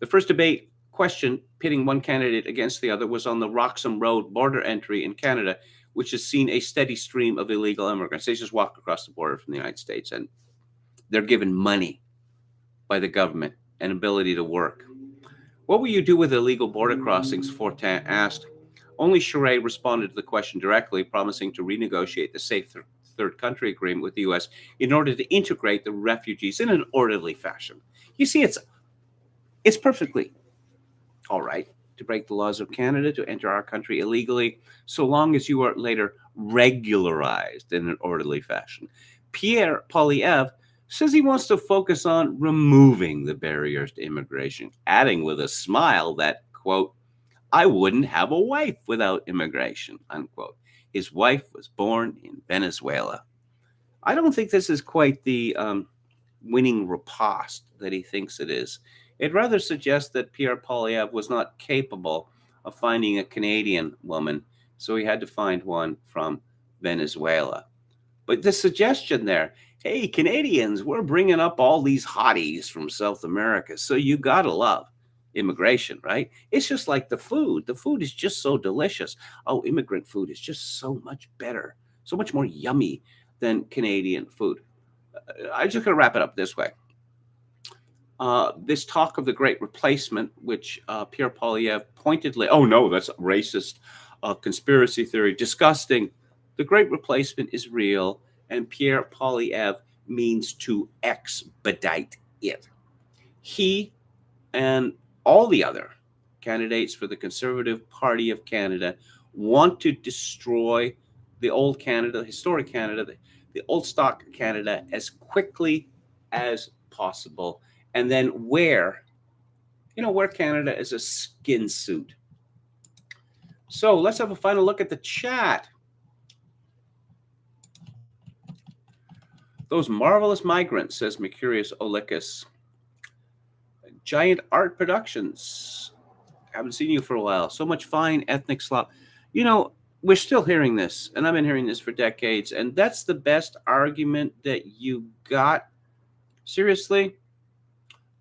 S1: The first debate question pitting one candidate against the other was on the Roxham Road border entry in Canada, which has seen a steady stream of illegal immigrants. They just walk across the border from the United States, and they're given money by the government and ability to work. What will you do with illegal border crossings? Fortin asked. Only Charest responded to the question directly, promising to renegotiate the safe third country agreement with the U.S. in order to integrate the refugees in an orderly fashion. You see, it's perfectly all right to break the laws of Canada to enter our country illegally, so long as you are later regularized in an orderly fashion. Pierre Poilievre says he wants to focus on removing the barriers to immigration, adding with a smile that, quote, I wouldn't have a wife without immigration, unquote. His wife was born in Venezuela. I don't think this is quite the winning riposte that he thinks it is. It rather suggests that Pierre Poilievre was not capable of finding a Canadian woman, so he had to find one from Venezuela. But the suggestion there, hey, Canadians, we're bringing up all these hotties from South America, so you gotta love immigration, right? It's just like the food. The food is just so delicious. Oh, immigrant food is just so much better, so much more yummy than Canadian food. I'm just going to wrap it up this way. This talk of the Great Replacement, which Pierre Poilievre pointedly, oh no, that's racist conspiracy theory, disgusting. The Great Replacement is real, and Pierre Poilievre means to expedite it. He and all the other candidates for the Conservative Party of Canada want to destroy the old Canada, historic Canada, the old stock Canada as quickly as possible, and then wear Canada as a skin suit. So let's have a final look at the chat. Those marvelous migrants, says Mercurius Olycus. Giant Art Productions. Haven't seen you for a while. So much fine ethnic slop. We're still hearing this, and I've been hearing this for decades, and that's the best argument that you got. Seriously?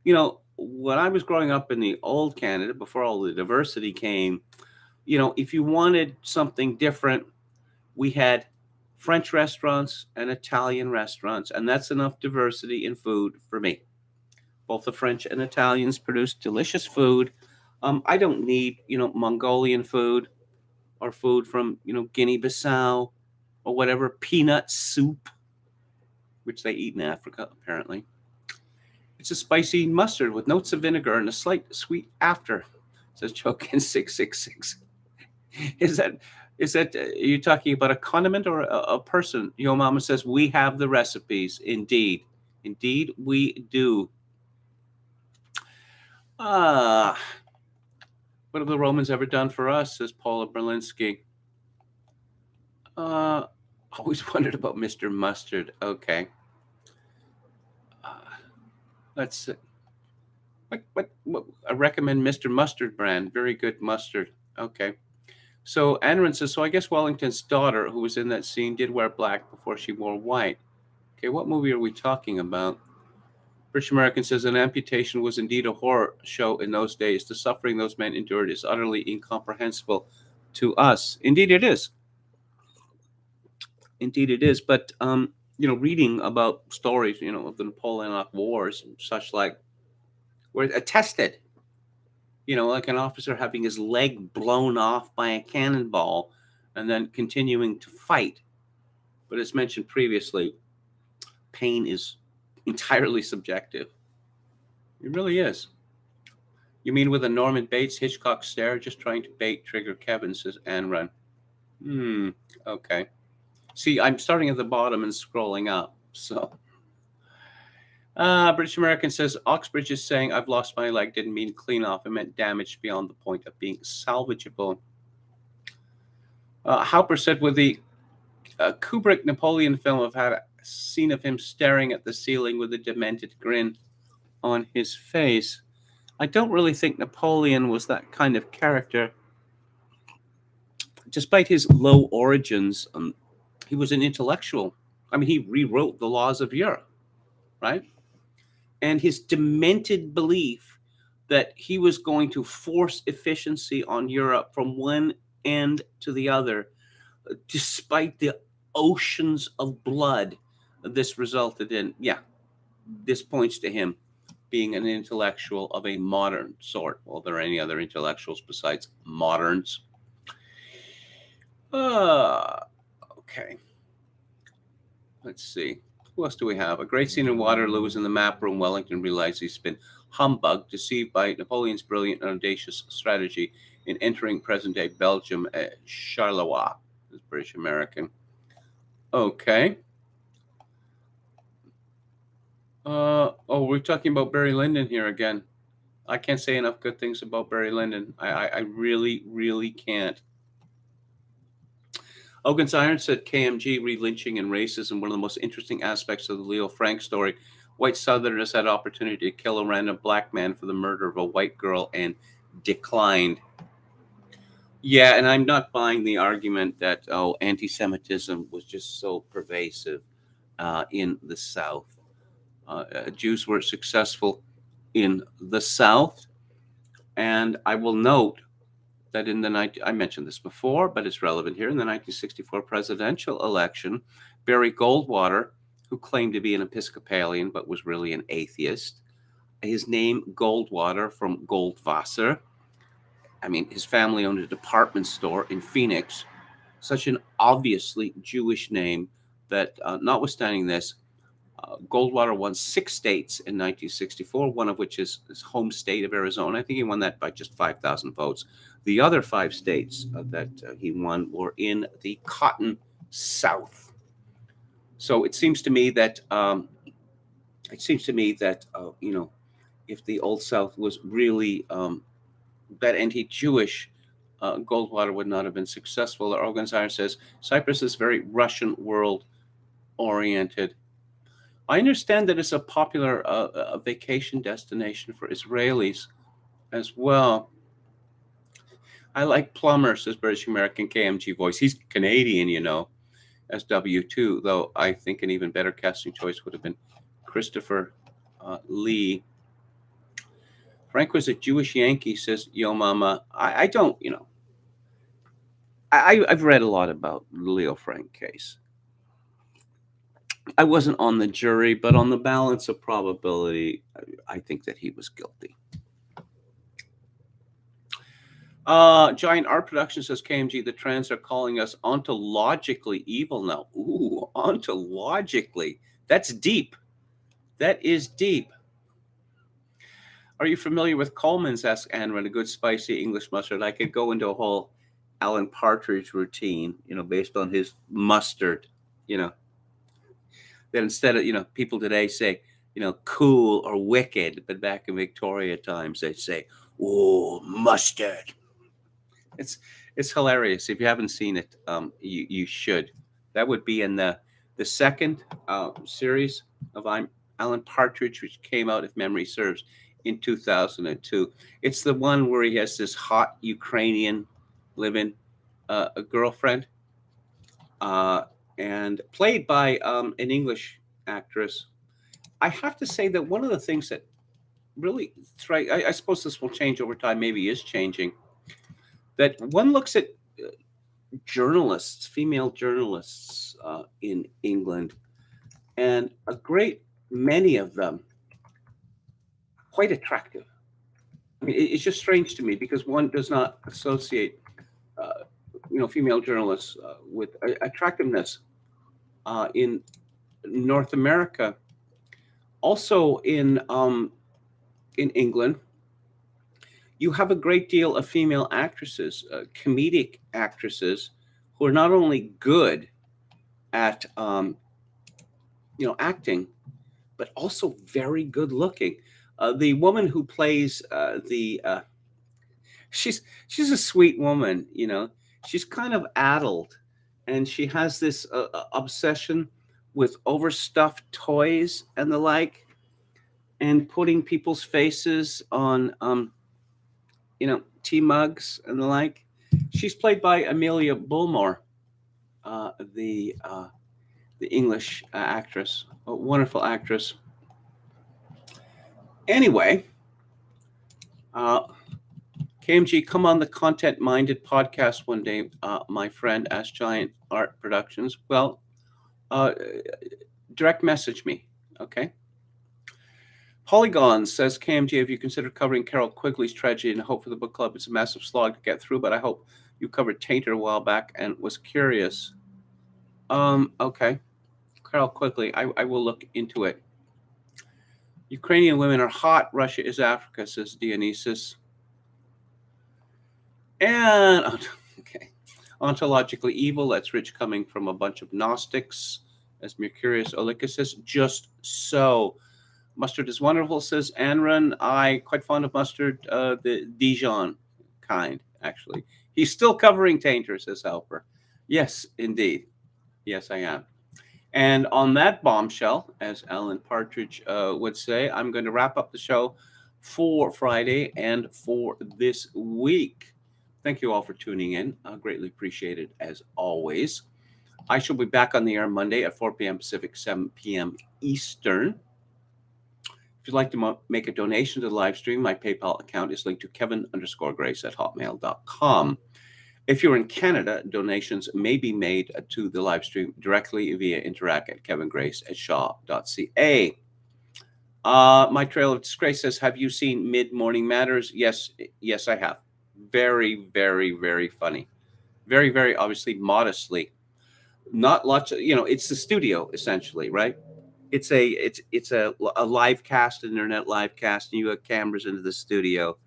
S1: When I was growing up in the old Canada, before all the diversity came, if you wanted something different, we had French restaurants and Italian restaurants, and that's enough diversity in food for me. Both the French and Italians produce delicious food. I don't need, Mongolian food or food from, Guinea-Bissau or whatever, peanut soup, which they eat in Africa, apparently. It's a spicy mustard with notes of vinegar and a slight sweet after, says Chokin 666. Is that are you talking about a condiment or a person? Yo Mama says, we have the recipes. Indeed, we do. What have the Romans ever done for us, says Paula Berlinski. Always wondered about Mr. Mustard. Okay. Let's what I recommend Mr. Mustard brand. Very good mustard. Okay. So Anran says, so I guess Wellington's daughter, who was in that scene, did wear black before she wore white. Okay, what movie are we talking about? British American says an amputation was indeed a horror show in those days. The suffering those men endured is utterly incomprehensible to us. Indeed it is. But reading about stories, of the Napoleonic Wars and such like, were attested, like an officer having his leg blown off by a cannonball and then continuing to fight. But as mentioned previously, pain is entirely subjective. It really is. You mean with a Norman Bates Hitchcock stare, just trying to bait trigger Kevin, says Anne Run. Okay. See, I'm starting at the bottom and scrolling up. So, British American says, Oxbridge is saying I've lost my leg didn't mean clean off. It meant damage beyond the point of being salvageable. Hauper said, with the Kubrick Napoleon film, I've had a scene of him staring at the ceiling with a demented grin on his face. I don't really think Napoleon was that kind of character. Despite his low origins, he was an intellectual. I mean, he rewrote the laws of Europe, right? And his demented belief that he was going to force efficiency on Europe from one end to the other, despite the oceans of blood this resulted in. Yeah, this points to him being an intellectual of a modern sort. Well, there are any other intellectuals besides moderns? Okay. Let's see. Who else do we have? A great scene in Waterloo is in the map room. Wellington realized he's been humbugged, deceived by Napoleon's brilliant and audacious strategy in entering present-day Belgium at Charleroi. This British American. Okay. We're talking about Barry Lyndon here again. I can't say enough good things about Barry Lyndon. I really, really can't. Ogan's Iron said KMG, re-lynching and racism, one of the most interesting aspects of the Leo Frank story. White Southerners had opportunity to kill a random black man for the murder of a white girl and declined. Yeah, and I'm not buying the argument that, anti-Semitism was just so pervasive in the South. Jews were successful in the South, and I will note that I mentioned this before, but it's relevant here, in the 1964 presidential election, Barry Goldwater, who claimed to be an Episcopalian but was really an atheist, his name Goldwater from Goldwasser. I mean, his family owned a department store in Phoenix, such an obviously Jewish name that, notwithstanding this, Goldwater won 6 states in 1964, one of which is his home state of Arizona. I think he won that by just 5,000 votes. The other 5 states that he won were in the Cotton South. So it seems to me that if the Old South was really that anti-Jewish, Goldwater would not have been successful. The organizer says Cyprus is very Russian world oriented. I understand that it's a popular vacation destination for Israelis as well. I like Plummer, says British American KMG voice. He's Canadian, SW2, though I think an even better casting choice would have been Christopher Lee. Frank was a Jewish Yankee, says Yo Mama. I don't, I've read a lot about the Leo Frank case. I wasn't on the jury, but on the balance of probability, I think that he was guilty. Giant Art Production says KMG, the trans are calling us ontologically evil now. Ooh, ontologically. That's deep. That is deep. Are you familiar with Coleman's? Asked Anne, a good spicy English mustard. I could go into a whole Alan Partridge routine, based on his mustard, that instead of, people today say, cool or wicked, but back in Victoria times, they'd say, oh, mustard. It's hilarious. If you haven't seen it, you should. That would be in the second series of Alan Partridge, which came out, if memory serves, in 2002. It's the one where he has this hot Ukrainian living a girlfriend, and played by an English actress. I have to say that one of the things that really I suppose this will change over time, maybe is changing, that one looks at journalists, female journalists in England, and a great many of them quite attractive. I mean, it's just strange to me because one does not associate, female journalists with attractiveness in North America. Also in England, you have a great deal of female actresses, comedic actresses, who are not only good at, acting, but also very good looking. The woman who plays she's a sweet woman, she's kind of addled, and she has this obsession with overstuffed toys and the like, and putting people's faces on tea mugs and the like. She's played by Amelia Bullmore, the English actress, a wonderful actress. Anyway, Uh, KMG, come on the Content Minded podcast one day, my friend, Ask Giant Art Productions. Well, uh, direct message me, okay? Polygon says, KMG, have you considered covering Carol Quigley's tragedy and Hope for the Book Club? It's a massive slog to get through, but I hope you covered Tainter a while back and was curious. Okay. Carol Quigley, I will look into it. Ukrainian women are hot. Russia is Africa, says Dionysus. And, okay. Ontologically evil, that's Rich coming from a bunch of Gnostics, as Mercurius Olycus says. Just so. Mustard is wonderful, says Anran. I quite fond of mustard, the Dijon kind, actually. He's still covering Tainter, says Helper. Yes, indeed. Yes, I am. And on that bombshell, as Alan Partridge would say, I'm going to wrap up the show for Friday and for this week. Thank you all for tuning in. Greatly appreciated as always. I shall be back on the air Monday at 4 p.m. Pacific, 7 p.m. Eastern. If you'd like to make a donation to the live stream, my PayPal account is linked to kevin_grace@hotmail.com. If you're in Canada, donations may be made to the live stream directly via interact@kevingrace@shaw.ca. My Trail of Disgrace says, have you seen Mid Morning Matters? Yes, I have. Very, very, very funny. Very, very obviously, modestly. Not lots of, it's the studio essentially, right? It's a live cast, an internet live cast, and you have cameras into the studio,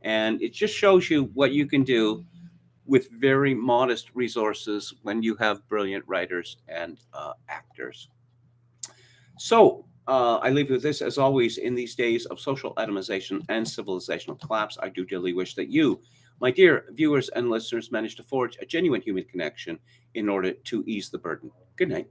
S1: and it just shows you what you can do with very modest resources when you have brilliant writers and actors. So I leave you with this, as always, in these days of social atomization and civilizational collapse, I do dearly wish that you, my dear viewers and listeners, manage to forge a genuine human connection in order to ease the burden. Good night.